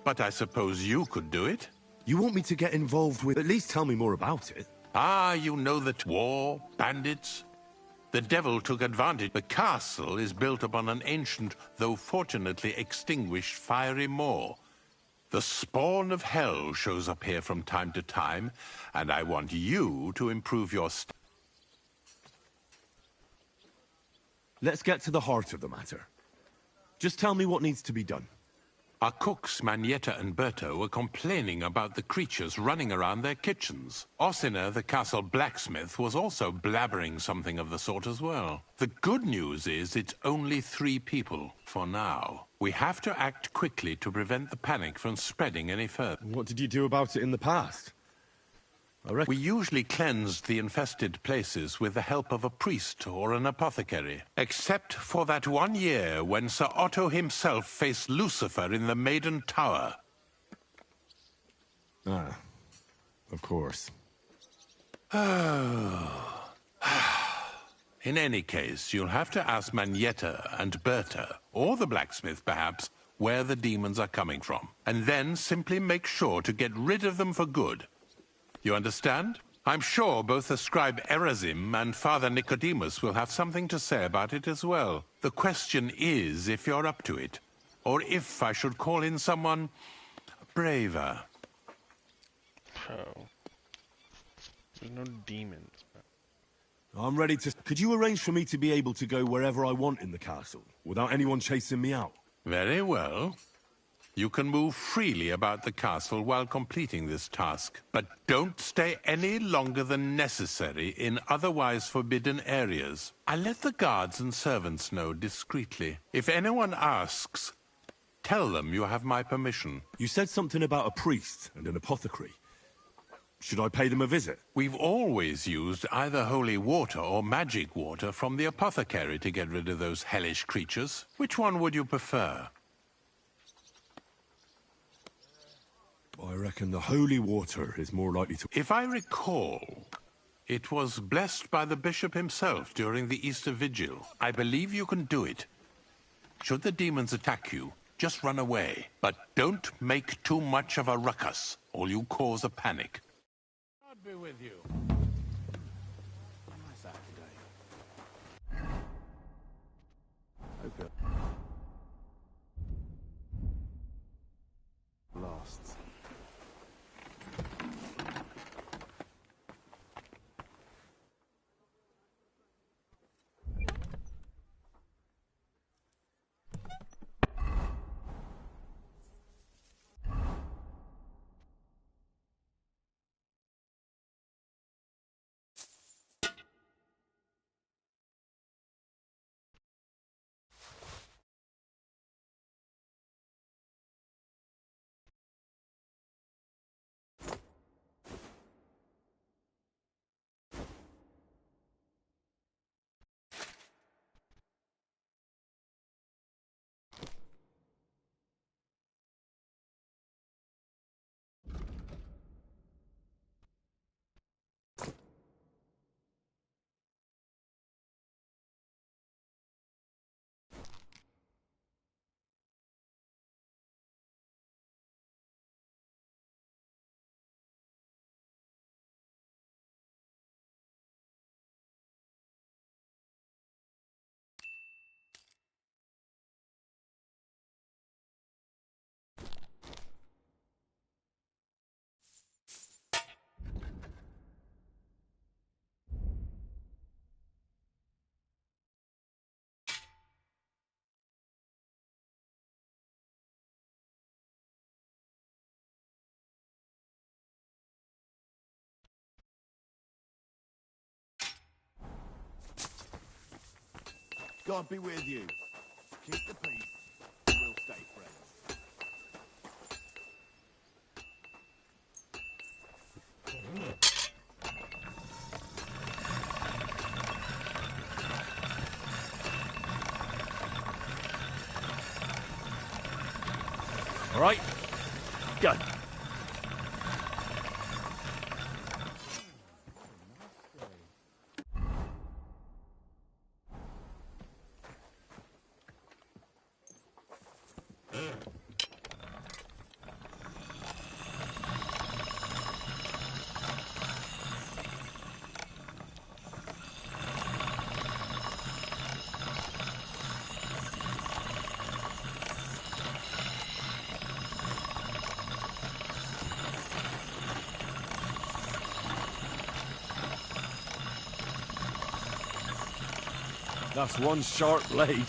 But I suppose you could do it? You want me to get involved with... At least tell me more about it. Ah, you know that war, bandits? The devil took advantage. The castle is built upon an ancient, though fortunately extinguished, fiery moor. The spawn of hell shows up here from time to time, and I want you to improve your... Let's get to the heart of the matter. Just tell me what needs to be done. Our cooks, Manietta and Berto, were complaining about the creatures running around their kitchens. Ossina, the castle blacksmith, was also blabbering something of the sort as well. The good news is it's only 3 people, for now. We have to act quickly to prevent the panic from spreading any further. What did you do about it in the past? We usually cleansed the infested places with the help of a priest or an apothecary. Except for that one year when Sir Otto himself faced Lucifer in the Maiden Tower. Ah, of course. In any case, you'll have to ask Manietta and Berta, or the blacksmith perhaps, where the demons are coming from. And then simply make sure to get rid of them for good. You understand? I'm sure both the scribe Erazim and Father Nicodemus will have something to say about it as well. The question is if you're up to it, or if I should call in someone braver. Oh. There's no demons. I'm ready to... Could you arrange for me to be able to go wherever I want in the castle, without anyone chasing me out? Very well. You can move freely about the castle while completing this task, but don't stay any longer than necessary in otherwise forbidden areas. I'll let the guards and servants know discreetly. If anyone asks, tell them you have my permission. You said something about a priest and an apothecary. Should I pay them a visit? We've always used either holy water or magic water from the apothecary to get rid of those hellish creatures. Which one would you prefer? I reckon the holy water is more likely to... If I recall, it was blessed by the bishop himself during the Easter Vigil. I believe you can do it. Should the demons attack you, just run away. But don't make too much of a ruckus, or you cause a panic. God be with you. Okay. Lost. God be with you. Keep the peace, and we'll stay friends. All right, go. That's one sharp blade.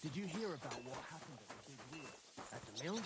Did you hear about what happened at the big wheel? At the mill?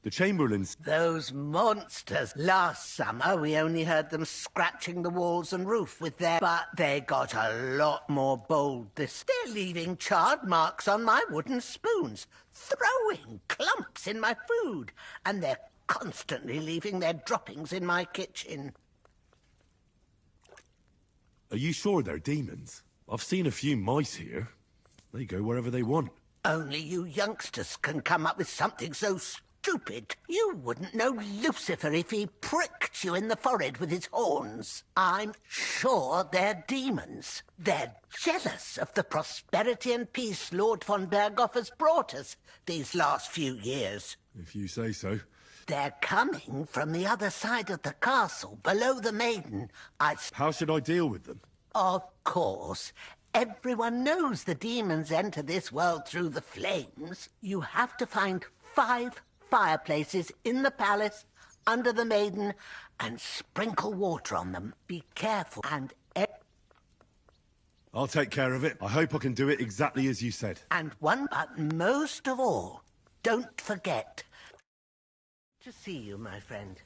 The Chamberlains... Those monsters. Last summer, we only heard them scratching the walls and roof with their... But they got a lot more bold this... They're leaving charred marks on my wooden spoons, throwing clumps in my food, and they're constantly leaving their droppings in my kitchen. Are you sure they're demons? I've seen a few mice here. They go wherever they want. Only you youngsters can come up with something so stupid. You wouldn't know Lucifer if he pricked you in the forehead with his horns. I'm sure they're demons. They're jealous of the prosperity and peace Lord von Berghoff has brought us these last few years. If you say so. They're coming from the other side of the castle, below the Maiden. How should I deal with them? Of course. Everyone knows the demons enter this world through the flames. You have to find 5 fireplaces in the palace, under the Maiden, and sprinkle water on them. Be careful and... I'll take care of it. I hope I can do it exactly as you said. And one, but most of all, don't forget to see you, my friend.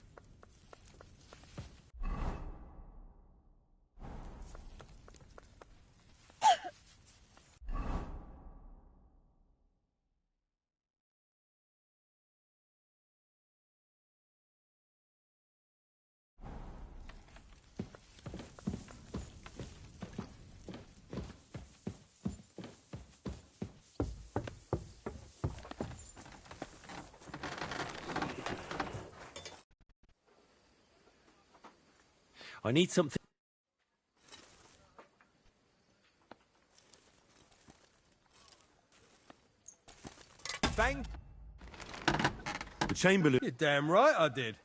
I need something. Bang! The Chamberlain... You're damn right I did.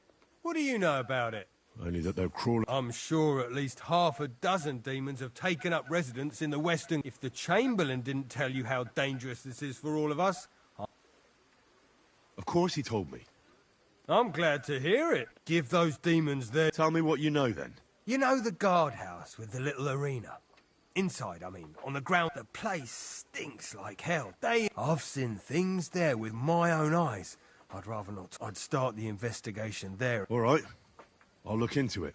What do you know about it? Only that they'll crawl... I'm sure at least half a dozen demons have taken up residence in the western... If the Chamberlain didn't tell you how dangerous this is for all of us... Of course he told me. I'm glad to hear it. Give those demons their... Tell me what you know, then. You know the guardhouse with the little arena? Inside, I mean, on the ground. The place stinks like hell. I've seen things there with my own eyes. I'd rather not. I'd start the investigation there. All right. I'll look into it.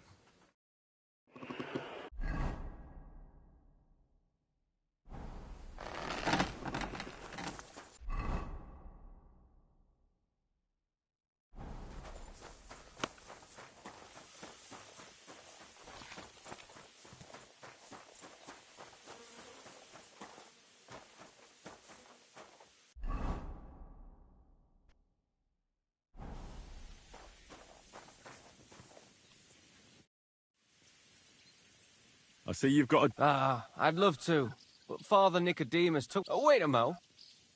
I see you've got a... I'd love to, but Father Nicodemus took... Oh, wait a mo.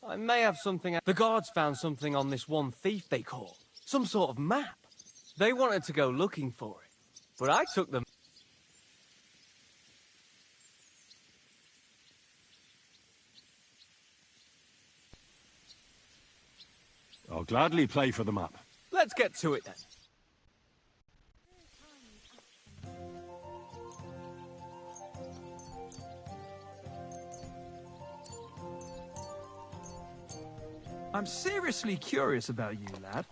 I may have something... The guards found something on this one thief they caught. Some sort of map. They wanted to go looking for it, but I took them... I'll gladly play for the map. Let's get to it, then. I'm seriously curious about you, lad.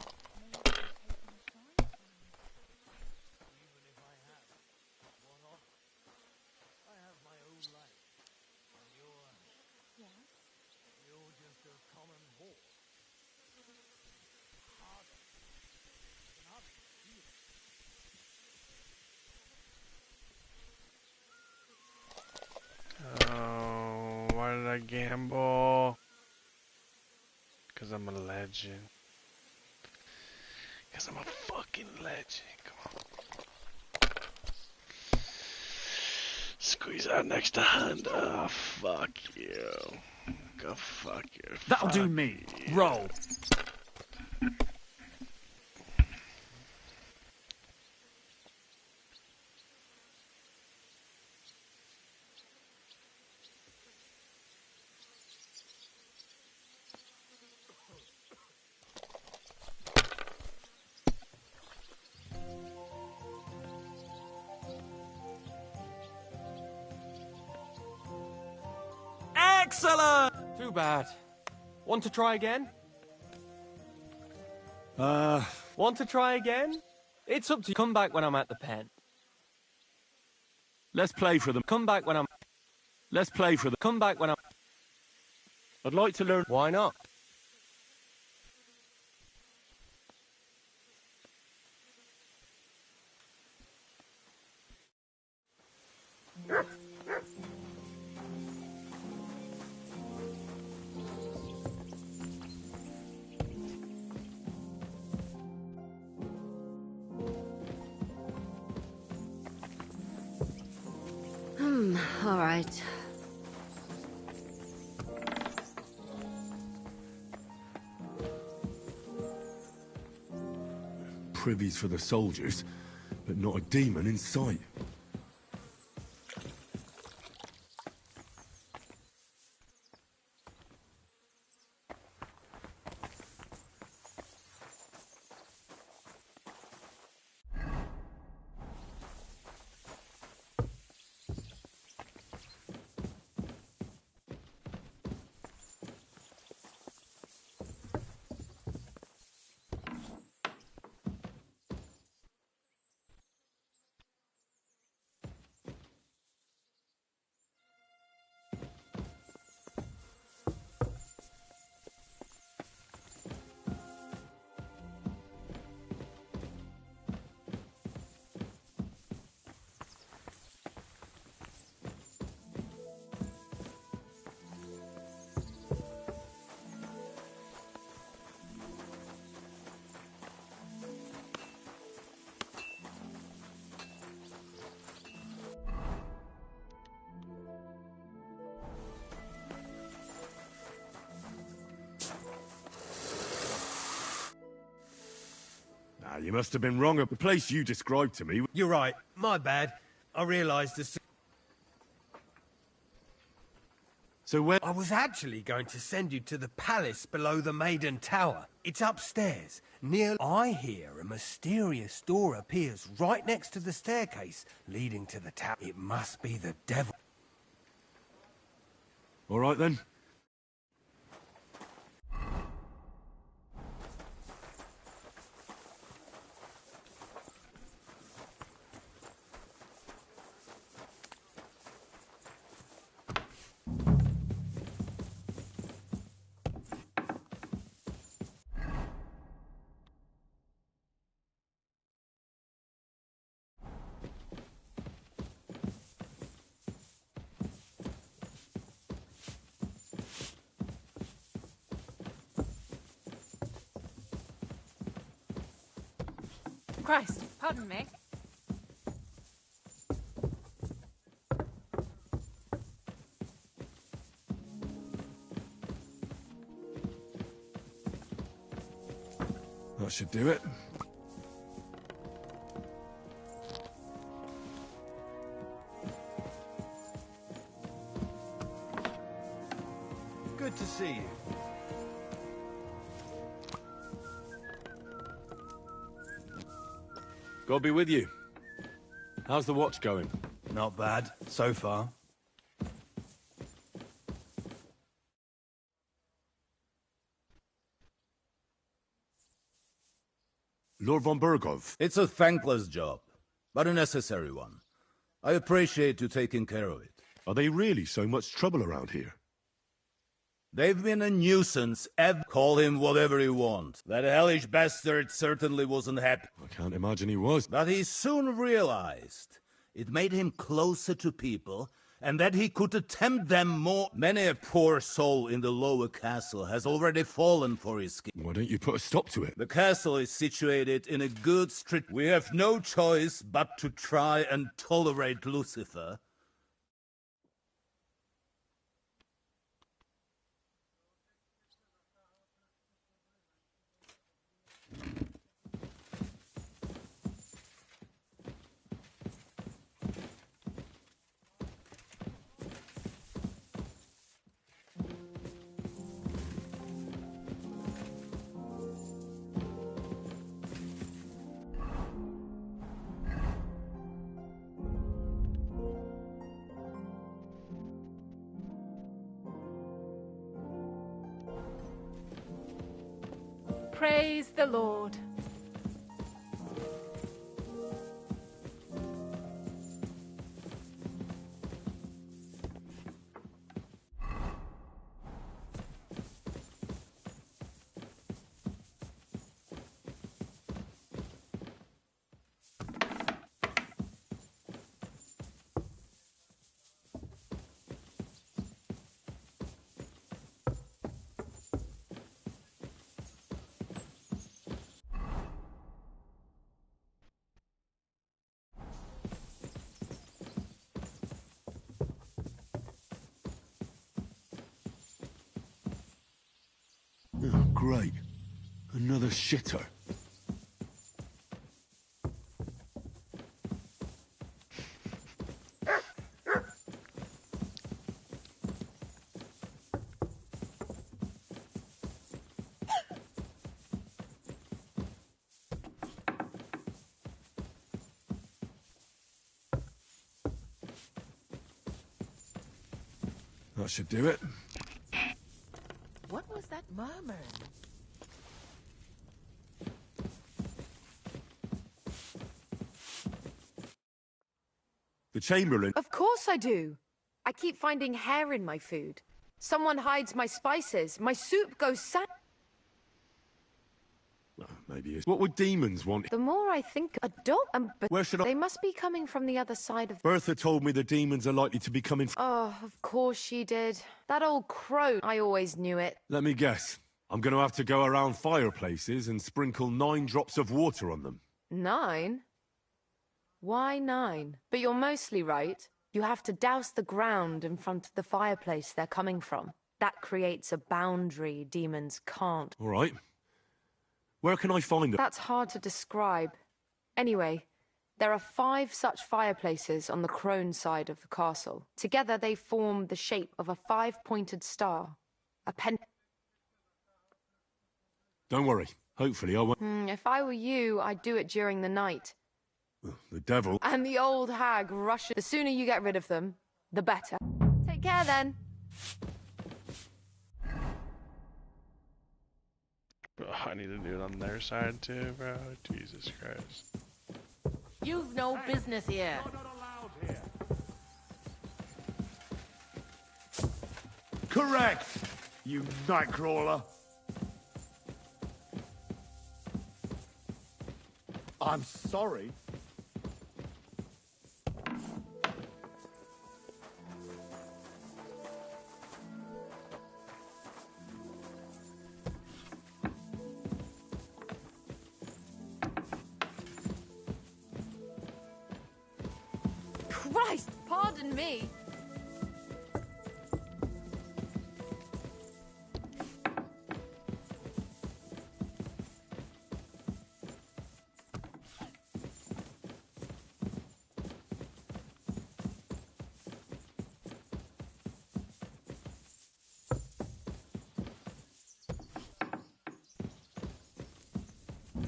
Oh, why did I gamble? Because I'm a legend. Because I'm a fucking legend. Come on. Squeeze out next to hand. Oh, fuck you. Go fuck you. That'll do me. Roll. Excellent! Too bad. Want to try again? Want to try again? It's up to you. Come back when I'm at the pen. Let's play for them. Come back when I'm... Let's play for them. Come back when I'm... I'd like to learn... Why not? All right. Privies for the soldiers, but not a demon in sight. Ah, you must have been wrong at the place you described to me. You're right. My bad. I realised as... So where... I was actually going to send you to the palace below the Maiden Tower. It's upstairs, near... I hear a mysterious door appears right next to the staircase leading to the tower. It must be the devil. All right, then. Christ, pardon me. That should do it. Good to see you. God be with you. How's the watch going? Not bad, so far. Lord von Burgov. It's a thankless job, but a necessary one. I appreciate you taking care of it. Are they really so much trouble around here? They've been a nuisance. Call him whatever you want. That hellish bastard certainly wasn't happy. I can't imagine he was. But he soon realized it made him closer to people, and that he could tempt them more. Many a poor soul in the lower castle has already fallen for his scheme. Why don't you put a stop to it? The castle is situated in a good street. We have no choice but to try and tolerate Lucifer. Praise the Lord. Oh, great. Another shitter. That should do it. What was that murmur? The Chamberlain. Of course I do. I keep finding hair in my food. Someone hides my spices. My soup goes sour. Well, maybe it's... What would demons want? The more I think, a dog and... Where should I... They must be coming from the other side of... Bertha told me the demons are likely to be coming... Oh, of course she did. That old crow. I always knew it. Let me guess. I'm going to have to go around fireplaces and sprinkle 9 drops of water on them. 9? Why 9? But you're mostly right. You have to douse the ground in front of the fireplace they're coming from. That creates a boundary demons can't. All right. Where can I find them? That's hard to describe. Anyway, there are 5 such fireplaces on the crone side of the castle. Together they form the shape of a 5-pointed star. A pen... Don't worry. Hopefully I won't... if I were you, I'd do it during the night. The devil... And the old hag rushes. The sooner you get rid of them, the better. Take care then. Bro, I need to do it on their side too, bro. Jesus Christ. You've no business here. Correct, you nightcrawler. I'm sorry. Christ, pardon me.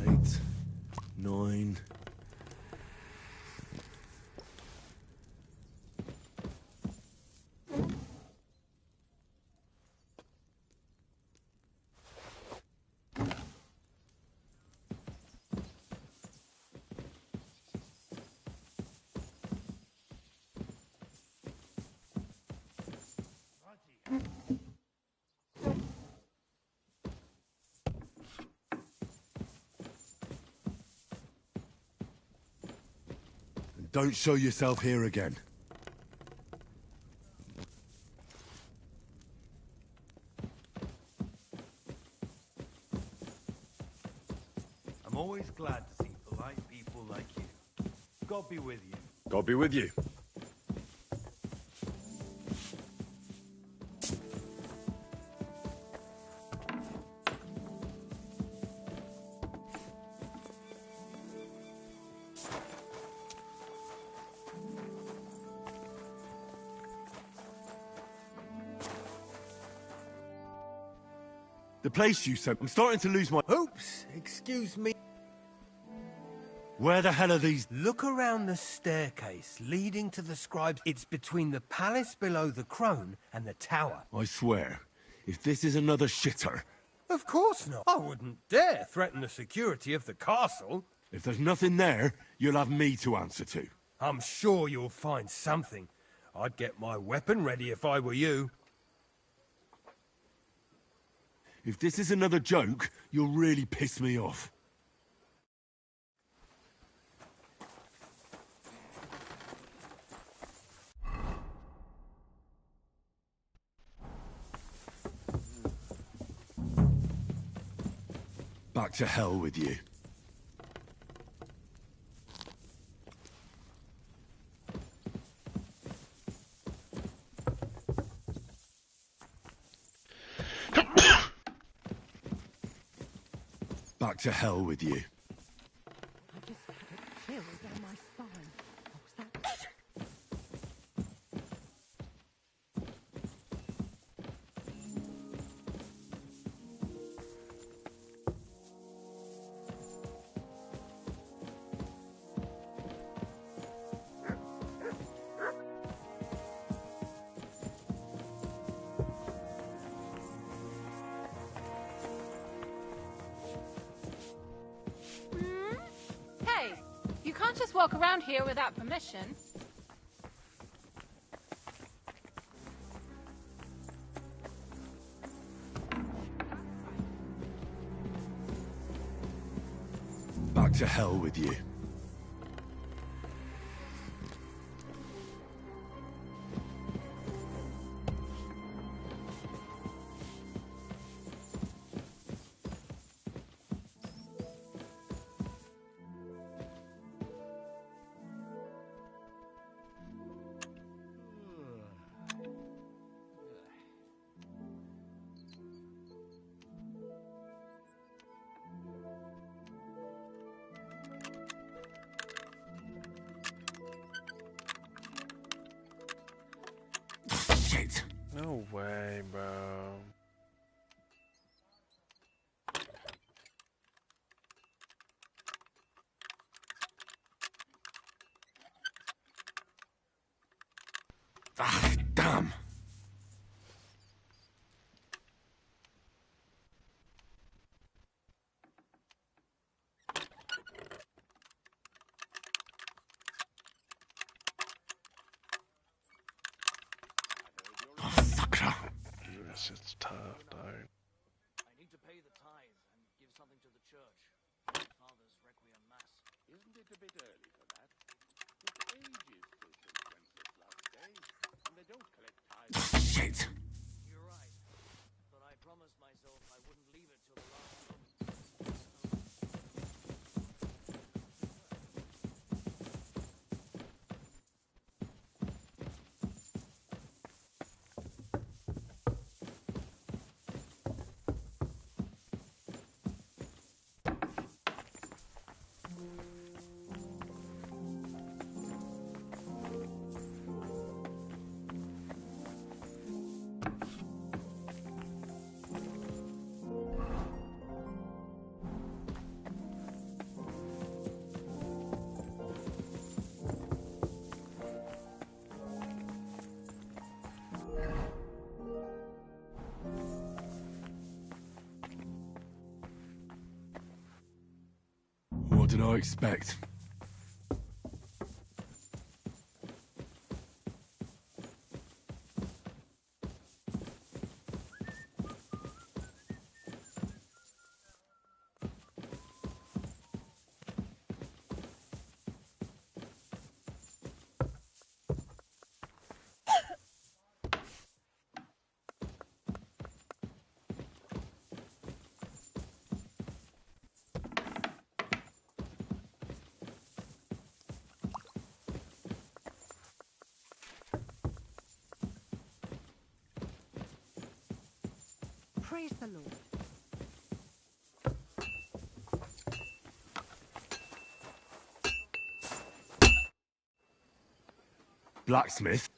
Eight, 9... Don't show yourself here again. I'm always glad to see polite people like you. God be with you. God be with you. The place you sent. I'm starting to lose my... Oops, excuse me. Where the hell are these? Look around the staircase leading to the scribes. It's between the palace below the crone and the tower. I swear, if this is another shitter... Of course not. I wouldn't dare threaten the security of the castle. If there's nothing there, you'll have me to answer to. I'm sure you'll find something. I'd get my weapon ready if I were you. If this is another joke, you'll really piss me off. Back to hell with you. Back to hell with you. Hey, you can't just walk around here without permission. Back to hell with you. way, bro. Ah, damn. This shit's tough, dog. I need to pay the tithe and give something to the church. Father's Requiem Mass. Isn't it a bit early for that? It's ages till St. Francis' last day, and they don't collect tithes. Shit. You're right. But I promised myself I wouldn't leave it till the last moment. What did I expect? Praise the Lord. Blacksmith?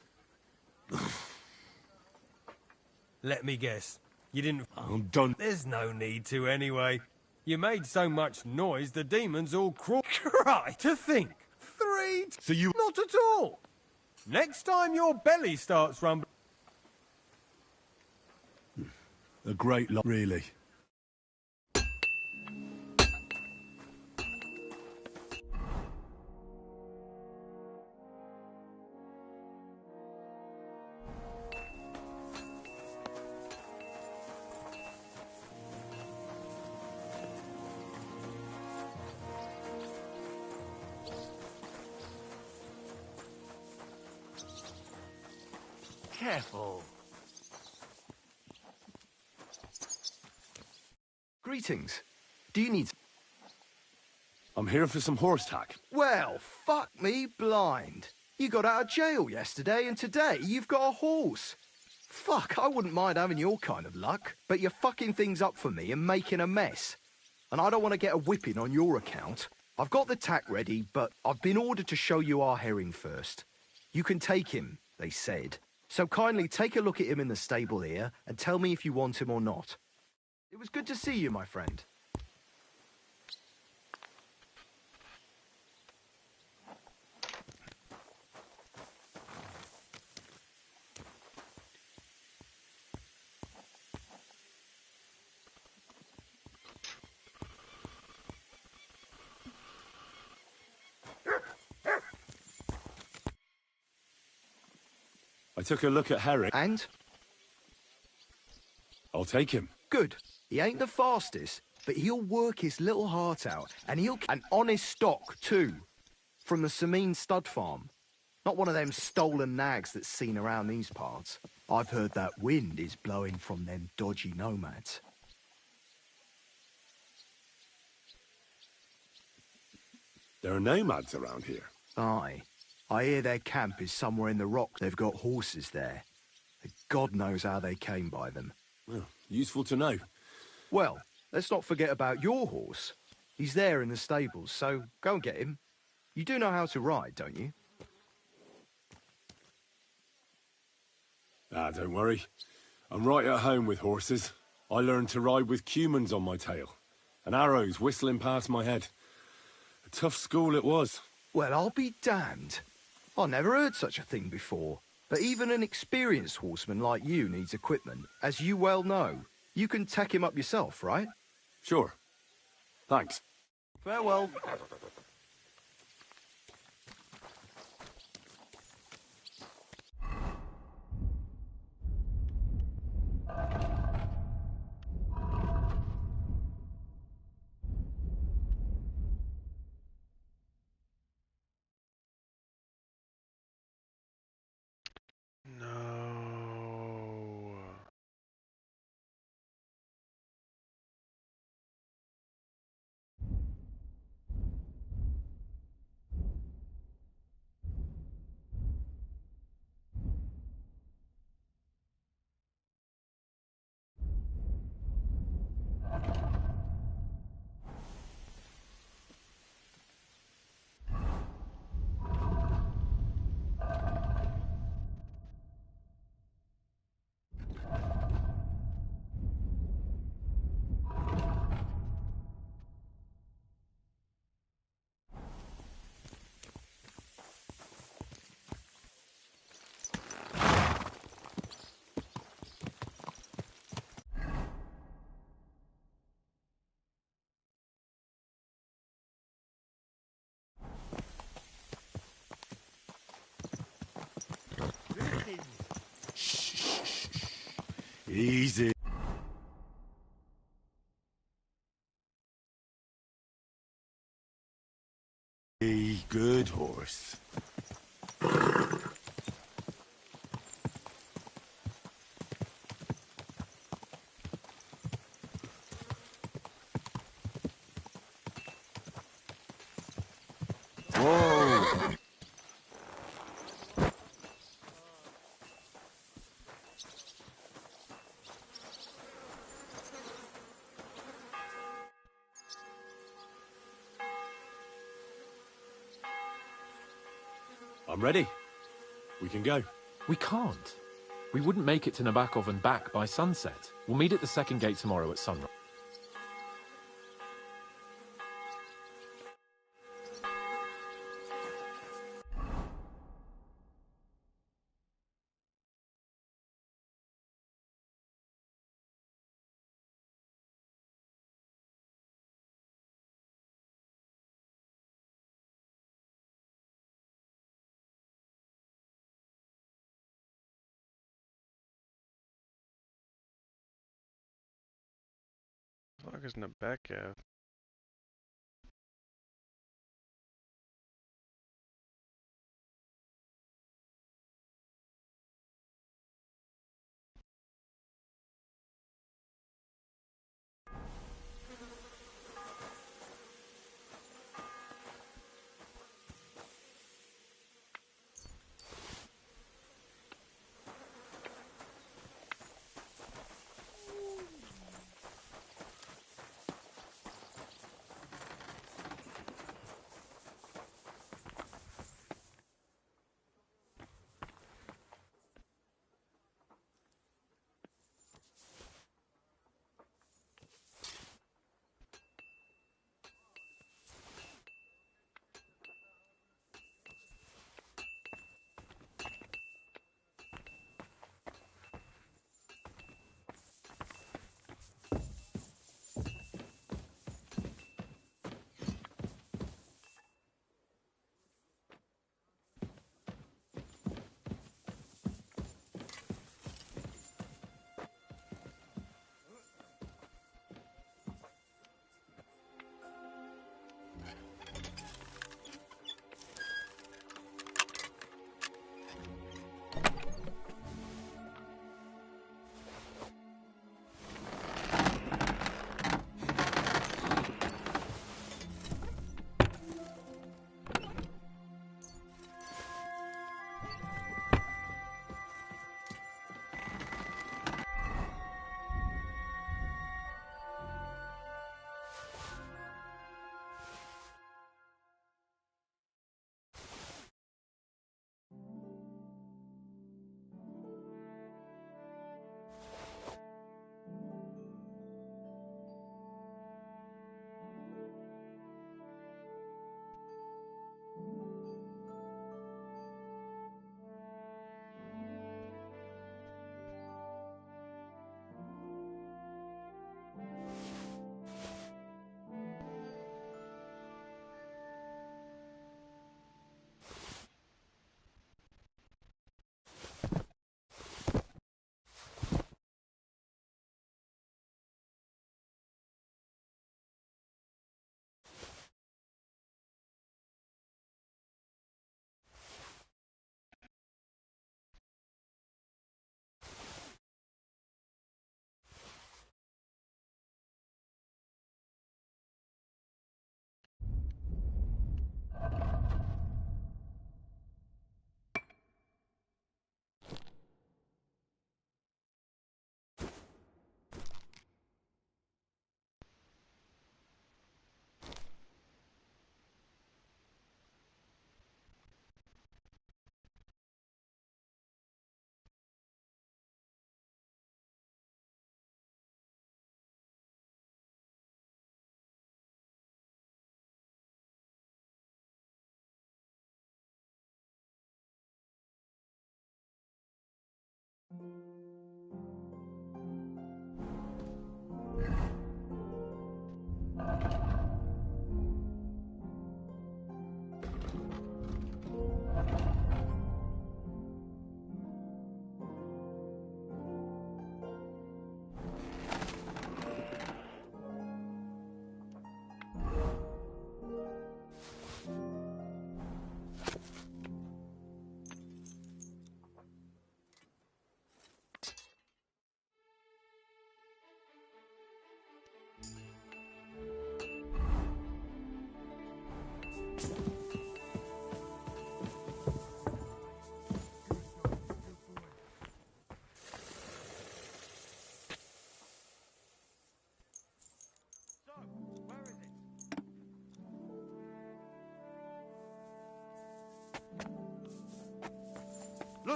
Let me guess. You didn't... I'm done. There's no need to anyway. You made so much noise, the demons all crawl... Right, to think. 3... So you... Not at all. Next time your belly starts rumbling... A great lot, really. Careful. Greetings. Do you need... I'm here for some horse tack. Well, fuck me blind. You got out of jail yesterday, and today you've got a horse. Fuck, I wouldn't mind having your kind of luck, but you're fucking things up for me and making a mess. And I don't want to get a whipping on your account. I've got the tack ready, but I've been ordered to show you our herring first. You can take him, they said. So kindly take a look at him in the stable here and tell me if you want him or not. It was good to see you, my friend. I took a look at Herring. And? I'll take him. Good. He ain't the fastest, but he'll work his little heart out, and he'll... An honest stock, too. From the Sameen stud farm. Not one of them stolen nags that's seen around these parts. I've heard that wind is blowing from them dodgy nomads. There are nomads around here. Aye. I hear their camp is somewhere in the rock. They've got horses there. God knows how they came by them. Well, useful to know. Well, let's not forget about your horse. He's there in the stables, so go and get him. You do know how to ride, don't you? Ah, don't worry. I'm right at home with horses. I learned to ride with cumans on my tail, and arrows whistling past my head. A tough school it was. Well, I'll be damned. I never heard such a thing before. But even an experienced horseman like you needs equipment, as you well know. You can tack him up yourself, right? Sure. Thanks. Farewell. No. Easy. Good horse. Whoa! I'm ready. We can go. We can't. We wouldn't make it to Nabokov and back by sunset. We'll meet at the second gate tomorrow at sunrise. Fuck is in the back of?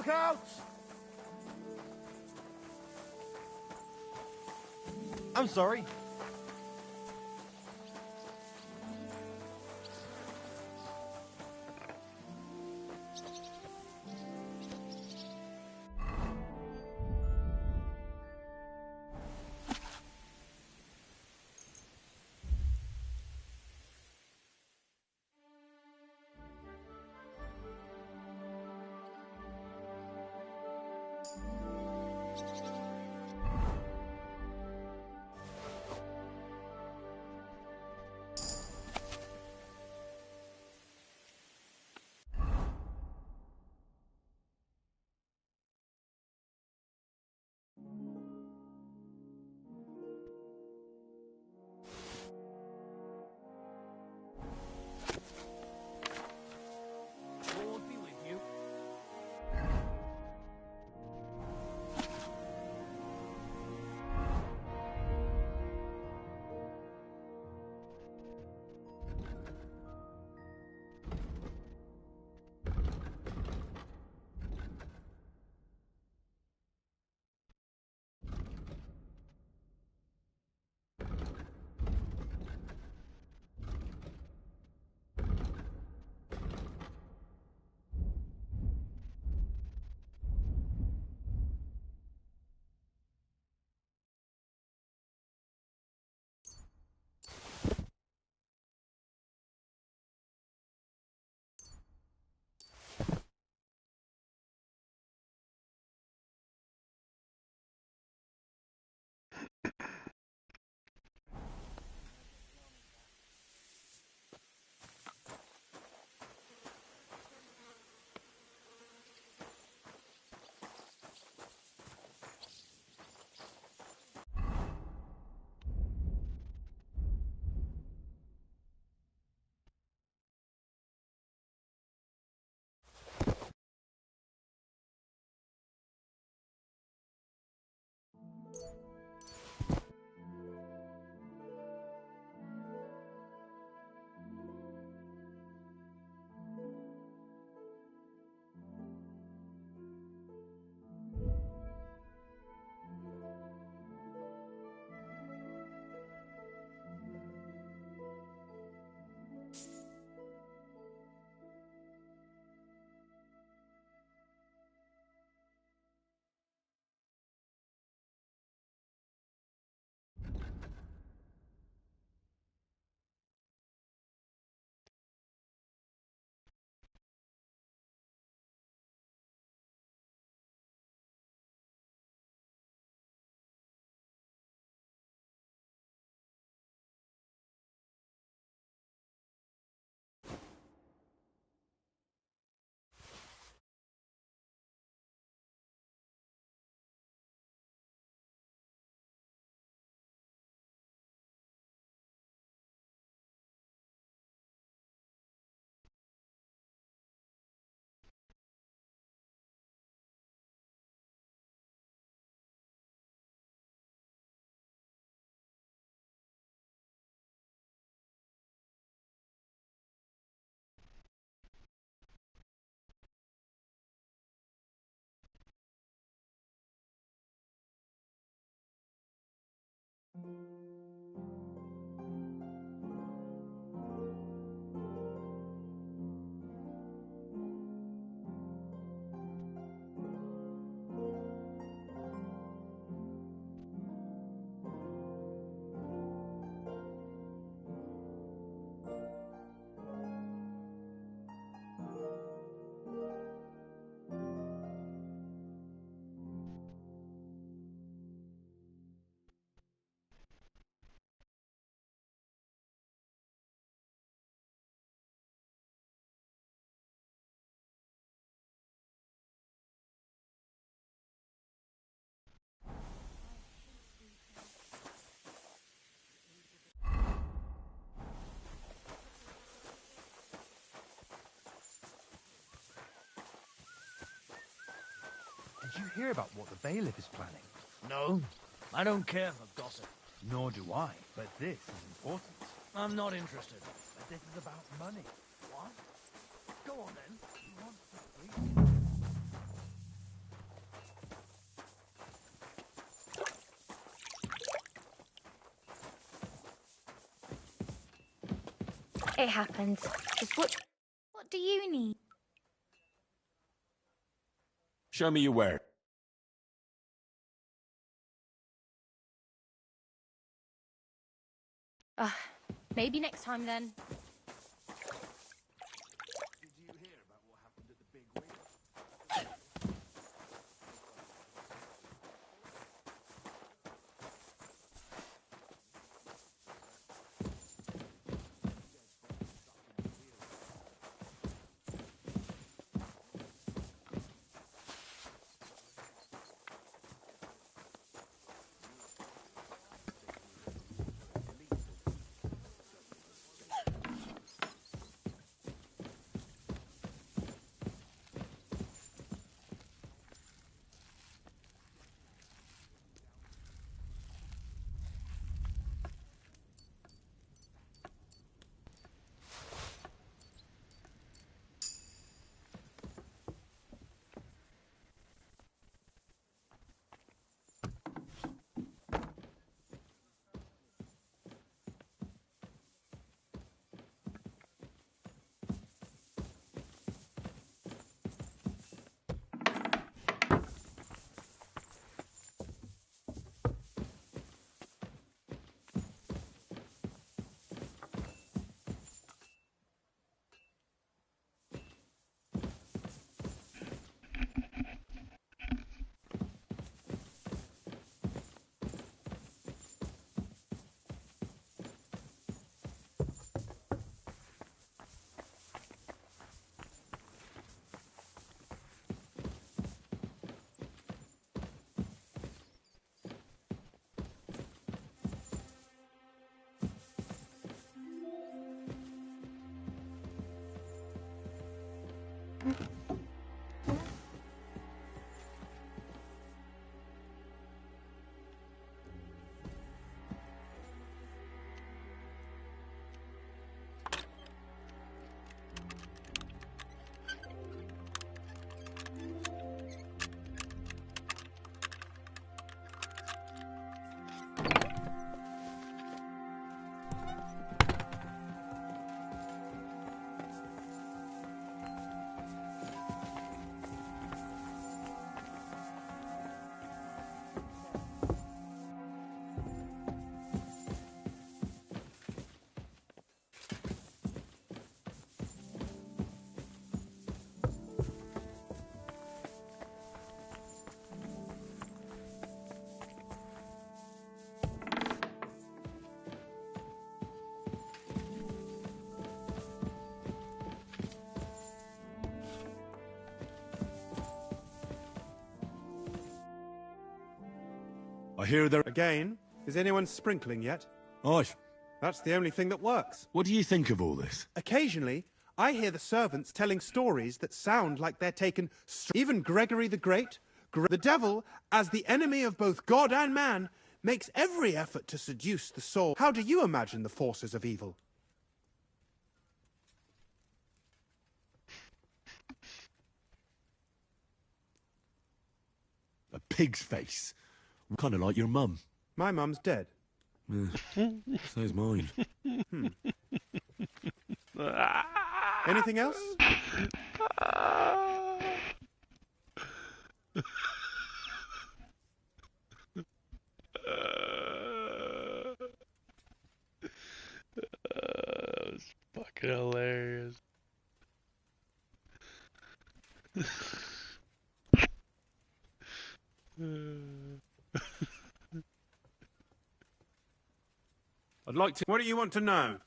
Look out! I'm sorry. Lord be with you. Did you hear about what the bailiff is planning? No, I don't care for gossip. Nor do I, but this is important. I'm not interested. But this is about money. What? Go on then. You want to It happens. Just what do you need? Show me your ware. Maybe next time then. I hear there... Again? Is anyone sprinkling yet? Aye. That's the only thing that works. What do you think of all this? Occasionally, I hear the servants telling stories that sound like they're taken... Even Gregory the Great, the devil, as the enemy of both God and man, makes every effort to seduce the soul. How do you imagine the forces of evil? A pig's face. Kind of like your mum. My mum's dead. So's mine. Anything else? It's fucking hilarious. I'd like to... What do you want to know?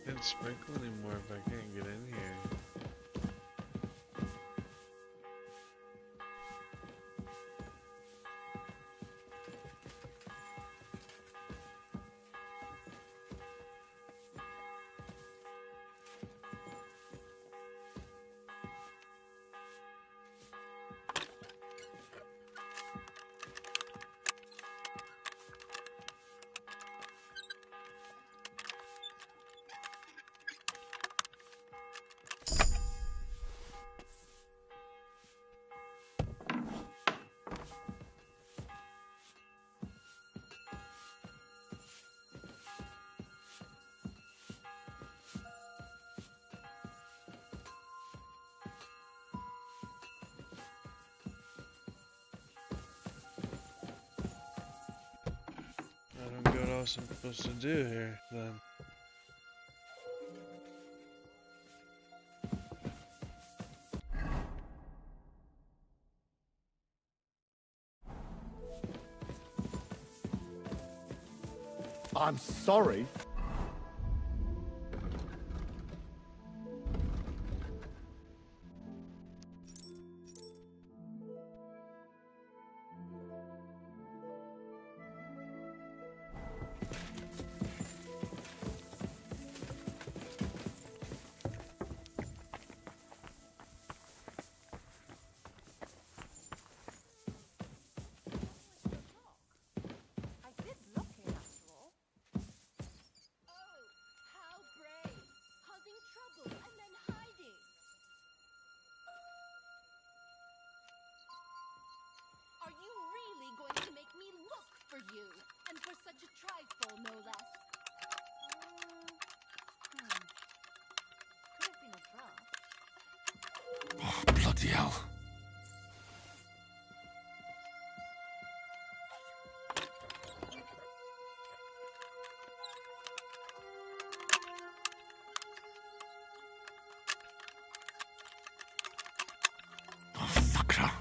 Can't sprinkle anymore if I can't get in here. was supposed to do here, then? I'm sorry. Bloody hell. Oh, fucker.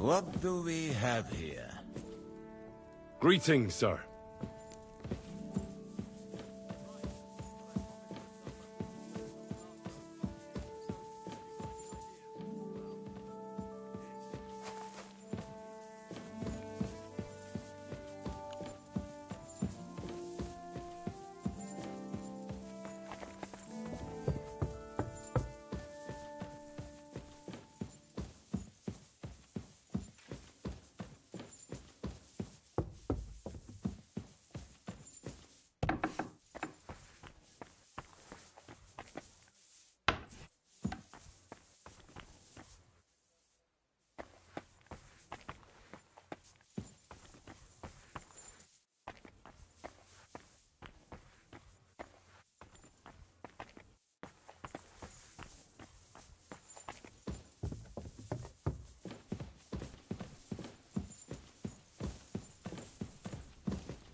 What do we have here? Greetings, sir.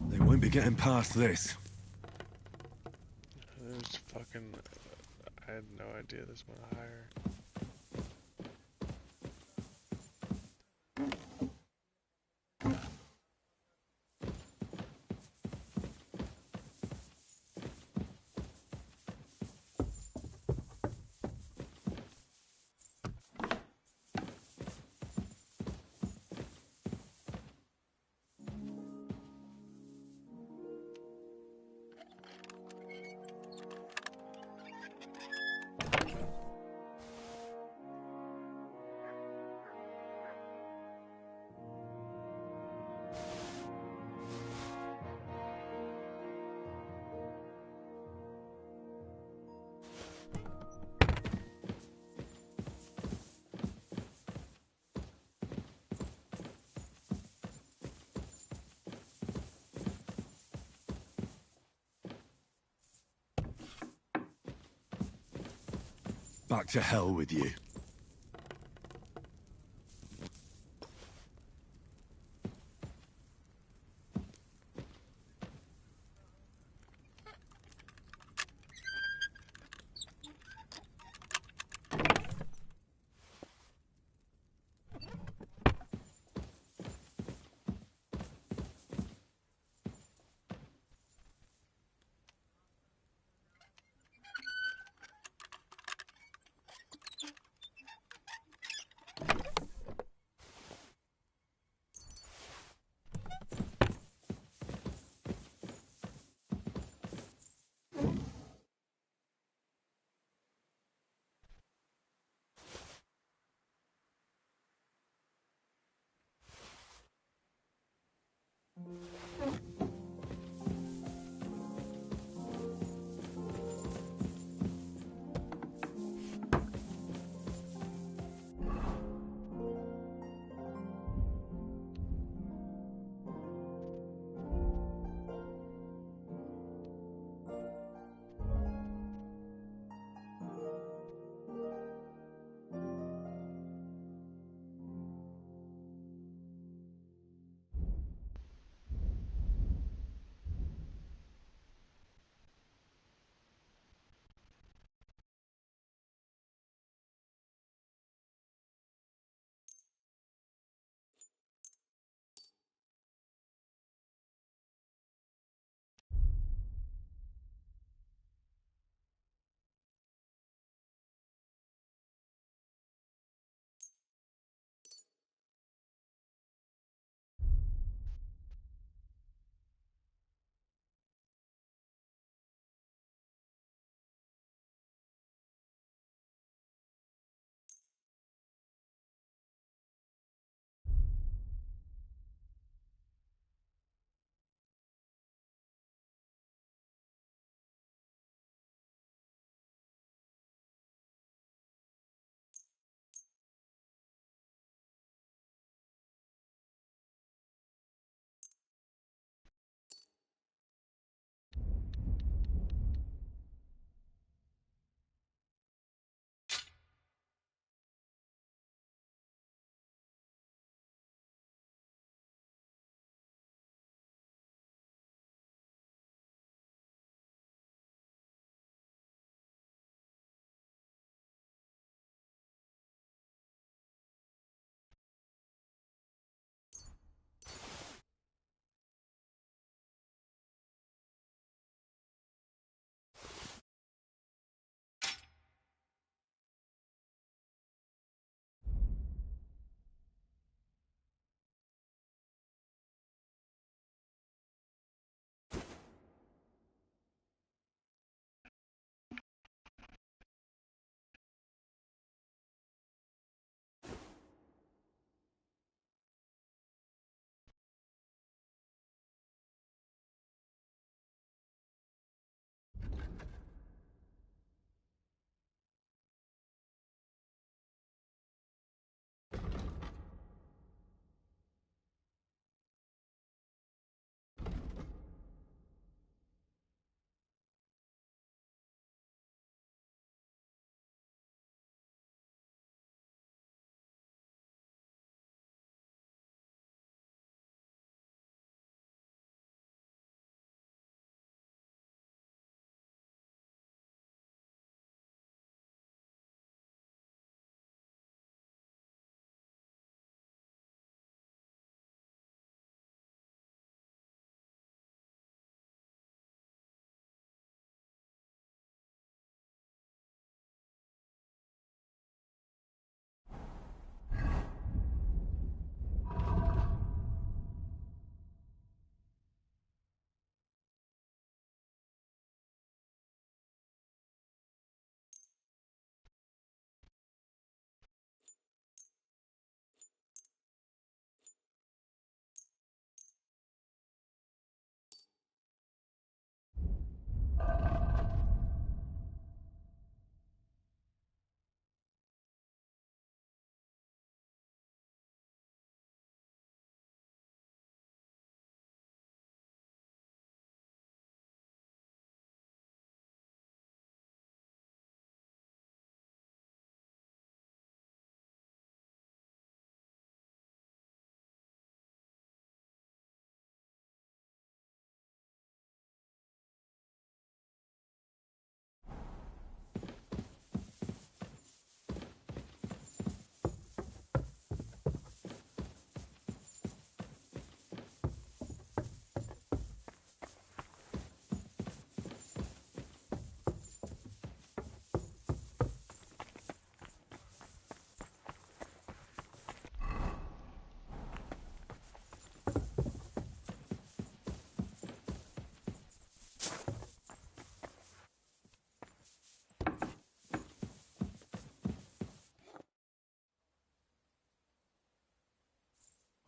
They won't be getting past this. There's fucking... I had no idea this went higher. Back to hell with you.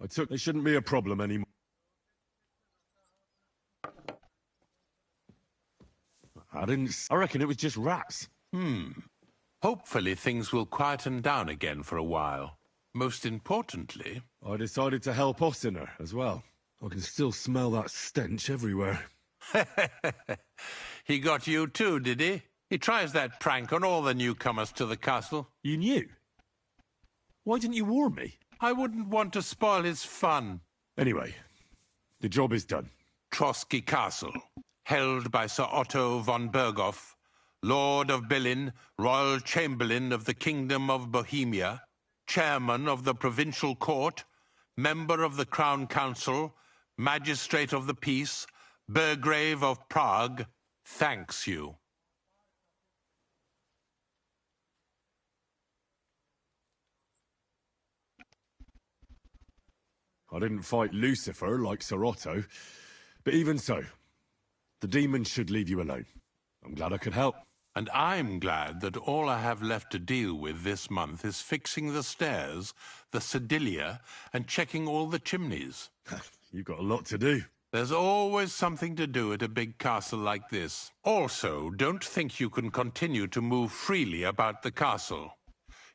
It shouldn't be a problem anymore. I reckon it was just rats. Hopefully things will quieten down again for a while. Most importantly... I decided to help Ossiner as well. I can still smell that stench everywhere. He got you too, did he? He tries that prank on all the newcomers to the castle. You knew? Why didn't you warn me? I wouldn't want to spoil his fun. Anyway, the job is done. Trotsky Castle, held by Sir Otto von Berghoff, Lord of Berlin, Royal Chamberlain of the Kingdom of Bohemia, Chairman of the Provincial Court, Member of the Crown Council, Magistrate of the Peace, Burgrave of Prague, thanks you. I didn't fight Lucifer like Sir Otto, but even so, the demons should leave you alone. I'm glad I could help. And I'm glad that all I have left to deal with this month is fixing the stairs, the sedilia, and checking all the chimneys. You've got a lot to do. There's always something to do at a big castle like this. Also, don't think you can continue to move freely about the castle.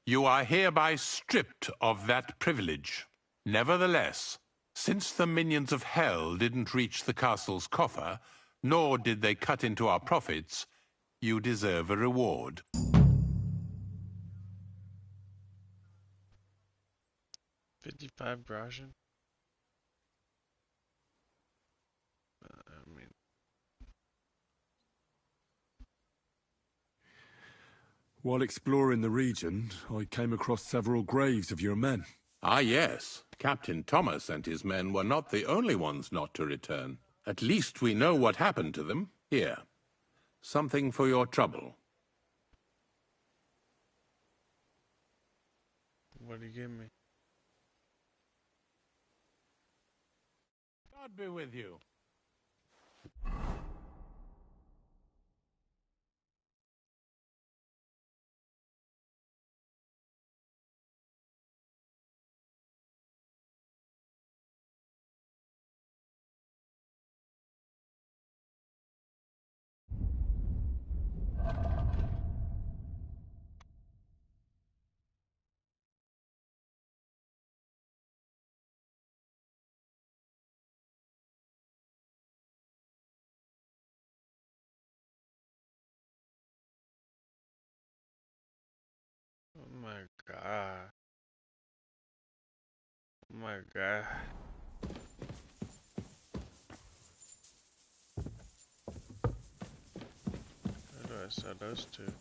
You are hereby stripped of that privilege. Nevertheless, since the minions of hell didn't reach the castle's coffer, nor did they cut into our profits, you deserve a reward. 55 groschen? I mean... While exploring the region, I came across several graves of your men. Ah, yes. Captain Thomas and his men were not the only ones not to return. At least we know what happened to them. Here. Something for your trouble. What do you give me? God be with you. Oh my god. Oh my god. How do I sell those two?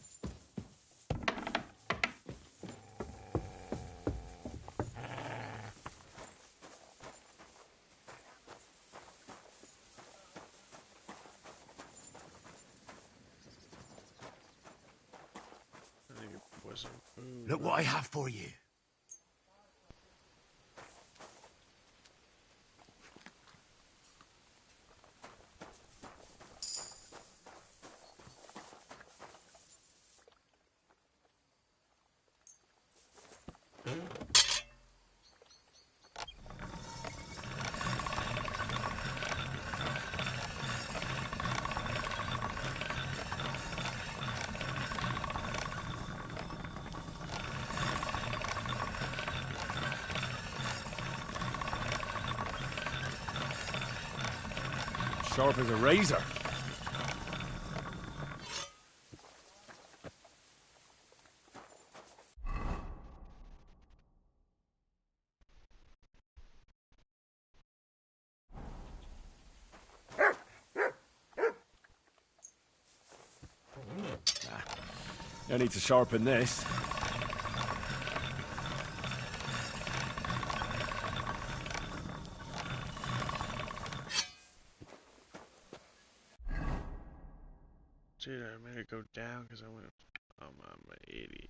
I need to put some food. Look what I have for you. Sharp as a razor. No need to sharpen this. Dude, I made it go down because I went. I'm an idiot.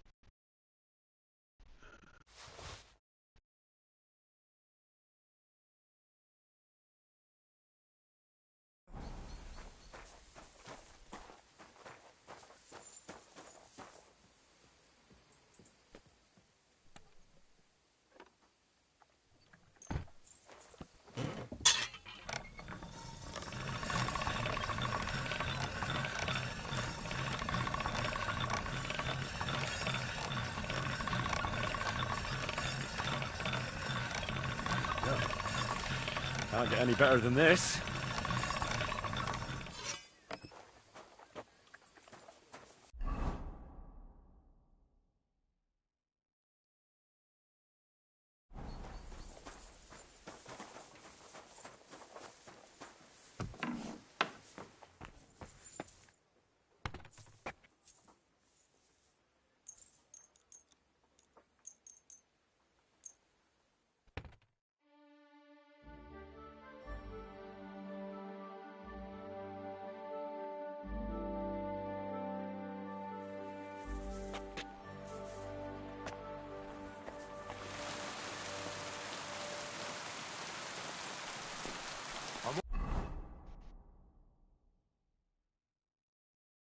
Can't get any better than this.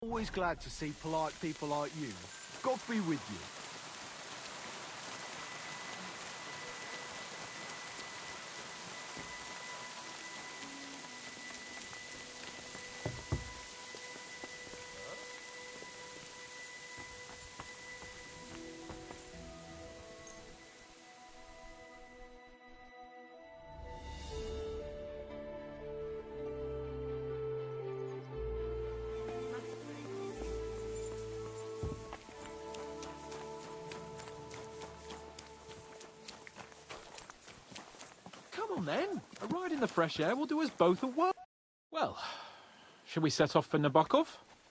Always glad to see polite people like you. God be with you. Come on then. A ride in the fresh air will do us both a world. Well, shall we set off for Nabokov?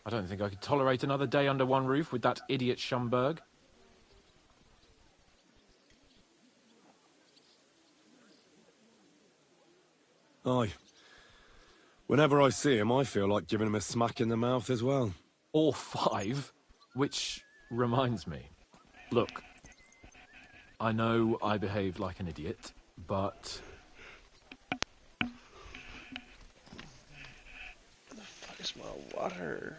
I don't think I could tolerate another day under one roof with that idiot Schumberg. Aye. Whenever I see him, I feel like giving him a smack in the mouth as well. Or 5, which reminds me. Look, I know I behaved like an idiot, but... Where the fuck is my water?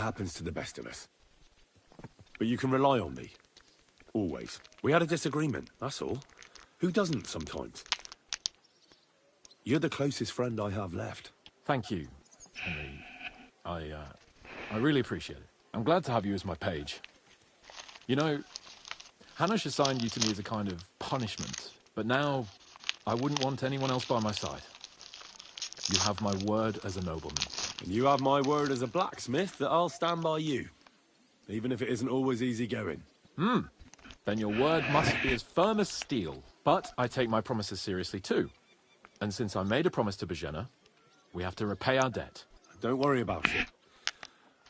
Happens to the best of us. But you can rely on me. Always. We had a disagreement, that's all. Who doesn't sometimes? You're the closest friend I have left. Thank you, Henry. I really appreciate it. I'm glad to have you as my page. You know, Hanish assigned you to me as a kind of punishment, but now I wouldn't want anyone else by my side. You have my word as a nobleman. And you have my word as a blacksmith that I'll stand by you. Even if it isn't always easy going. Then your word must be as firm as steel. But I take my promises seriously too. And since I made a promise to Bajena, we have to repay our debt. Don't worry about it.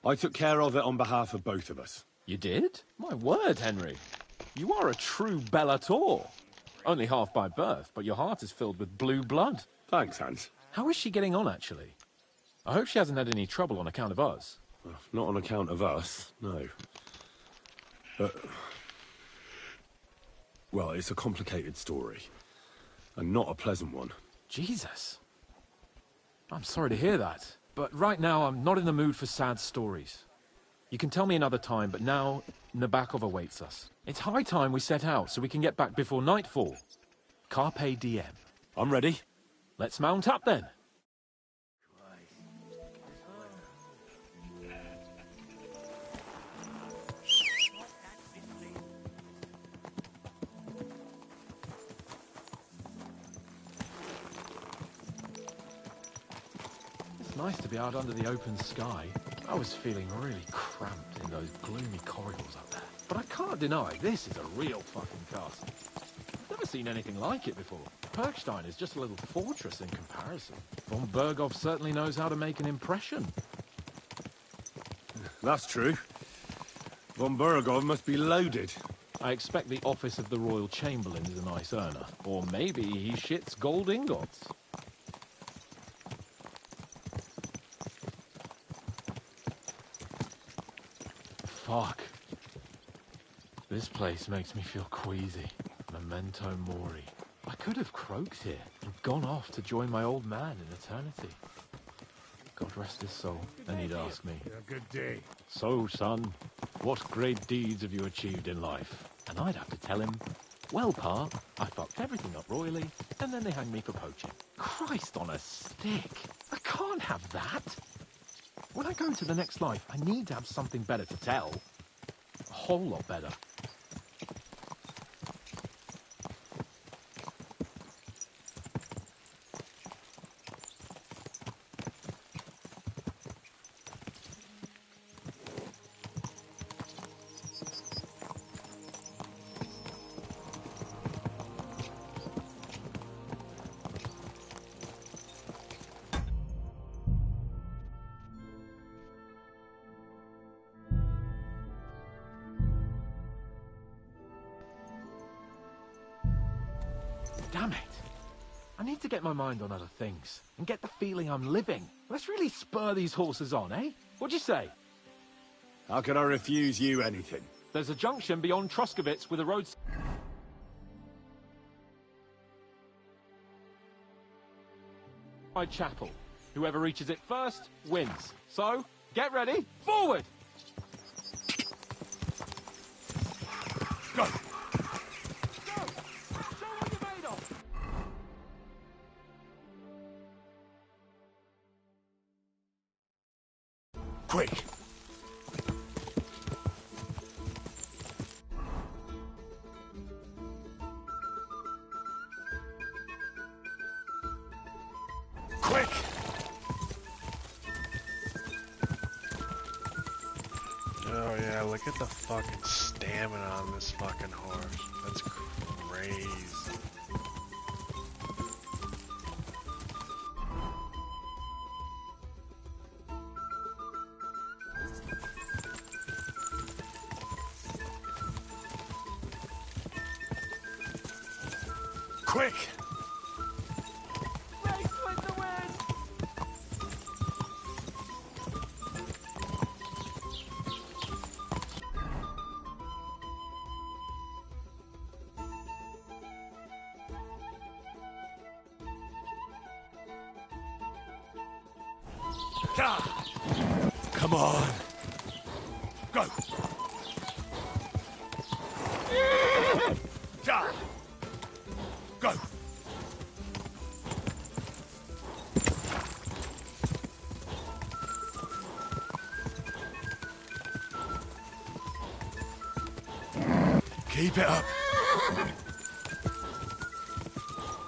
I took care of it on behalf of both of us. You did? My word, Henry. You are a true Bellator. Only half by birth, but your heart is filled with blue blood. Thanks, Hans. How is she getting on, actually? I hope she hasn't had any trouble on account of us. Well, not on account of us, no. But... well, it's a complicated story. And not a pleasant one. Jesus. I'm sorry to hear that. But right now, I'm not in the mood for sad stories. You can tell me another time, but now Nabokov awaits us. It's high time we set out so we can get back before nightfall. Carpe diem. I'm ready. Let's mount up then. It's nice to be out under the open sky. I was feeling really cramped in those gloomy corridors up there. But I can't deny, this is a real fucking castle. Never seen anything like it before. Perkstein is just a little fortress in comparison. Von Berghoff certainly knows how to make an impression. That's true. Von Berghoff must be loaded. I expect the office of the Royal Chamberlain is a nice earner. Or maybe he shits gold ingots. Fuck. This place makes me feel queasy. Memento mori. I could have croaked here and gone off to join my old man in eternity. God rest his soul. And he'd ask me, A good day. "So, son, what great deeds have you achieved in life?" And I'd have to tell him, "Well, Pa, I fucked everything up royally, and then they hanged me for poaching." Christ on a stick! I can't have that! When I go into the next life, I need to have something better to tell. A whole lot better. Damn it. I need to get my mind on other things and get the feeling I'm living. Let's really spur these horses on, eh? What'd you say? How can I refuse you anything? There's a junction beyond Troskovitz with a road... Chapel. Whoever reaches it first wins. So, get ready, forward! Go! Quick! Quick! Oh yeah, look at the fucking stamina on this fucking horse. That's crazy. Quick! Race with the wind! Come on! Go! Go! Keep it up!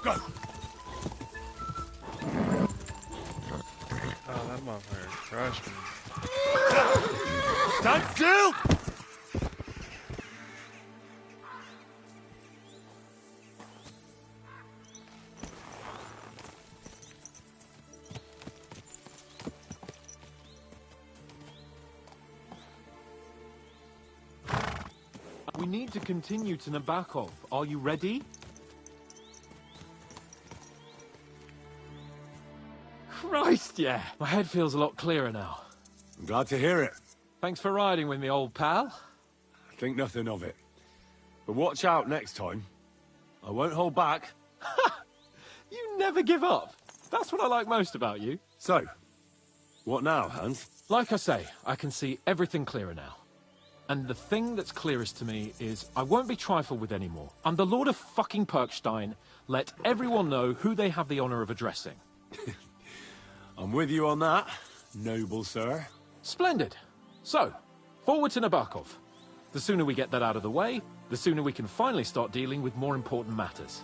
Go! Oh, that motherfucker crushed me. Stand still! We need to continue to Nabokov. Are you ready? Christ, yeah. My head feels a lot clearer now. I'm glad to hear it. Thanks for riding with me, old pal. Think nothing of it. But watch out next time. I won't hold back. You never give up. That's what I like most about you. So, what now, Hans? Like I say, I can see everything clearer now. And the thing that's clearest to me is I won't be trifled with anymore. I'm the Lord of fucking Perkstein. Let everyone know who they have the honor of addressing. I'm with you on that, noble sir. Splendid. So, forward to Nabokov. The sooner we get that out of the way, the sooner we can finally start dealing with more important matters.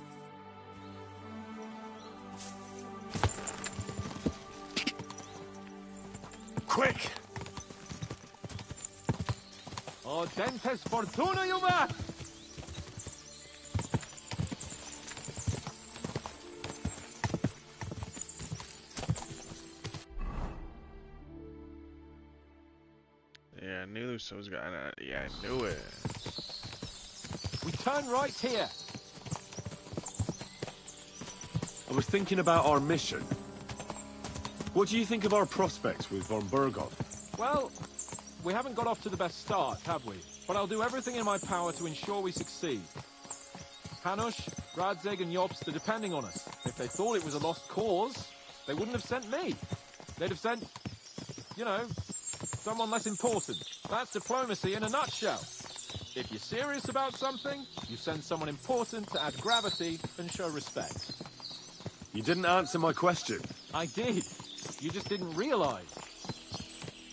Quick! Audentes fortuna juvat! Yeah, I knew this was gonna. Yeah, I knew it. We turn right here. I was thinking about our mission. What do you think of our prospects with von Burgov? Well, we haven't got off to the best start, have we? But I'll do everything in my power to ensure we succeed. Hanush, Radzig and Jobst are depending on us. If they thought it was a lost cause, they wouldn't have sent me. They'd have sent, you know, someone less important. That's diplomacy in a nutshell. If you're serious about something, you send someone important to add gravity and show respect. You didn't answer my question. I did. You just didn't realize.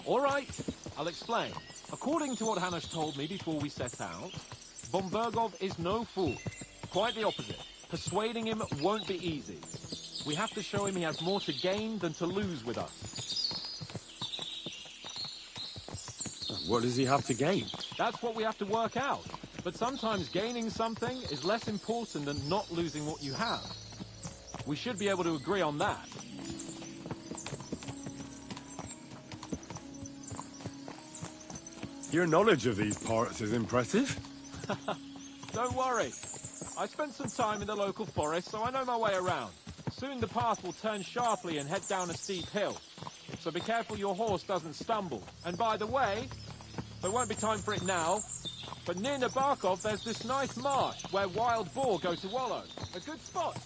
All right, I'll explain. According to what Hanush told me before we set out, von Bergov is no fool. Quite the opposite. Persuading him won't be easy. We have to show him he has more to gain than to lose with us. What does he have to gain? That's what we have to work out. But sometimes gaining something is less important than not losing what you have. We should be able to agree on that. Your knowledge of these parts is impressive. Don't worry. I spent some time in the local forest, so I know my way around. Soon the path will turn sharply and head down a steep hill. So be careful your horse doesn't stumble. And by the way, there won't be time for it now, but near Nabokov there's this nice marsh where wild boar go to wallow. A good spot.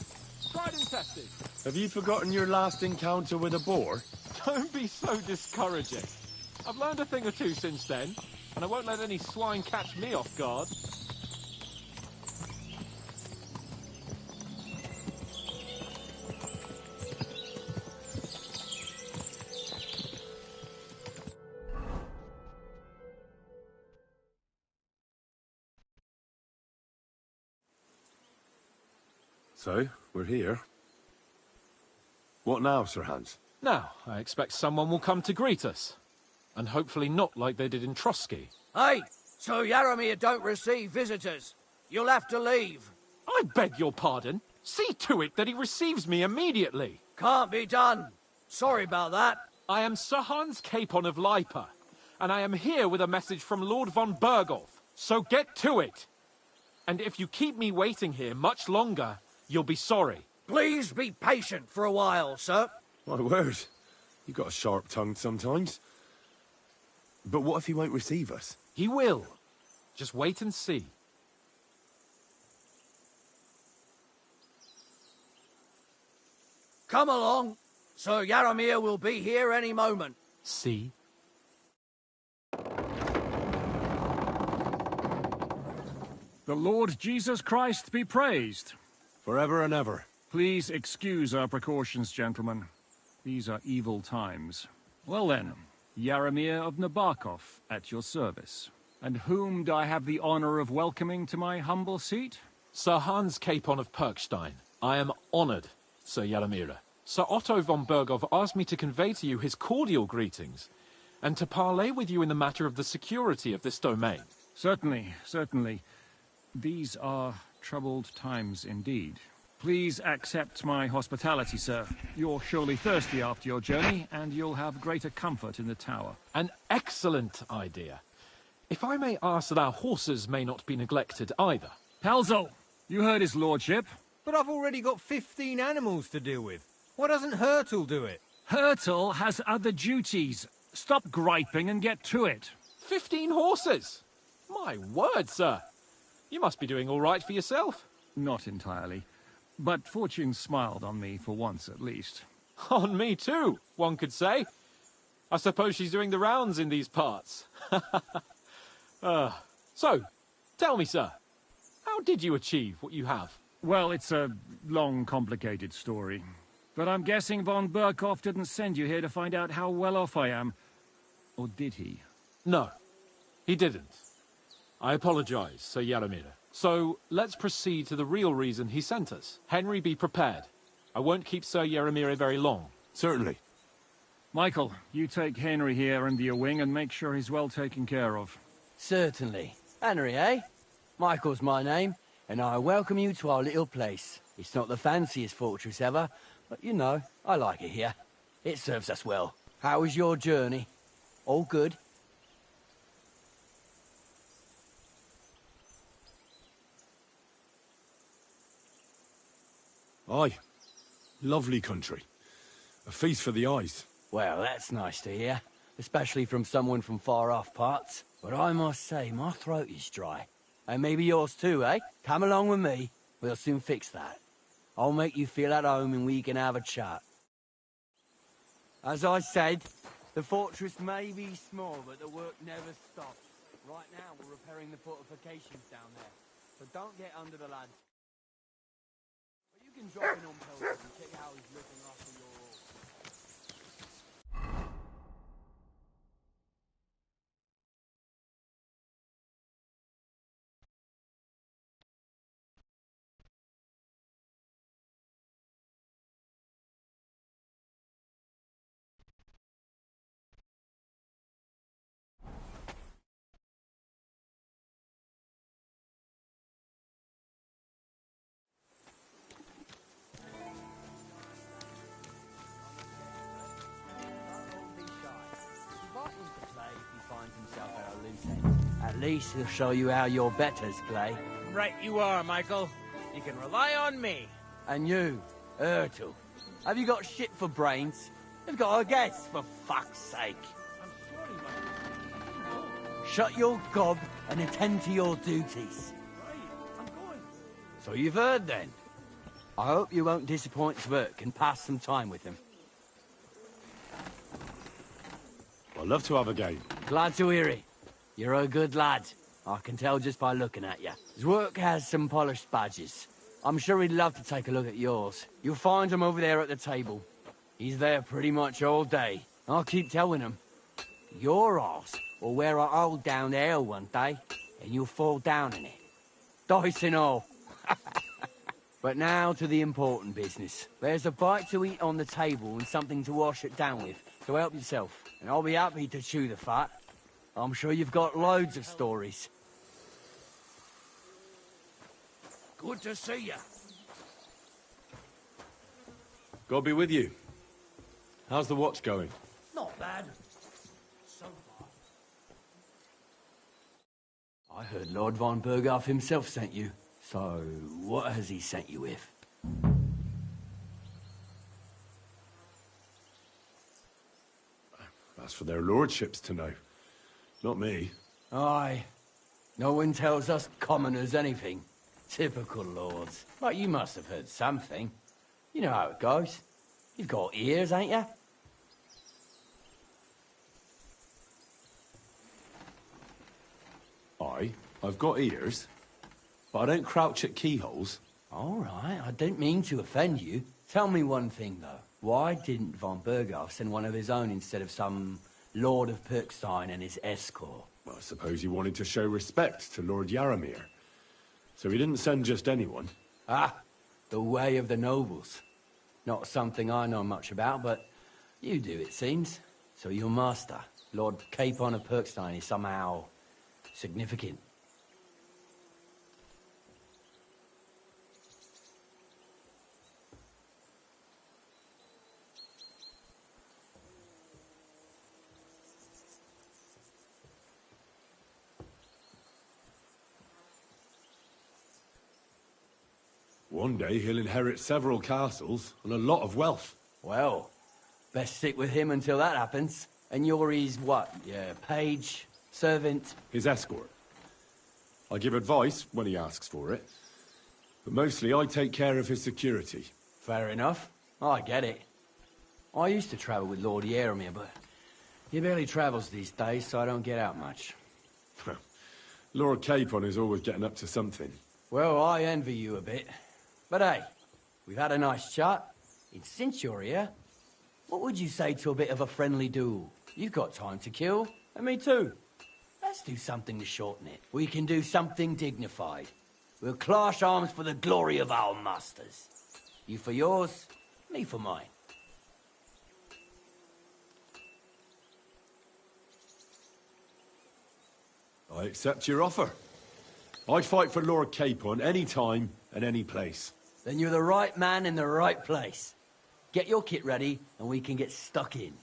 Tried and tested. Have you forgotten your last encounter with a boar? Don't be so discouraging. I've learned a thing or two since then, and I won't let any swine catch me off guard. So, we're here. What now, Sir Hans? Now, I expect someone will come to greet us. And hopefully not like they did in Trotsky. Hey, so Yaromir don't receive visitors. You'll have to leave. I beg your pardon. See to it that he receives me immediately. Can't be done. Sorry about that. I am Sir Hans Capon of Lipa, and I am here with a message from Lord von Bergov. So get to it. And if you keep me waiting here much longer, you'll be sorry. Please be patient for a while, sir. My word. You got a sharp tongue sometimes. But what if he won't receive us? He will. Just wait and see. Come along. Sir Yaromir will be here any moment. See? The Lord Jesus Christ be praised. Forever and ever. Please excuse our precautions, gentlemen. These are evil times. Well then, Yaromir of Nabokov, at your service. And whom do I have the honor of welcoming to my humble seat? Sir Hans Capon of Perkstein. I am honored, Sir Yaromir. Sir Otto von Bergov asked me to convey to you his cordial greetings, and to parley with you in the matter of the security of this domain. Certainly, certainly. These are troubled times indeed. Please accept my hospitality, sir. You're surely thirsty after your journey, and you'll have greater comfort in the tower. An excellent idea. If I may ask that our horses may not be neglected either. Pelzo, you heard his lordship. But I've already got 15 animals to deal with. Why doesn't Hurtle do it? Hurtle has other duties. Stop griping and get to it. 15 horses? My word, sir. You must be doing all right for yourself. Not entirely. But fortune smiled on me for once, at least. On me too, one could say. I suppose she's doing the rounds in these parts. So, tell me, sir, how did you achieve what you have? Well, it's a long, complicated story. But I'm guessing von Bergov didn't send you here to find out how well off I am. Or did he? No, he didn't. I apologize, Sir Yaromir. So, let's proceed to the real reason he sent us. Henry, be prepared. I won't keep Sir Yaromir very long. Certainly. Michael, you take Henry here under your wing and make sure he's well taken care of. Certainly. Henry, eh? Michael's my name, and I welcome you to our little place. It's not the fanciest fortress ever, but you know, I like it here. It serves us well. How was your journey? All good? Aye. Lovely country. A feast for the eyes. Well, that's nice to hear, especially from someone from far-off parts. But I must say, my throat is dry. And maybe yours too, eh? Come along with me. We'll soon fix that. I'll make you feel at home and we can have a chat. As I said, the fortress may be small, but the work never stops. Right now, we're repairing the fortifications down there. So don't get under the lads. But you can drop in on Pelton and check how he's looking after your... loose end. At least he'll show you how your betters play. Right you are, Michael. You can rely on me. And you, Ertul, have you got shit for brains? You've got a guess, for fuck's sake. Shut your gob and attend to your duties. So you've heard then? I hope you won't disappoint Zwerk and pass some time with him. I'd love to have a game. Glad to hear it. You're a good lad. I can tell just by looking at you. Zwerk has some polished badges. I'm sure he'd love to take a look at yours. You'll find him over there at the table. He's there pretty much all day. I'll keep telling him. Your arse will wear a hole down there one day, and you'll fall down in it. Dice and all. But now to the important business. There's a bite to eat on the table and something to wash it down with, so help yourself. And I'll be happy to chew the fat. I'm sure you've got loads of stories. Good to see you. God be with you. How's the watch going? Not bad. So far. I heard Lord von Berghoff himself sent you. So, what has he sent you with? That's for their lordships to know. Not me. Aye. No one tells us commoners anything. Typical lords. But you must have heard something. You know how it goes. You've got ears, ain't you? I've got ears, but I don't crouch at keyholes. All right, I don't mean to offend you. Tell me one thing, though. Why didn't von Berghoff send one of his own instead of some Lord of Perkstein and his escort? Well, I suppose he wanted to show respect to Lord Yaramir. So he didn't send just anyone. Ah, the way of the nobles. Not something I know much about, but you do, it seems. So your master, Lord Capon of Perkstein, is somehow significant. One day he'll inherit several castles and a lot of wealth. Well, best stick with him until that happens. And you're his what? Yeah, page, servant? His escort. I give advice when he asks for it. But mostly I take care of his security. Fair enough. I get it. I used to travel with Lord Yaramir, but he barely travels these days, so I don't get out much. Lord Capon is always getting up to something. Well, I envy you a bit. But hey, we've had a nice chat. And since you're here, what would you say to a bit of a friendly duel? You've got time to kill, and me too. Let's do something to shorten it. We can do something dignified. We'll clash arms for the glory of our masters. You for yours, me for mine. I accept your offer. I'd fight for Lord Capon any time and any place. Then you're the right man in the right place. Get your kit ready, and we can get stuck in.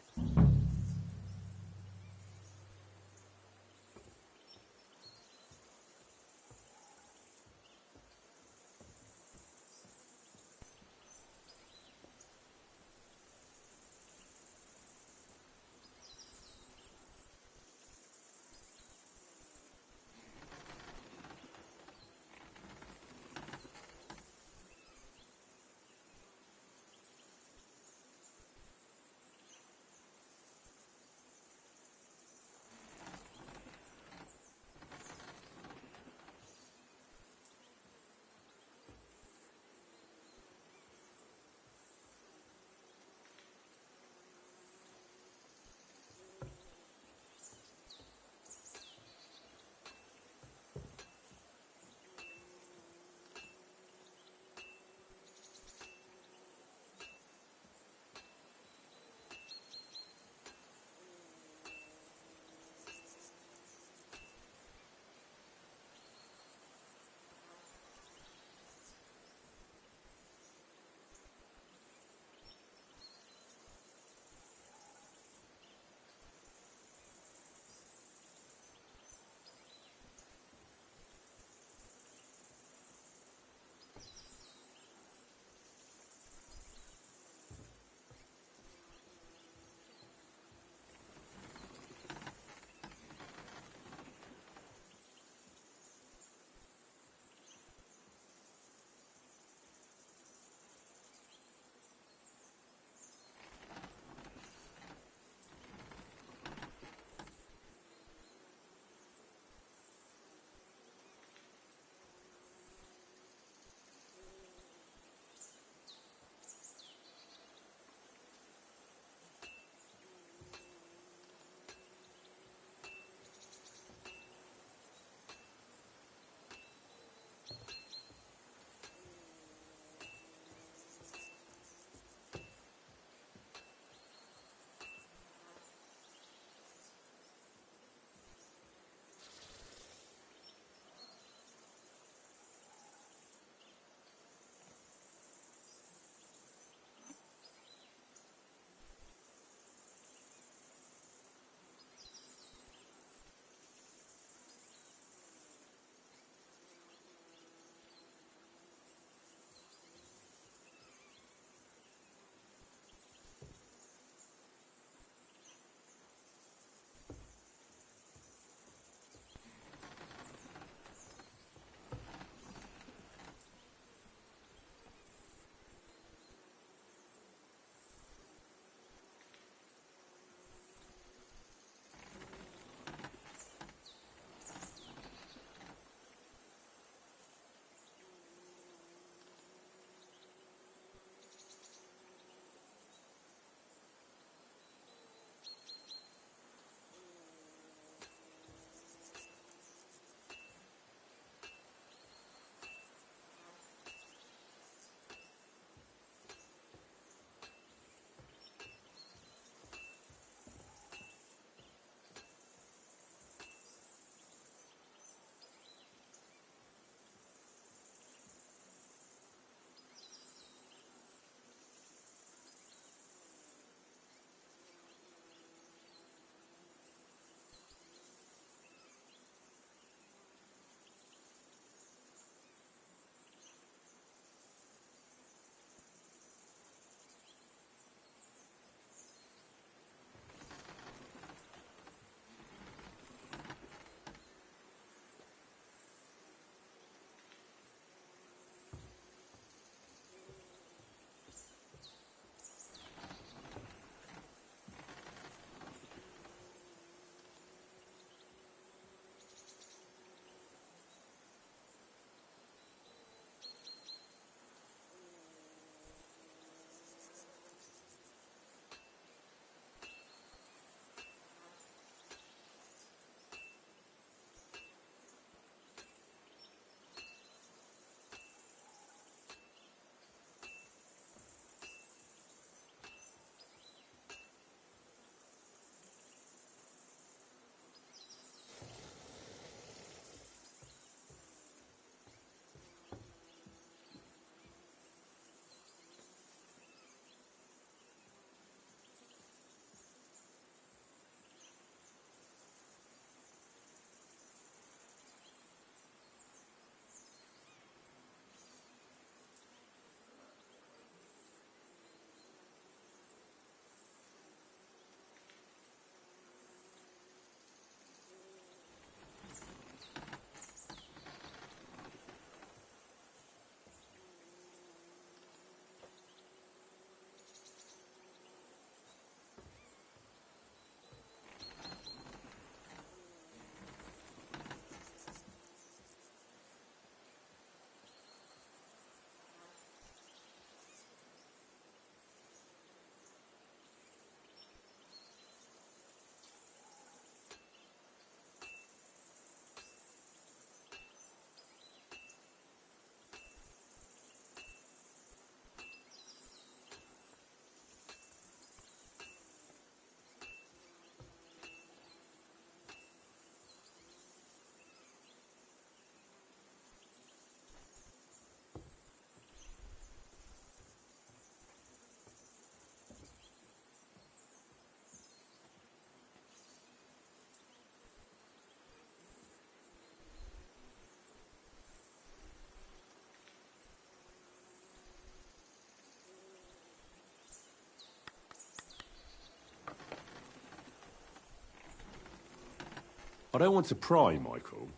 I don't want to pry, Michael,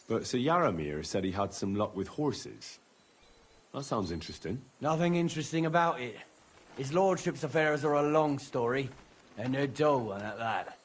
but Sir Yaramir said he had some luck with horses. That sounds interesting. Nothing interesting about it. His lordship's affairs are a long story, and they're dull one at that.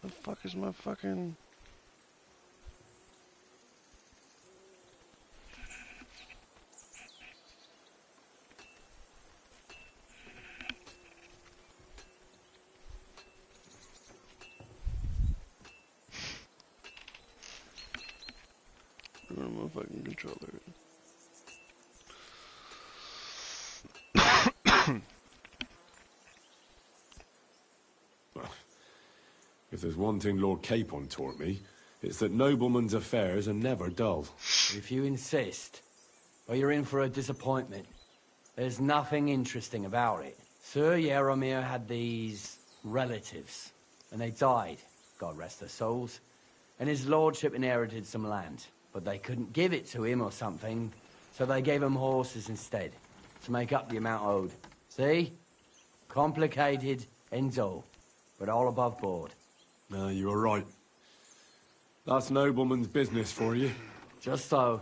The fuck is my fucking... Where's my fucking controller? If there's one thing Lord Capon taught me, it's that noblemen's affairs are never dull. If you insist, well, you're in for a disappointment. There's nothing interesting about it. Sir Yaromir had these relatives, and they died, God rest their souls, and his lordship inherited some land, but they couldn't give it to him or something, so they gave him horses instead, to make up the amount owed. See? Complicated, ends all, but all above board. No, you were right. That's nobleman's business for you. Just so.